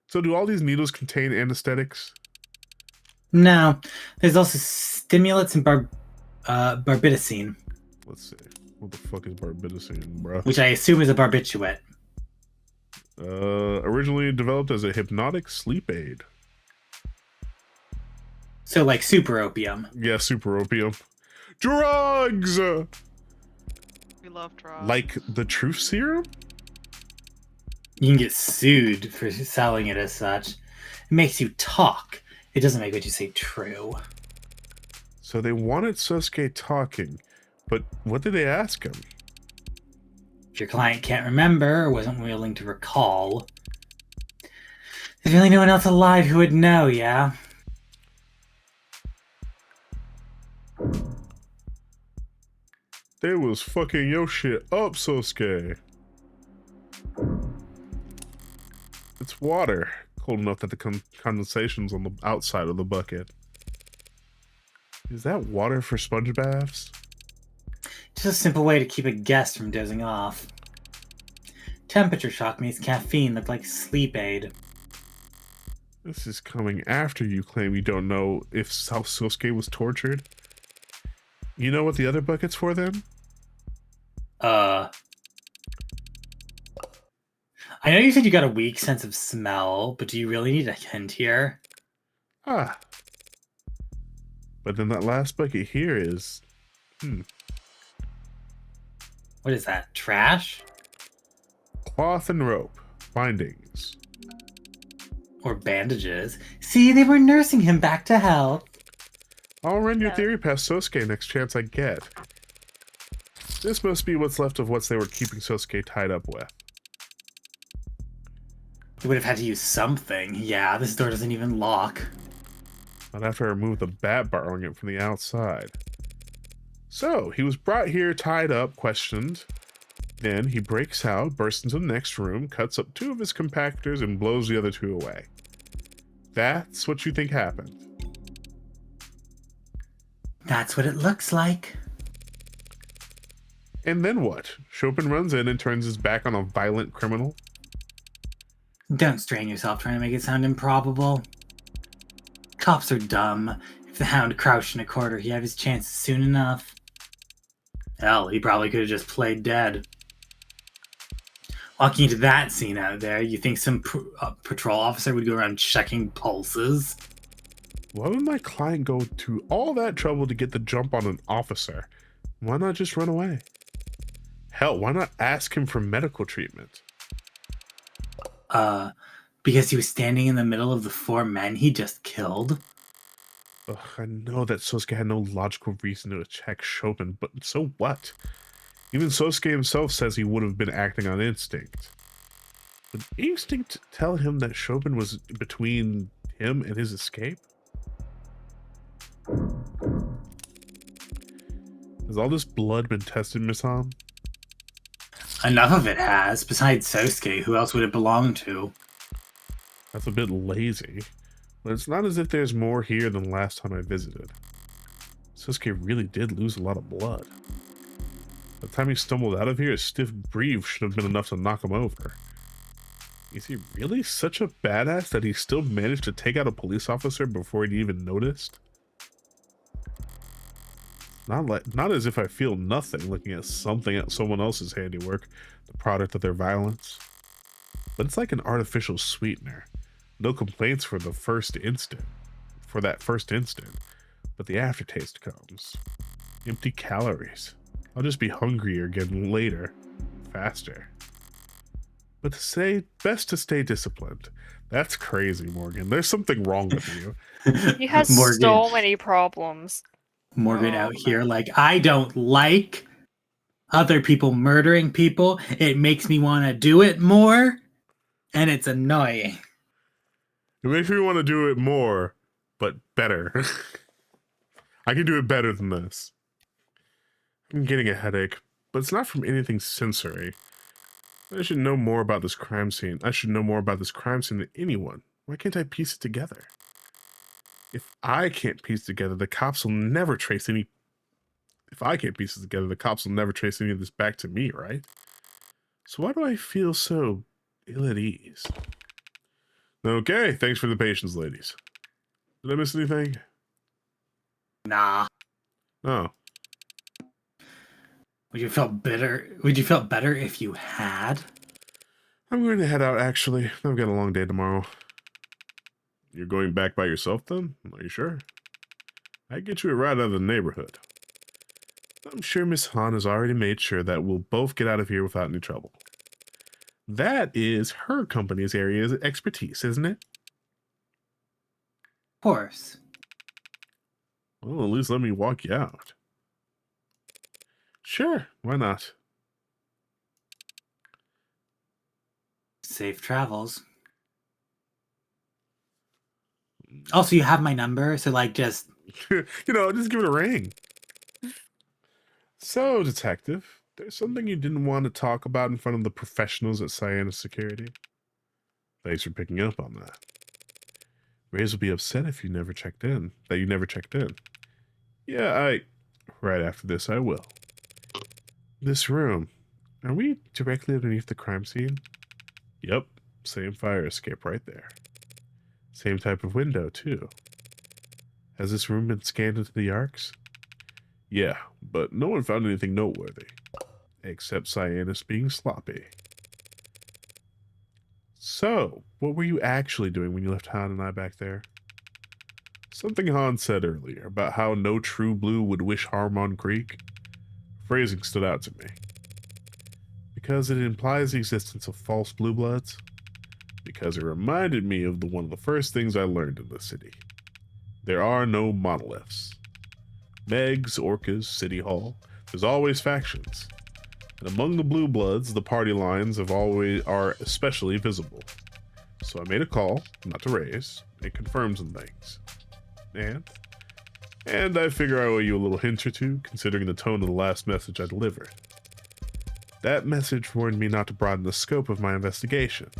So do all these needles contain anesthetics? No. There's also stimulants and barbitazine, Let's see. What the fuck is barbitazine, bro? which I assume is a barbiturate. Originally developed as a hypnotic sleep aid. So like super opium. Yeah, super opium. Drugs! We love drugs. Like the truth serum? You can get sued for selling it as such. It makes you talk. It doesn't make what you say true. So they wanted Sasuke talking, but what did they ask him? If your client can't remember or wasn't willing to recall, there's really no one else alive who would know, yeah? They was fucking your shit up, Sasuke. It's water, cold enough that the condensation's on the outside of the bucket. Is that water for sponge baths? Just a simple way to keep a guest from dozing off. Temperature shock makes caffeine look like sleep aid. This is coming after you claim you don't know if Sasuke was tortured. You know what the other bucket's for then? I know you said you got a weak sense of smell, but do you really need a hint here? Ah. But then that last bucket here is... What is that? Trash? Cloth and rope. Bindings. Or bandages? See, they were nursing him back to health. I'll run your Yeah. theory past Sasuke next chance I get. This must be what's left of what they were keeping Sasuke tied up with. They would have had to use something. Yeah, this door doesn't even lock. I'd have to remove the bat borrowing it from the outside. So, he was brought here, tied up, questioned. Then he breaks out, bursts into the next room, cuts up 2 of his compactors, and blows the other 2 away. That's what you think happened. That's what it looks like. And then what? Chopin runs in and turns his back on a violent criminal? Don't strain yourself trying to make it sound improbable. Cops are dumb. If the Hound crouched in a corner, he'd have his chances soon enough. Hell, he probably could have just played dead. Walking into that scene out there, you think some patrol officer would go around checking pulses? Why would my client go to all that trouble to get the jump on an officer? Why not just run away? Hell, why not ask him for medical treatment? Because he was standing in the middle of the 4 men he just killed. Ugh, I know that Sosuke had no logical reason to attack Shogun, but so what? Even Sosuke himself says he would have been acting on instinct. Would instinct tell him that Shogun was between him and his escape? Has all this blood been tested, Miss Han? Enough of it has. Besides Sosuke, who else would it belong to? That's a bit lazy. But it's not as if there's more here than last time I visited. Sosuke really did lose a lot of blood. By the time he stumbled out of here, a stiff breathe should have been enough to knock him over. Is he really such a badass that he still managed to take out a police officer before he even noticed? Not as if I feel nothing looking at something at someone else's handiwork, the product of their violence. But it's like an artificial sweetener. No complaints for that first instant, but the aftertaste comes. Empty calories. I'll just be hungrier again later, faster. But best to stay disciplined. That's crazy, Morgan. There's something wrong with you. He has Morgan. so many problems. Morgan Oh, out here like, I don't like other people murdering people. It makes me want to do it more, and it's annoying. It makes me want to do it more, but better. I can do it better than this. I'm getting a headache, but it's not from anything sensory. I should know more about this crime scene. I should know more about this crime scene than anyone. Why can't I piece it together? If I can't piece together, the cops will never trace any... If I can't piece it together, the cops will never trace any of this back to me, right? So why do I feel so ill at ease? Okay, thanks for the patience, ladies. Did I miss anything? Nah. Oh. Would you feel better? Would you feel better if you had? I'm going to head out, actually. I've got a long day tomorrow. You're going back by yourself, then? Are you sure? I'd get you a ride out of the neighborhood. I'm sure Miss Han has already made sure that we'll both get out of here without any trouble. That is her company's area of expertise, isn't it? Of course. Well, at least let me walk you out. Sure, why not? Safe travels. Also, you have my number, so like just Just give it a ring. So, detective, there's something you didn't want to talk about in front of the professionals at Cyanus Security. Thanks for picking up on that. Rays will be upset if you never checked in. Yeah, right after this, I will. This room. Are we directly underneath the crime scene? Yep, same fire escape right there. Same type of window, too. Has this room been scanned into the arcs? Yeah, but no one found anything noteworthy. Except Cyanus being sloppy. So, what were you actually doing when you left Han and I back there? Something Han said earlier about how no true blue would wish harm on Creek. Phrasing stood out to me. Because it implies the existence of false blue bloods. Because it reminded me of one of the first things I learned in the city. There are no monoliths. Megs, Orcas, City Hall, there's always factions. And among the blue bloods, the party lines are especially visible. So I made a call, not to raise, it confirms some things. And I figure I owe you a little hint or two, considering the tone of the last message I delivered. That message warned me not to broaden the scope of my investigation.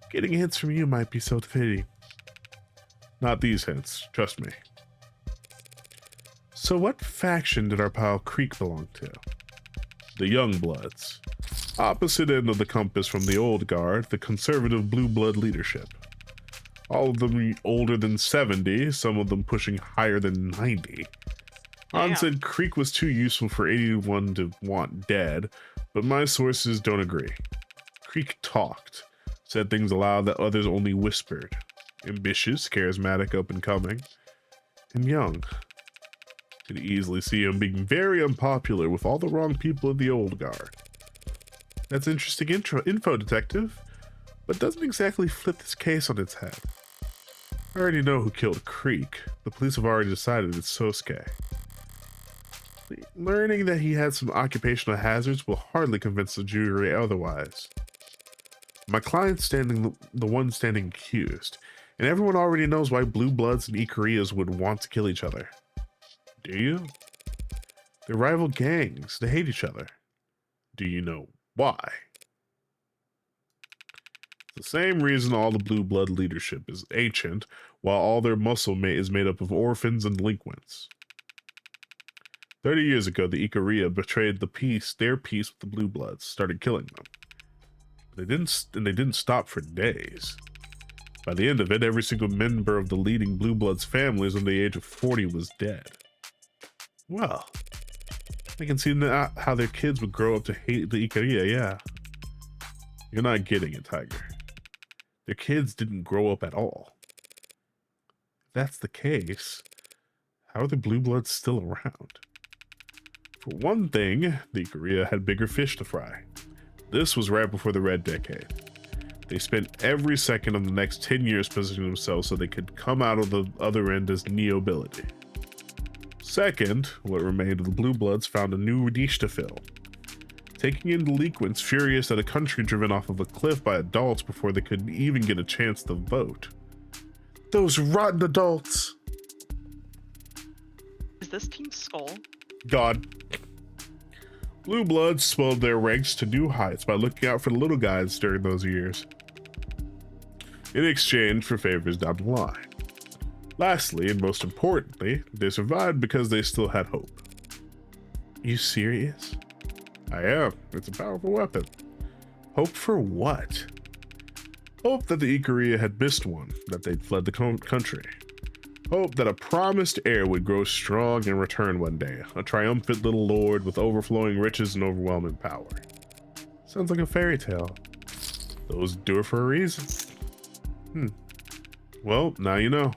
Getting hints from you might be self-defeating. Not these hints, trust me. So what faction did our pal Creek belong to? The Youngbloods. Opposite end of the compass from the old guard, the conservative blue blood leadership. All of them older than 70, some of them pushing higher than 90. Han Damn. said Creek was too useful for anyone to want dead, but my sources don't agree. Creek talked, said things aloud that others only whispered. Ambitious, charismatic, up and coming, and young. Could easily see him being very unpopular with all the wrong people in the old guard. That's interesting info, Detective, but doesn't exactly flip this case on its head. I already know who killed Creek. The police have already decided it's Sosuke. Learning that he had some occupational hazards will hardly convince the jury otherwise. My client's the one standing accused, and everyone already knows why Blue Bloods and Ikariyas would want to kill each other. Do you? They're rival gangs. They hate each other. Do you know why? The same reason all the Blue Blood leadership is ancient, while all their muscle is made up of orphans and delinquents. 30 years ago, the Ikariya betrayed their peace with the Blue Bloods, started killing them. They didn't stop for days. By the end of it, every single member of the leading Blue Bloods families under the age of 40 was dead. Well, I can see now how their kids would grow up to hate the Ikariya, yeah. You're not getting it, Tiger. Their kids didn't grow up at all. If that's the case, how are the Blue Bloods still around? For one thing, the Ikariya had bigger fish to fry. This was right before the Red Decade. They spent every second of the next 10 years positioning themselves so they could come out of the other end as neo-ability. Second, what remained of the Blue Bloods found a new niche to fill. Taking in delinquents furious at a country driven off of a cliff by adults before they could even get a chance to vote. Those rotten adults! Is this Team Skull? God. Blue Bloods swelled their ranks to new heights by looking out for the little guys during those years, in exchange for favors down the line. Lastly, and most importantly, they survived because they still had hope. You serious? I am. It's a powerful weapon. Hope for what? Hope that the Ikariya had missed one, that they'd fled the country. Hope that a promised heir would grow strong and return one day, a triumphant little lord with overflowing riches and overwhelming power. Sounds like a fairy tale. Those do it for a reason. Well, now you know.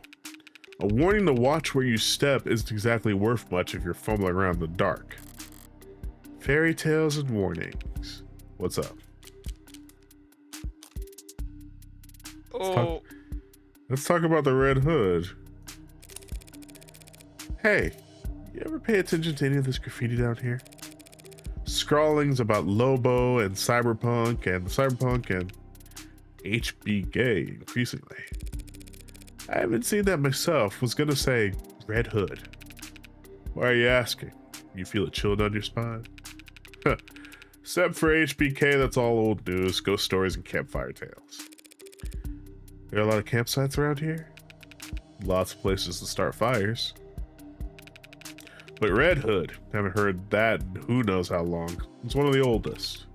A warning to watch where you step isn't exactly worth much if you're fumbling around in the dark. Fairy tales and warnings. What's up? Let's talk about the Red Hood. Hey, you ever pay attention to any of this graffiti down here? Scrawlings about Lobo and Cyberpunk and HBK increasingly. I haven't seen that myself. Was gonna say Red Hood. Why are you asking? You feel it chill down your spine? Except for HBK, that's all old news, ghost stories, and campfire tales. There are a lot of campsites around here. Lots of places to start fires. But Red Hood, haven't heard that in who knows how long. It's one of the oldest.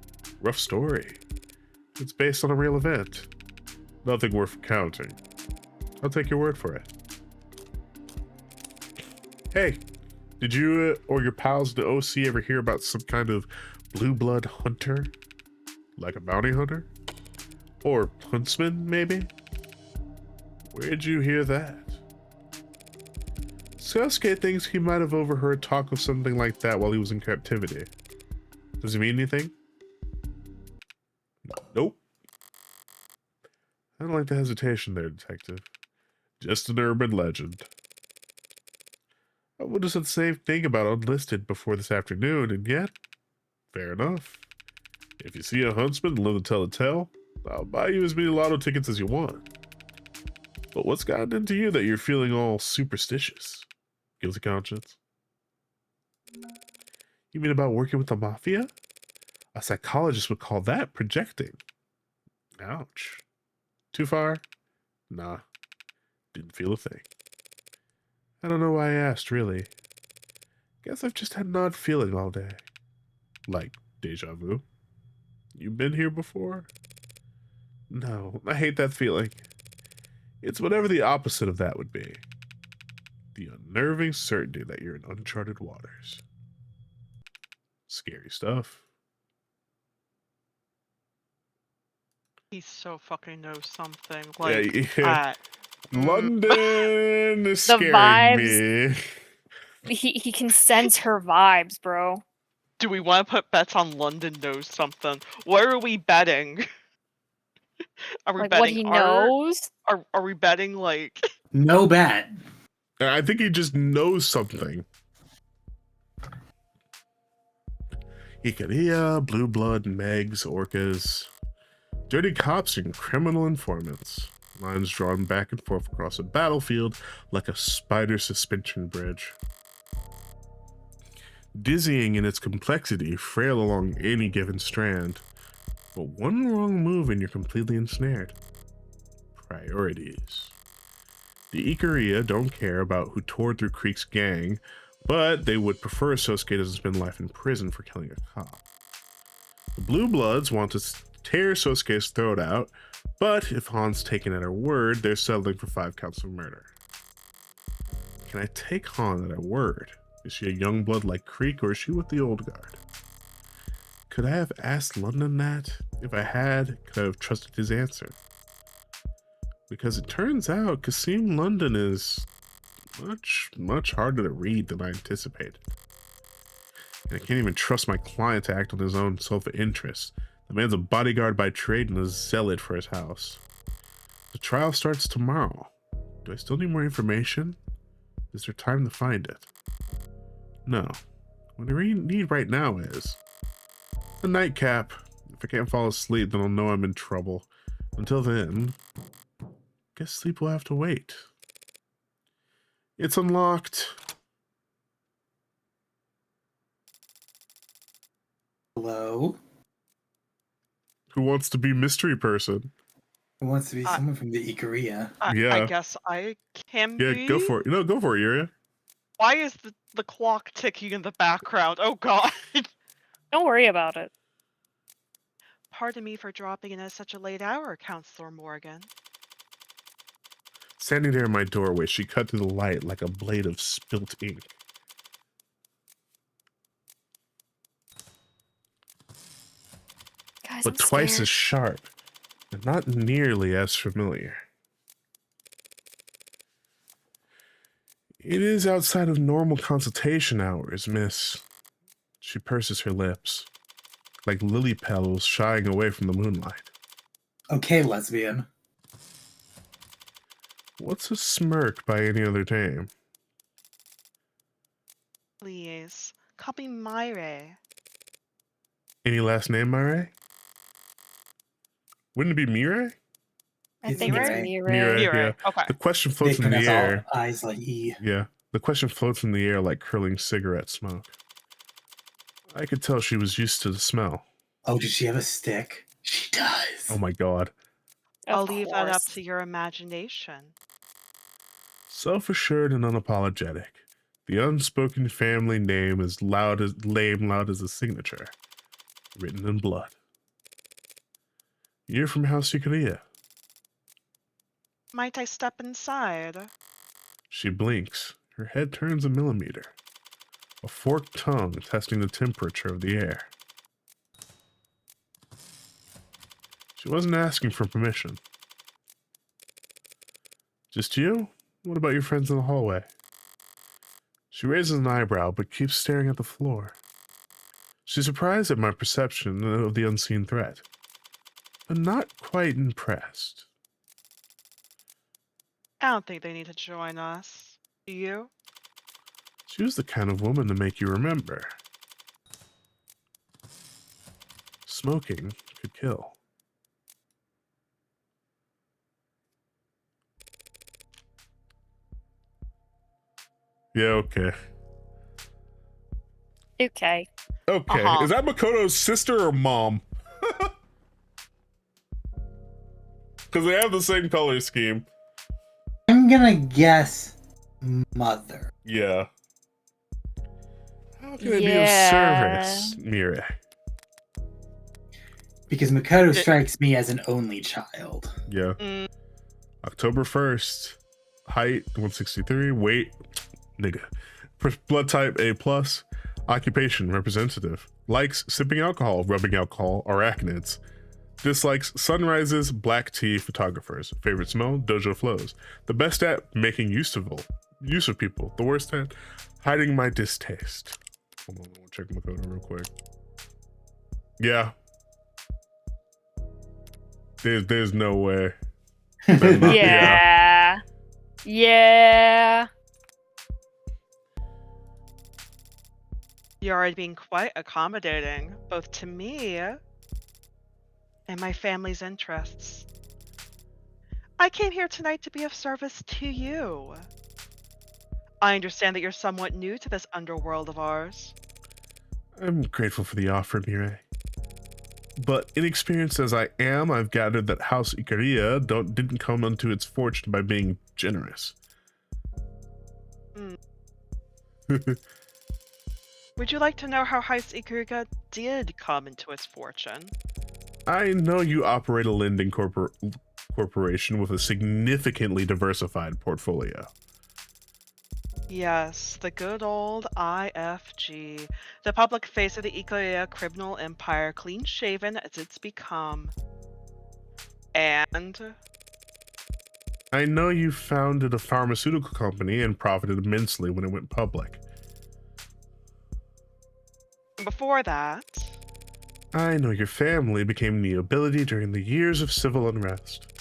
Rough story. It's based on a real event. Nothing worth counting. I'll take your word for it. Hey, did you or your pals the OC ever hear about some kind of blue blood hunter? Like a bounty hunter? Or huntsman, maybe? Where'd you hear that? Sasuke thinks he might have overheard talk of something like that while he was in captivity. Does it mean anything? Nope. I don't like the hesitation there, Detective. Just an urban legend. I would have said the same thing about Unlisted before this afternoon, and yet, fair enough. If you see a huntsman and live to tell the tale, I'll buy you as many lotto tickets as you want. But what's gotten into you that you're feeling all superstitious? Guilty conscience? You mean about working with the mafia? A psychologist would call that projecting. Ouch. Too far? Nah. Didn't feel a thing. I don't know why I asked, really. Guess I've just had an odd feeling all day. Like deja vu. You been here before? No, I hate that feeling. It's whatever the opposite of that would be. The unnerving certainty that you're in uncharted waters. Scary stuff. He so fucking knows something. Like yeah. that. London is The scaring vibes. me. He can sense her vibes, bro. Do we want to put bets on London knows something? Where are we betting? Are we Like what betting he art? knows. Are we betting like No bet. And I think he just knows something. Ikaria, Blue Blood, Megs, Orcas, dirty cops, and criminal informants. Lines drawn back and forth across a battlefield like a spider suspension bridge. Dizzying in its complexity, frail along any given strand. But one wrong move and you're completely ensnared. Priorities. The Ikaria don't care about who tore through Creek's gang, but they would prefer Sosuke doesn't spend life in prison for killing a cop. The Blue Bloods want to tear Sosuke's throat out, but if Han's taken at her word, they're settling for 5 counts of murder. Can I take Han at her word? Is she a young blood like Creek, or is she with the old guard? Could I have asked London that? If I had, could I have trusted his answer? Because it turns out Kasim London is much harder to read than I anticipated. And I can't even trust my client to act on his own self-interest. The man's a bodyguard by trade and a zealot for his house. The trial starts tomorrow. Do I still need more information? Is there time to find it? No. What I need right now is a nightcap. If I can't fall asleep, then I'll know I'm in trouble. Until then, guess sleep will have to wait. It's unlocked. Hello? Who wants to be mystery person? Who wants to be someone from the Ikaria? I Yeah. guess I can Yeah, be? go for it. No, go for it, Yuria. Why is the clock ticking in the background? Oh god. Don't worry about it. Pardon me for dropping in at such a late hour, Counselor Morgan. Standing there in my doorway, she cut through the light like a blade of spilt ink. Guys, But I'm twice scared. as sharp, and not nearly as familiar. It is outside of normal consultation hours, miss. She purses her lips, like lily petals shying away from the moonlight. Okay, lesbian. What's a smirk by any other name? Please, call me Myre. Any last name, Mire? Wouldn't it be Mire? I It's think it's Mirai. Mirai. Mirai. You're yeah. right. Okay. The question They floats in the pronounce all air. eyes like E. Yeah, the question floats in the air like curling cigarette smoke. I could tell she was used to the smell. Oh, did she have a stick? She does. Oh my god. I'll Of leave that up course. to your imagination. Self-assured and unapologetic. The unspoken family name is loud as a signature. Written in blood. You're from House Ikaria. Might I step inside? She blinks. Her head turns a millimeter. A forked tongue testing the temperature of the air. She wasn't asking for permission. Just you? What about your friends in the hallway? She raises an eyebrow but keeps staring at the floor. She's surprised at my perception of the unseen threat, but not quite impressed. I don't think they need to join us. Do you? She was the kind of woman to make you remember. Smoking could kill. Yeah, okay. Okay. Okay. Uh-huh. Is that Makoto's sister or mom? Because they have the same color scheme. I'm gonna guess mother. Yeah. How can I be of Yeah. service, Mirai? Because Makoto It- strikes me as an only child. Yeah. Mm, October 1st. Height 163. Weight, nigga. Blood type A+. Occupation representative. Likes sipping alcohol, rubbing alcohol, arachnids. Dislikes sunrises, black tea, photographers. Favorite smell, dojo flows. The best at making use of use of people. The worst at hiding my distaste. Hold on, I'll check Makoto real quick. Yeah. There's no way. They're not- Yeah. Yeah. You're already being quite accommodating, both to me and my family's interests. I came here tonight to be of service to you. I understand that you're somewhat new to this underworld of ours. I'm grateful for the offer, Mirai. But inexperienced as I am, I've gathered that House Ikaria didn't come unto its fortune by being generous. Would you like to know how House Ikaruga did come into its fortune? I know you operate a lending corporation with a significantly diversified portfolio. Yes, the good old IFG, the public face of the Ikaria criminal empire, clean-shaven as it's become. And I know you founded a pharmaceutical company and profited immensely when it went public. before that, I know your family became nobility during the years of civil unrest.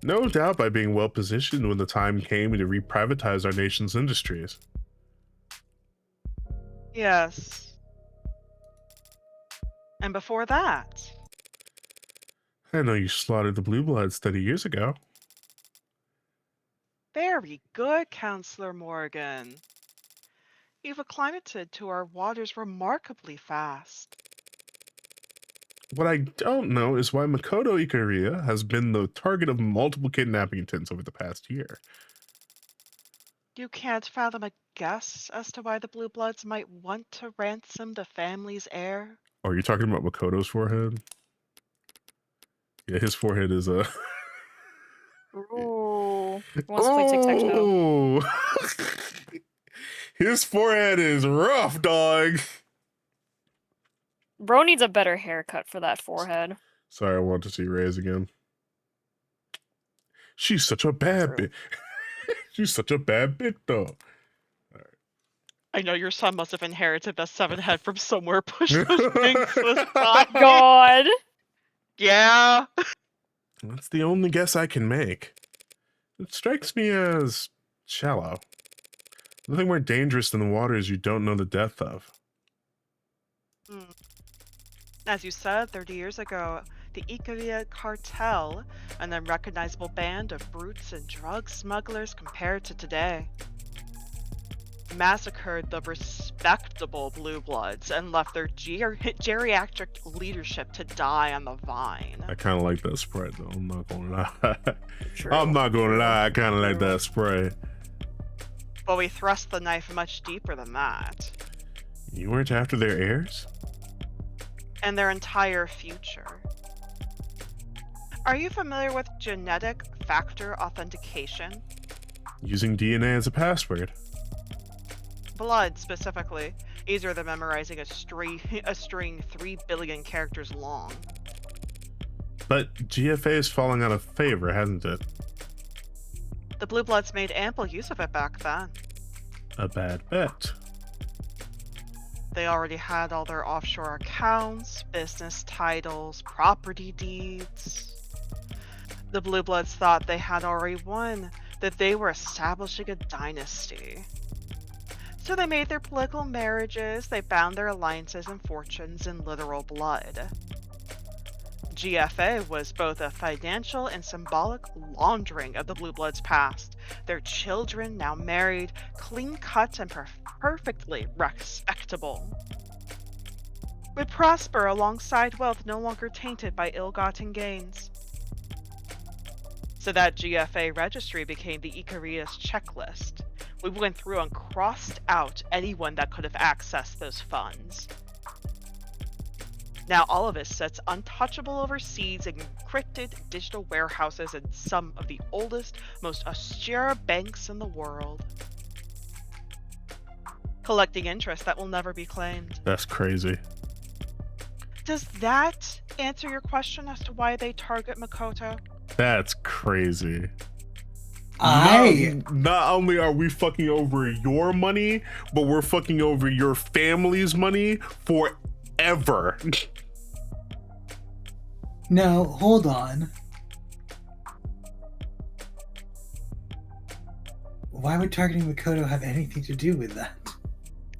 No doubt by being well positioned when the time came to reprivatize our nation's industries. yes. And before that, I know you slaughtered the Blue Bloods 30 years ago. very good, Counselor Morgan. You've acclimated to our waters remarkably fast. What I don't know is why Makoto Ikaria has been the target of multiple kidnapping attempts over the past year. You can't fathom a guess as to why the Blue Bloods might want to ransom the family's heir? Oh, you're talking about Makoto's forehead? Yeah, his forehead is a. Ooh. Who wants to play tic-tac-toe? Oh! His forehead is rough, dog. Bro needs a better haircut for that forehead. Sorry, I want to see Reyes again. She's such a bad True. bitch. She's such a bad bitch, though. I know your son must have inherited the seven head from somewhere. Push those things aside. God. Yeah. That's the only guess I can make. It strikes me as shallow. Nothing more dangerous than the waters you don't know the depth of. As you said 30 years ago, the Ikaria cartel, an unrecognizable band of brutes and drug smugglers compared to today, massacred the respectable Blue Bloods and left their geriatric leadership to die on the vine. I kind of like that spray, though. I'm not gonna lie. True. I'm not gonna lie. I kind of like that spray. But we thrust the knife much deeper than that, You weren't after their heirs? and their entire future. Are you familiar with genetic factor authentication? Using DNA as a password. Blood, specifically, easier than memorizing a string 3 billion characters long. But GFA is falling out of favor, hasn't it? The Blue Bloods made ample use of it back then. A bad bet. They already had all their offshore accounts, business titles, property deeds. The Blue Bloods thought they had already won, that they were establishing a dynasty. So they made their political marriages, they bound their alliances and fortunes in literal blood. GFA was both a financial and symbolic laundering of the Blue Bloods' past. Their children, now married, clean-cut and perfectly respectable, would prosper alongside wealth no longer tainted by ill-gotten gains. So that GFA registry became the Ikaria's checklist. We went through and crossed out anyone that could have accessed those funds. Now all of it sits untouchable overseas in encrypted digital warehouses in some of the oldest, most austere banks in the world, collecting interest that will never be claimed. That's crazy. Does that answer your question as to why they target Makoto? That's crazy. Not only are we fucking over your money, but we're fucking over your family's money forever. No, hold on. Why would targeting Makoto have anything to do with that?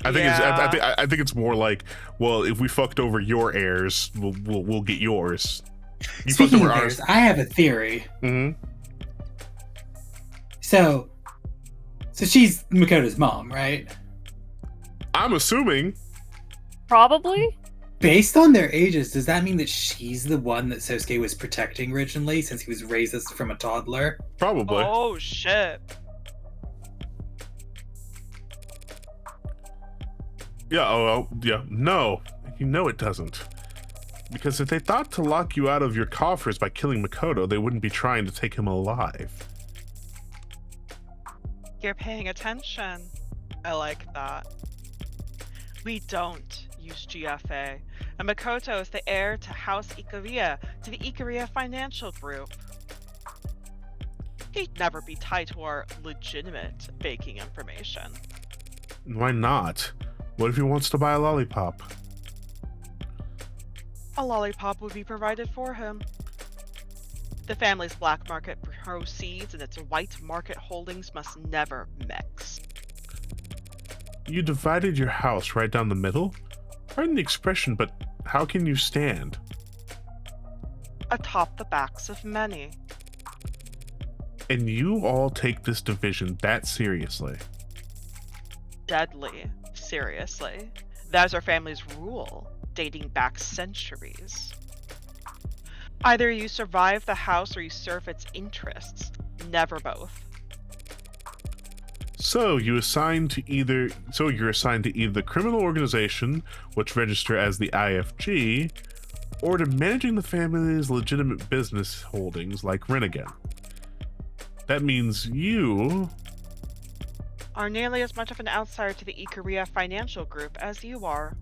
I think I think it's more like, well, if we fucked over your heirs, we'll get yours. You fucked Speaking over of ours. heirs, I have a theory. Mm-hmm. So she's Makoto's mom, right? I'm assuming. Probably. Based on their ages, does that mean that she's the one that Sosuke was protecting originally, since he was raised as from a toddler? Probably. Oh shit. Yeah, yeah. No, you know it doesn't. Because if they thought to lock you out of your coffers by killing Makoto, they wouldn't be trying to take him alive. You're paying attention. I like that. We don't use GFA, and Makoto is the heir to House Ikaria, to the Ikaria Financial Group. He'd never be tied to our legitimate banking information. Why not? What if he wants to buy a lollipop? A lollipop would be provided for him. The family's black market proceeds and its white market holdings must never mix. You divided your house right down the middle? Pardon the expression, but how can you stand? Atop the backs of many. And you all take this division that seriously? Deadly seriously. That's our family's rule, dating back centuries. Either you survive the house or you serve its interests, never both. So you're assigned to either the criminal organization, which register as the IFG, or to managing the family's legitimate business holdings like Rinnegan. That means you are nearly as much of an outsider to the Ikaria Financial Group as you are.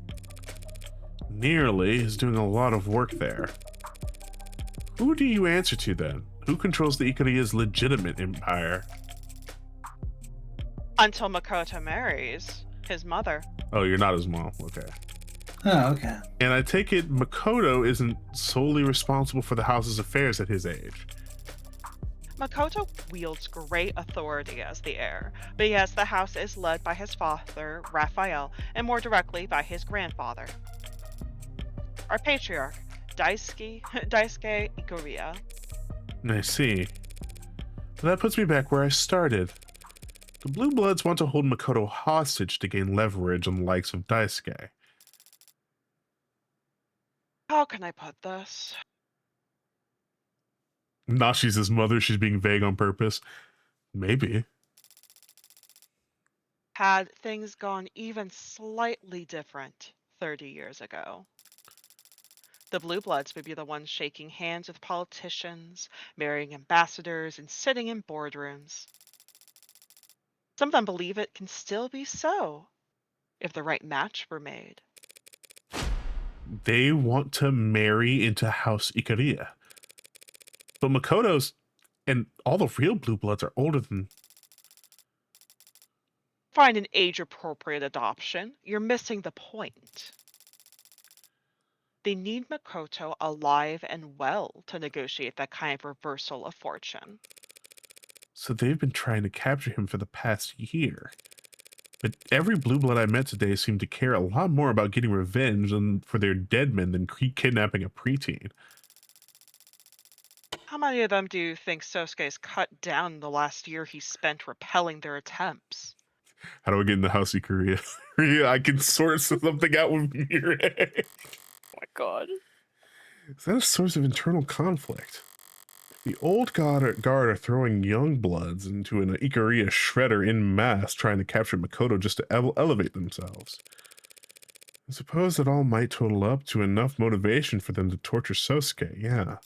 Nearly is doing a lot of work there. Who do you answer to then? Who controls the Ikaria's legitimate empire? Until Makoto marries his mother. Oh, you're not his mom. Okay. Oh, okay. And I take it Makoto isn't solely responsible for the house's affairs at his age. Makoto wields great authority as the heir, but yes, the house is led by his father, Raphael, and more directly by his grandfather. Our patriarch, Daisuke Ikaria. I see. Well, that puts me back where I started. The Blue Bloods want to hold Makoto hostage to gain leverage on the likes of Daisuke. How can I put this? Not she's his mother, she's being vague on purpose. Maybe. Had things gone even slightly different 30 years ago, the Blue Bloods would be the ones shaking hands with politicians, marrying ambassadors, and sitting in boardrooms. Some of them believe it can still be so, if the right match were made. They want to marry into House Ikaria. But Makoto's and all the real Blue Bloods are older than... Find an age-appropriate adoption. You're missing the point. They need Makoto alive and well to negotiate that kind of reversal of fortune. So they've been trying to capture him for the past year. But every Blue Blood I met today seemed to care a lot more about getting revenge for their dead men than kidnapping a preteen. How many of them do you think Sosuke's cut down in the last year he spent repelling their attempts? How do I get in the House of Korea? I can sort something out with Mirai. Oh my god. Is that a source of internal conflict? The old guard are throwing young bloods into an Ikaria shredder en masse, trying to capture Makoto just to elevate themselves. I suppose that all might total up to enough motivation for them to torture Sosuke, yeah.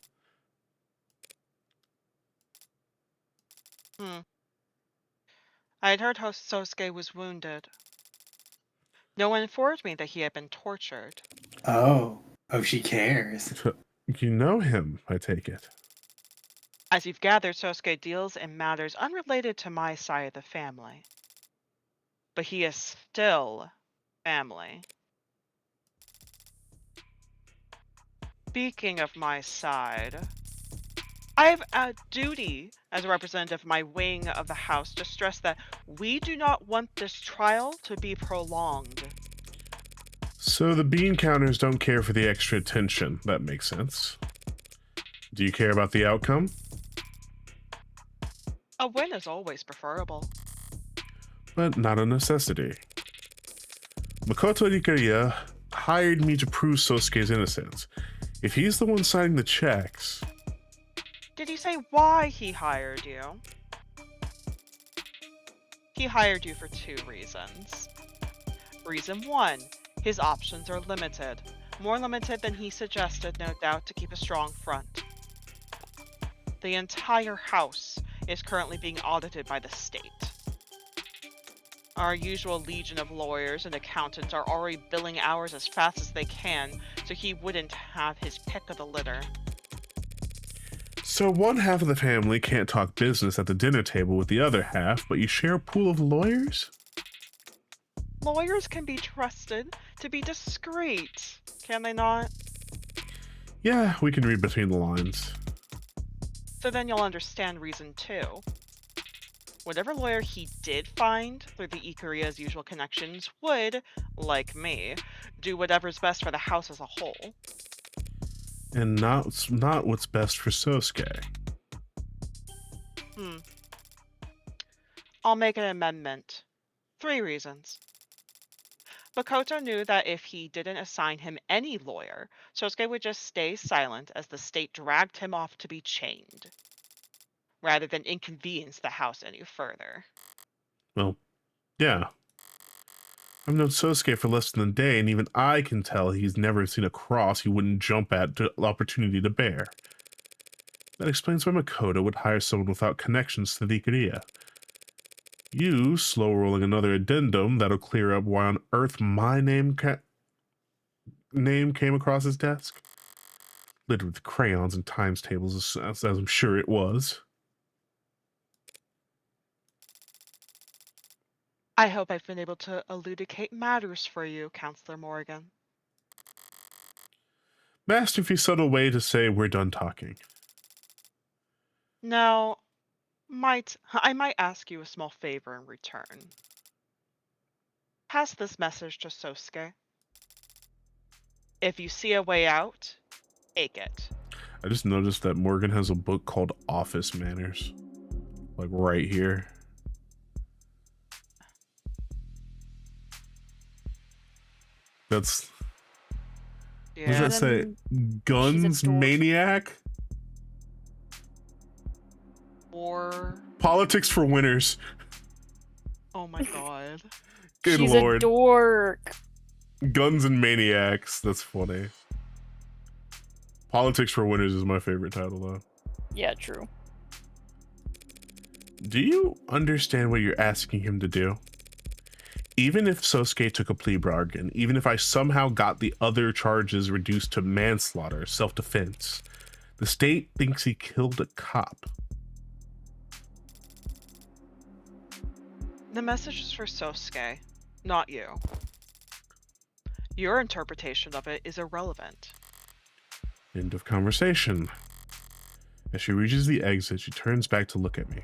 I had heard how Sosuke was wounded. No one informed me that he had been tortured. Oh, she cares. You know him, I take it. As you've gathered, Sosuke deals in matters unrelated to my side of the family. But he is still family. Speaking of my side, I have a duty as a representative of my wing of the house to stress that we do not want this trial to be prolonged. So the bean counters don't care for the extra attention. That makes sense. Do you care about the outcome? A win is always preferable. But not a necessity. Makoto Rikuya hired me to prove Sosuke's innocence. If he's the one signing the checks... Did he say why he hired you? He hired you for 2 reasons. Reason 1, his options are limited. More limited than he suggested, no doubt, to keep a strong front. The entire house is currently being audited by the state. Our usual legion of lawyers and accountants are already billing hours as fast as they can, so he wouldn't have his pick of the litter. So one half of the family can't talk business at the dinner table with the other half, but you share a pool of lawyers? Lawyers can be trusted to be discreet, can they not? Yeah, we can read between the lines. So then you'll understand reason 2. Whatever lawyer he did find through the Ikaria's usual connections would, like me, do whatever's best for the house as a whole. And not what's best for Sosuke. I'll make an amendment. 3 reasons. Makoto knew that if he didn't assign him any lawyer, Sosuke would just stay silent as the state dragged him off to be chained, rather than inconvenience the house any further. Well, yeah. I've known Sosuke for less than a day, and even I can tell he's never seen a cross he wouldn't jump at the opportunity to bear. That explains why Makoto would hire someone without connections to the Ikaria. You slow-rolling another addendum that'll clear up why on earth my name came across his desk? Littered with crayons and times tables, as I'm sure it was. I hope I've been able to elucidate matters for you, Counselor Morgan. Masterfully subtle way to say we're done talking. Now, I might ask you a small favor in return. Pass this message to Sosuke. If you see a way out, take it. I just noticed that Morgan has a book called Office Manners. Like right here. That's... Yeah. What does that say? Guns dork. Maniac? Or Politics for winners. oh my god. Good She's lord. a dork. Guns and Maniacs. That's funny. Politics for winners is my favorite title, though. Yeah, true. Do you understand what you're asking him to do? Even if Sosuke took a plea bargain, even if I somehow got the other charges reduced to manslaughter, self-defense, the state thinks he killed a cop. The message is for Sosuke, not you. Your interpretation of it is irrelevant. End of conversation. As she reaches the exit, she turns back to look at me.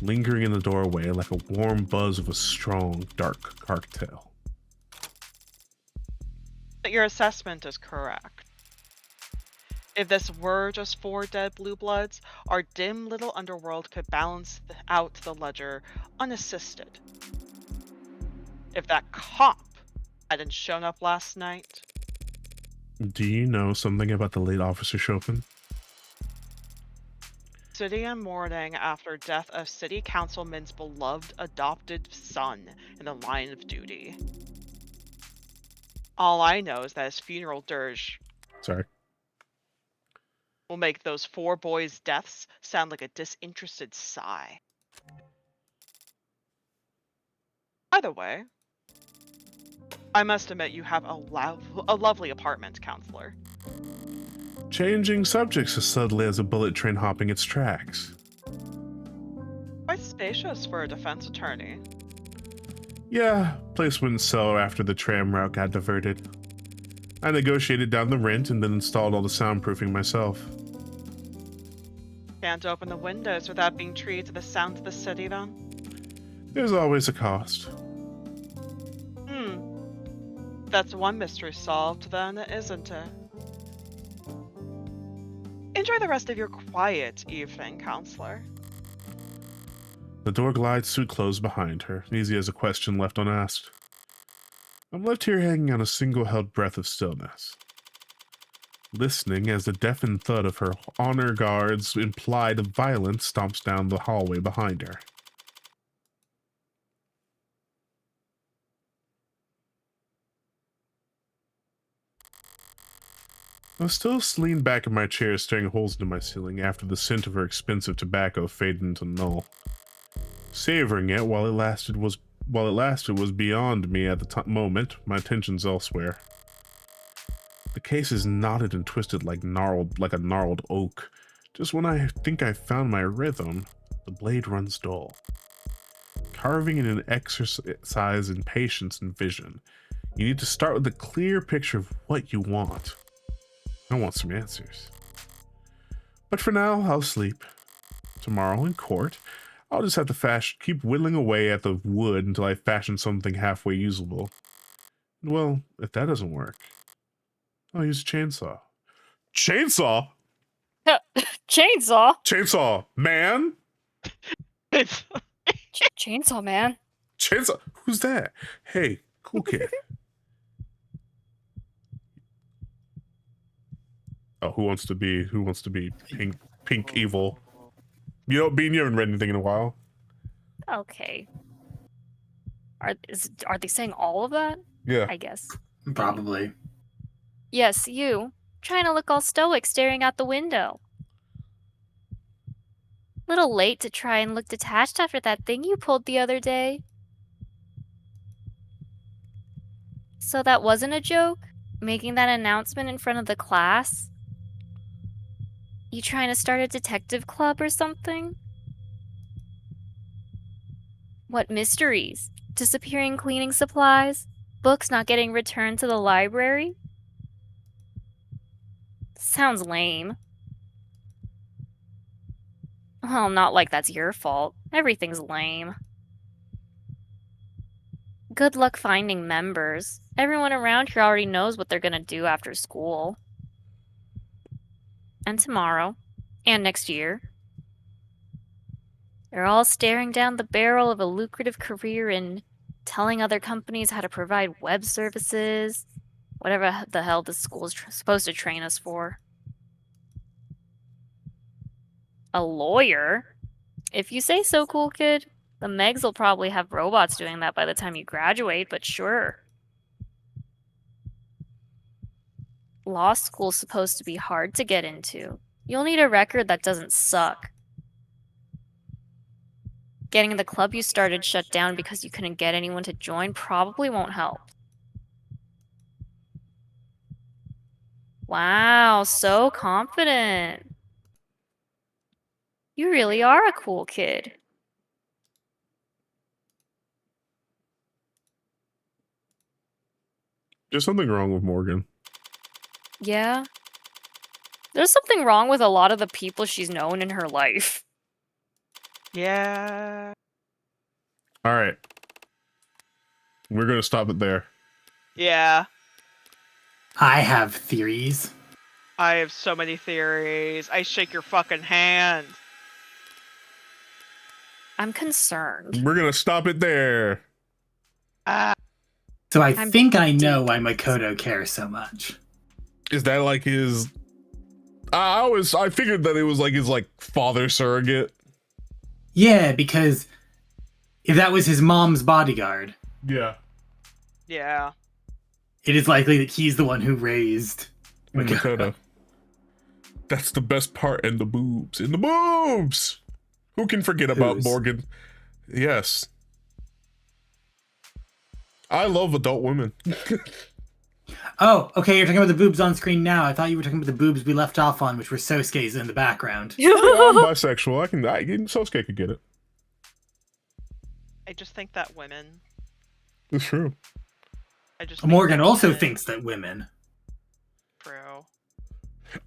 Lingering in the doorway like a warm buzz of a strong, dark cocktail. But your assessment is correct. If this were just 4 dead blue bloods, our dim little underworld could balance out the ledger unassisted. If that cop hadn't shown up last night... Do you know something about the late Officer Chopin? City and morning after death of City Councilman's beloved adopted son in the line of duty. All I know is that his funeral dirge Sorry. will make those 4 boys' deaths sound like a disinterested sigh. Either way, I must admit you have a lovely apartment, Counselor. changing subjects as subtly as a bullet train hopping its tracks. Quite spacious for a defense attorney. Yeah, place wouldn't sell after the tram route got diverted. I negotiated down the rent and then installed all the soundproofing myself. Can't open the windows without being treated to the sound of the city, then? There's always a cost. That's one mystery solved, then, isn't it? Enjoy the rest of your quiet evening, Counselor. The door glides to close behind her, easy as a question left unasked. I'm left here hanging on a single-held breath of stillness, listening as the deafened thud of her honor guard's implied violence stomps down the hallway behind her. I was still leaned back in my chair staring holes into my ceiling after the scent of her expensive tobacco faded into null. Savoring it while it lasted was beyond me at the moment, my attentions elsewhere. The case is knotted and twisted like a gnarled oak. Just when I think I found my rhythm, the blade runs dull. Carving in an exercise in patience and vision, you need to start with a clear picture of what you want. I want some answers. But for now, I'll sleep. Tomorrow in court, I'll just have to keep whittling away at the wood until I fashion something halfway usable. Well, if that doesn't work, I'll use a chainsaw. Chainsaw? Chainsaw? Chainsaw, man? It's Chainsaw Man. Chainsaw? Who's that? Hey, cool kid. Oh, who wants to be pink evil? You know, Bean, you haven't read anything in a while. Okay. Are they saying all of that? Yeah. I guess. Probably. Yes, you. Trying to look all stoic staring out the window. Little late to try and look detached after that thing you pulled the other day. So that wasn't a joke? Making that announcement in front of the class? You trying to start a detective club or something? What mysteries? Disappearing cleaning supplies? Books not getting returned to the library? Sounds lame. Well, not like that's your fault. Everything's lame. Good luck finding members. Everyone around here already knows what they're gonna do after school. And tomorrow. And next year. They're all staring down the barrel of a lucrative career in telling other companies how to provide web services, whatever the hell this school is supposed to train us for. A lawyer? If you say so, cool kid. The Megs will probably have robots doing that by the time you graduate, but sure. Law school's supposed to be hard to get into. You'll need a record that doesn't suck. Getting the club you started shut down because you couldn't get anyone to join probably won't help. Wow, so confident. You really are a cool kid. There's something wrong with Morgan. Yeah. There's something wrong with a lot of the people she's known in her life. yeah. All right. We're going to stop it there. Yeah. I have theories. I have so many theories. I shake your fucking hand. I'm concerned. We're going to stop it there. Ah. So I I'm think I know deep. why Makoto cares so much. Is that like his... I figured that it was like his father surrogate. Yeah, because if that was his mom's bodyguard, Yeah. Yeah. it is likely that he's the one who raised Makoto. That's the best part. And the boobs. In the boobs! Who can forget about Whose? Morgan? Yes. I love adult women. Oh, okay, you're talking about the boobs on screen now. I thought you were talking about the boobs we left off on, which were Sosuke's in the background. Yeah, I'm bisexual. Sosuke could get it. I just think that women. It's true. I just think Morgan that also women- thinks that women. True.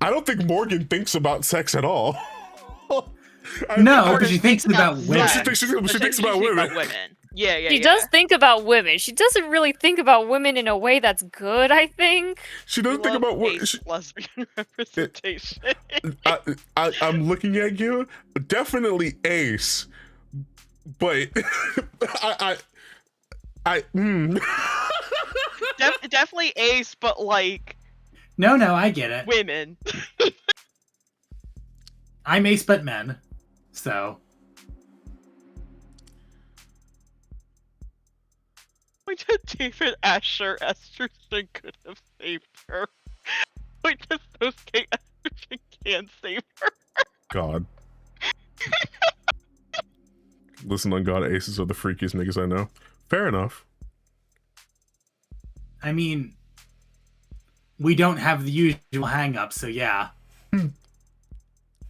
I don't think Morgan thinks about sex at all. I No, think- but she thinks about sex. No, women. she thinks She's about women. Yeah, yeah, She yeah. does think about women. She doesn't really think about women in a way that's good, I think. She We doesn't think love about what. ace lesbian representation. I'm looking at you. Definitely Ace, but Definitely ace, but like No, I get it. women. I'm ace but men. So, Why did David Asher Esterson could have saved her? Why does Sosuke Esterson can't save her? God. Listen on God, Aces are the freakiest niggas I know. Fair enough. I mean, we don't have the usual hang-up, so yeah.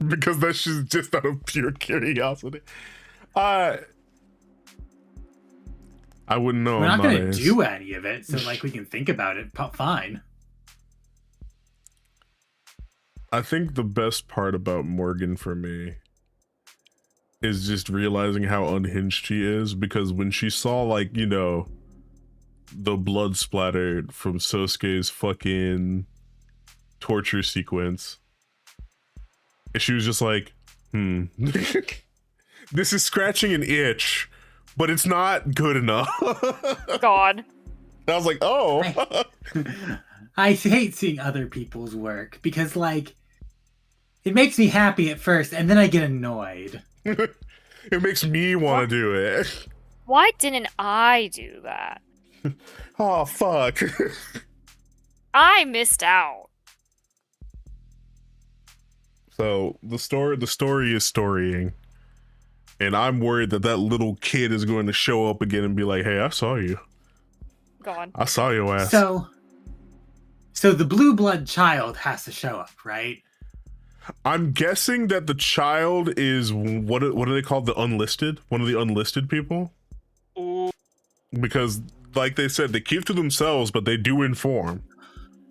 Because that's just out of pure curiosity. I wouldn't know. We're I'm not gonna Ace. do any of it, so like we can think about it. Fine. I think the best part about Morgan for me is just realizing how unhinged she is, because when she saw, like, you know, the blood splattered from Sosuke's fucking torture sequence, and she was just like, this is scratching an itch, but it's not good enough. God. I was like, oh. I hate seeing other people's work because, like, it makes me happy at first, and then I get annoyed. It makes me want to do it. Why didn't I do that? Oh, fuck. I missed out. So the story is storying, and I'm worried that that little kid is going to show up again and be like, "Hey, I saw you. God. I saw your ass." So the blue blood child has to show up, right? I'm guessing that the child is what are they called? The unlisted, one of the unlisted people, Ooh, because like they said, they keep to themselves, but they do inform.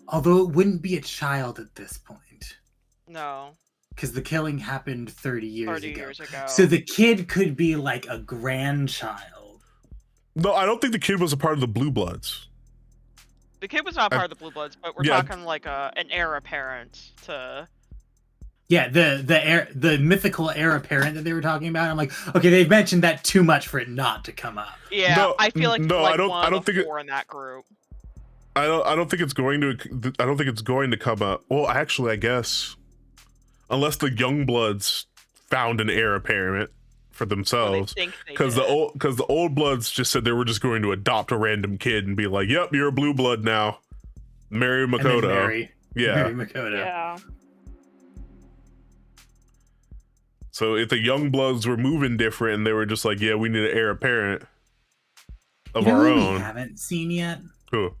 Although it wouldn't be a child at this point, no. because the killing happened 30 years 30 ago. years ago. So the kid could be like a grandchild. No, I don't think the kid was a part of the Blue Bloods. The kid was not part of the Blue Bloods, but we're Yeah. talking like an heir apparent to. Yeah, the mythical heir apparent that they were talking about. I'm like, okay, they've mentioned that too much for it not to come up. Yeah, No, I feel like no, like I don't- one I of don't the think it- four in that group. I don't think it's going to. I don't think it's going to come up. Well, actually, I guess, unless the young bloods found an heir apparent for Or they themselves, think they because did. the old bloods just said they were just going to adopt a random kid and be like, "Yep, you're a blue blood now." Marry And then Makoto. Mary Yeah. Makoto. Yeah. So if the young bloods were moving different and they were just like, "Yeah, we need an heir apparent of You know our who we own," haven't seen yet? who?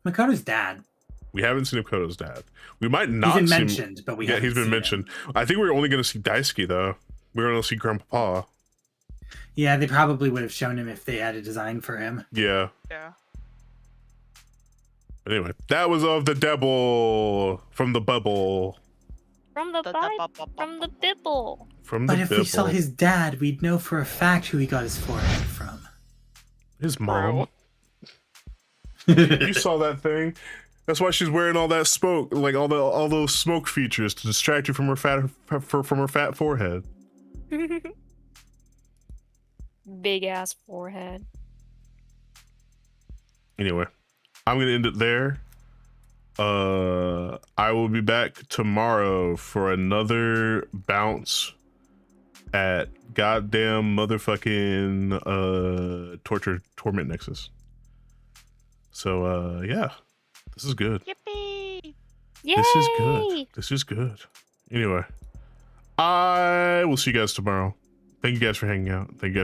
Makoto's dad. We haven't seen Makoto's dad. We might He's not been see. mentioned, but we Yeah, haven't he's been seen him. mentioned. I think we're only going to see Daisuke though. We're going to see Grandpapa. Yeah, they probably would have shown him if they had a design for him. Yeah. Yeah. Anyway, that was of the devil from the bubble. From the Bible. From the Bible. From the But if we saw Bible. his dad, we'd know for a fact who he got his forehead from. His mom. You saw that thing. That's why she's wearing all that smoke, like all those smoke features to distract you from her fat forehead. Big ass forehead. Anyway, I'm gonna end it there. I will be back tomorrow for another bounce at goddamn motherfucking torment nexus. So yeah, this is good. Yippee! Yay! This is good. This is good. Anyway, I will see you guys tomorrow. Thank you guys for hanging out. Thank you guys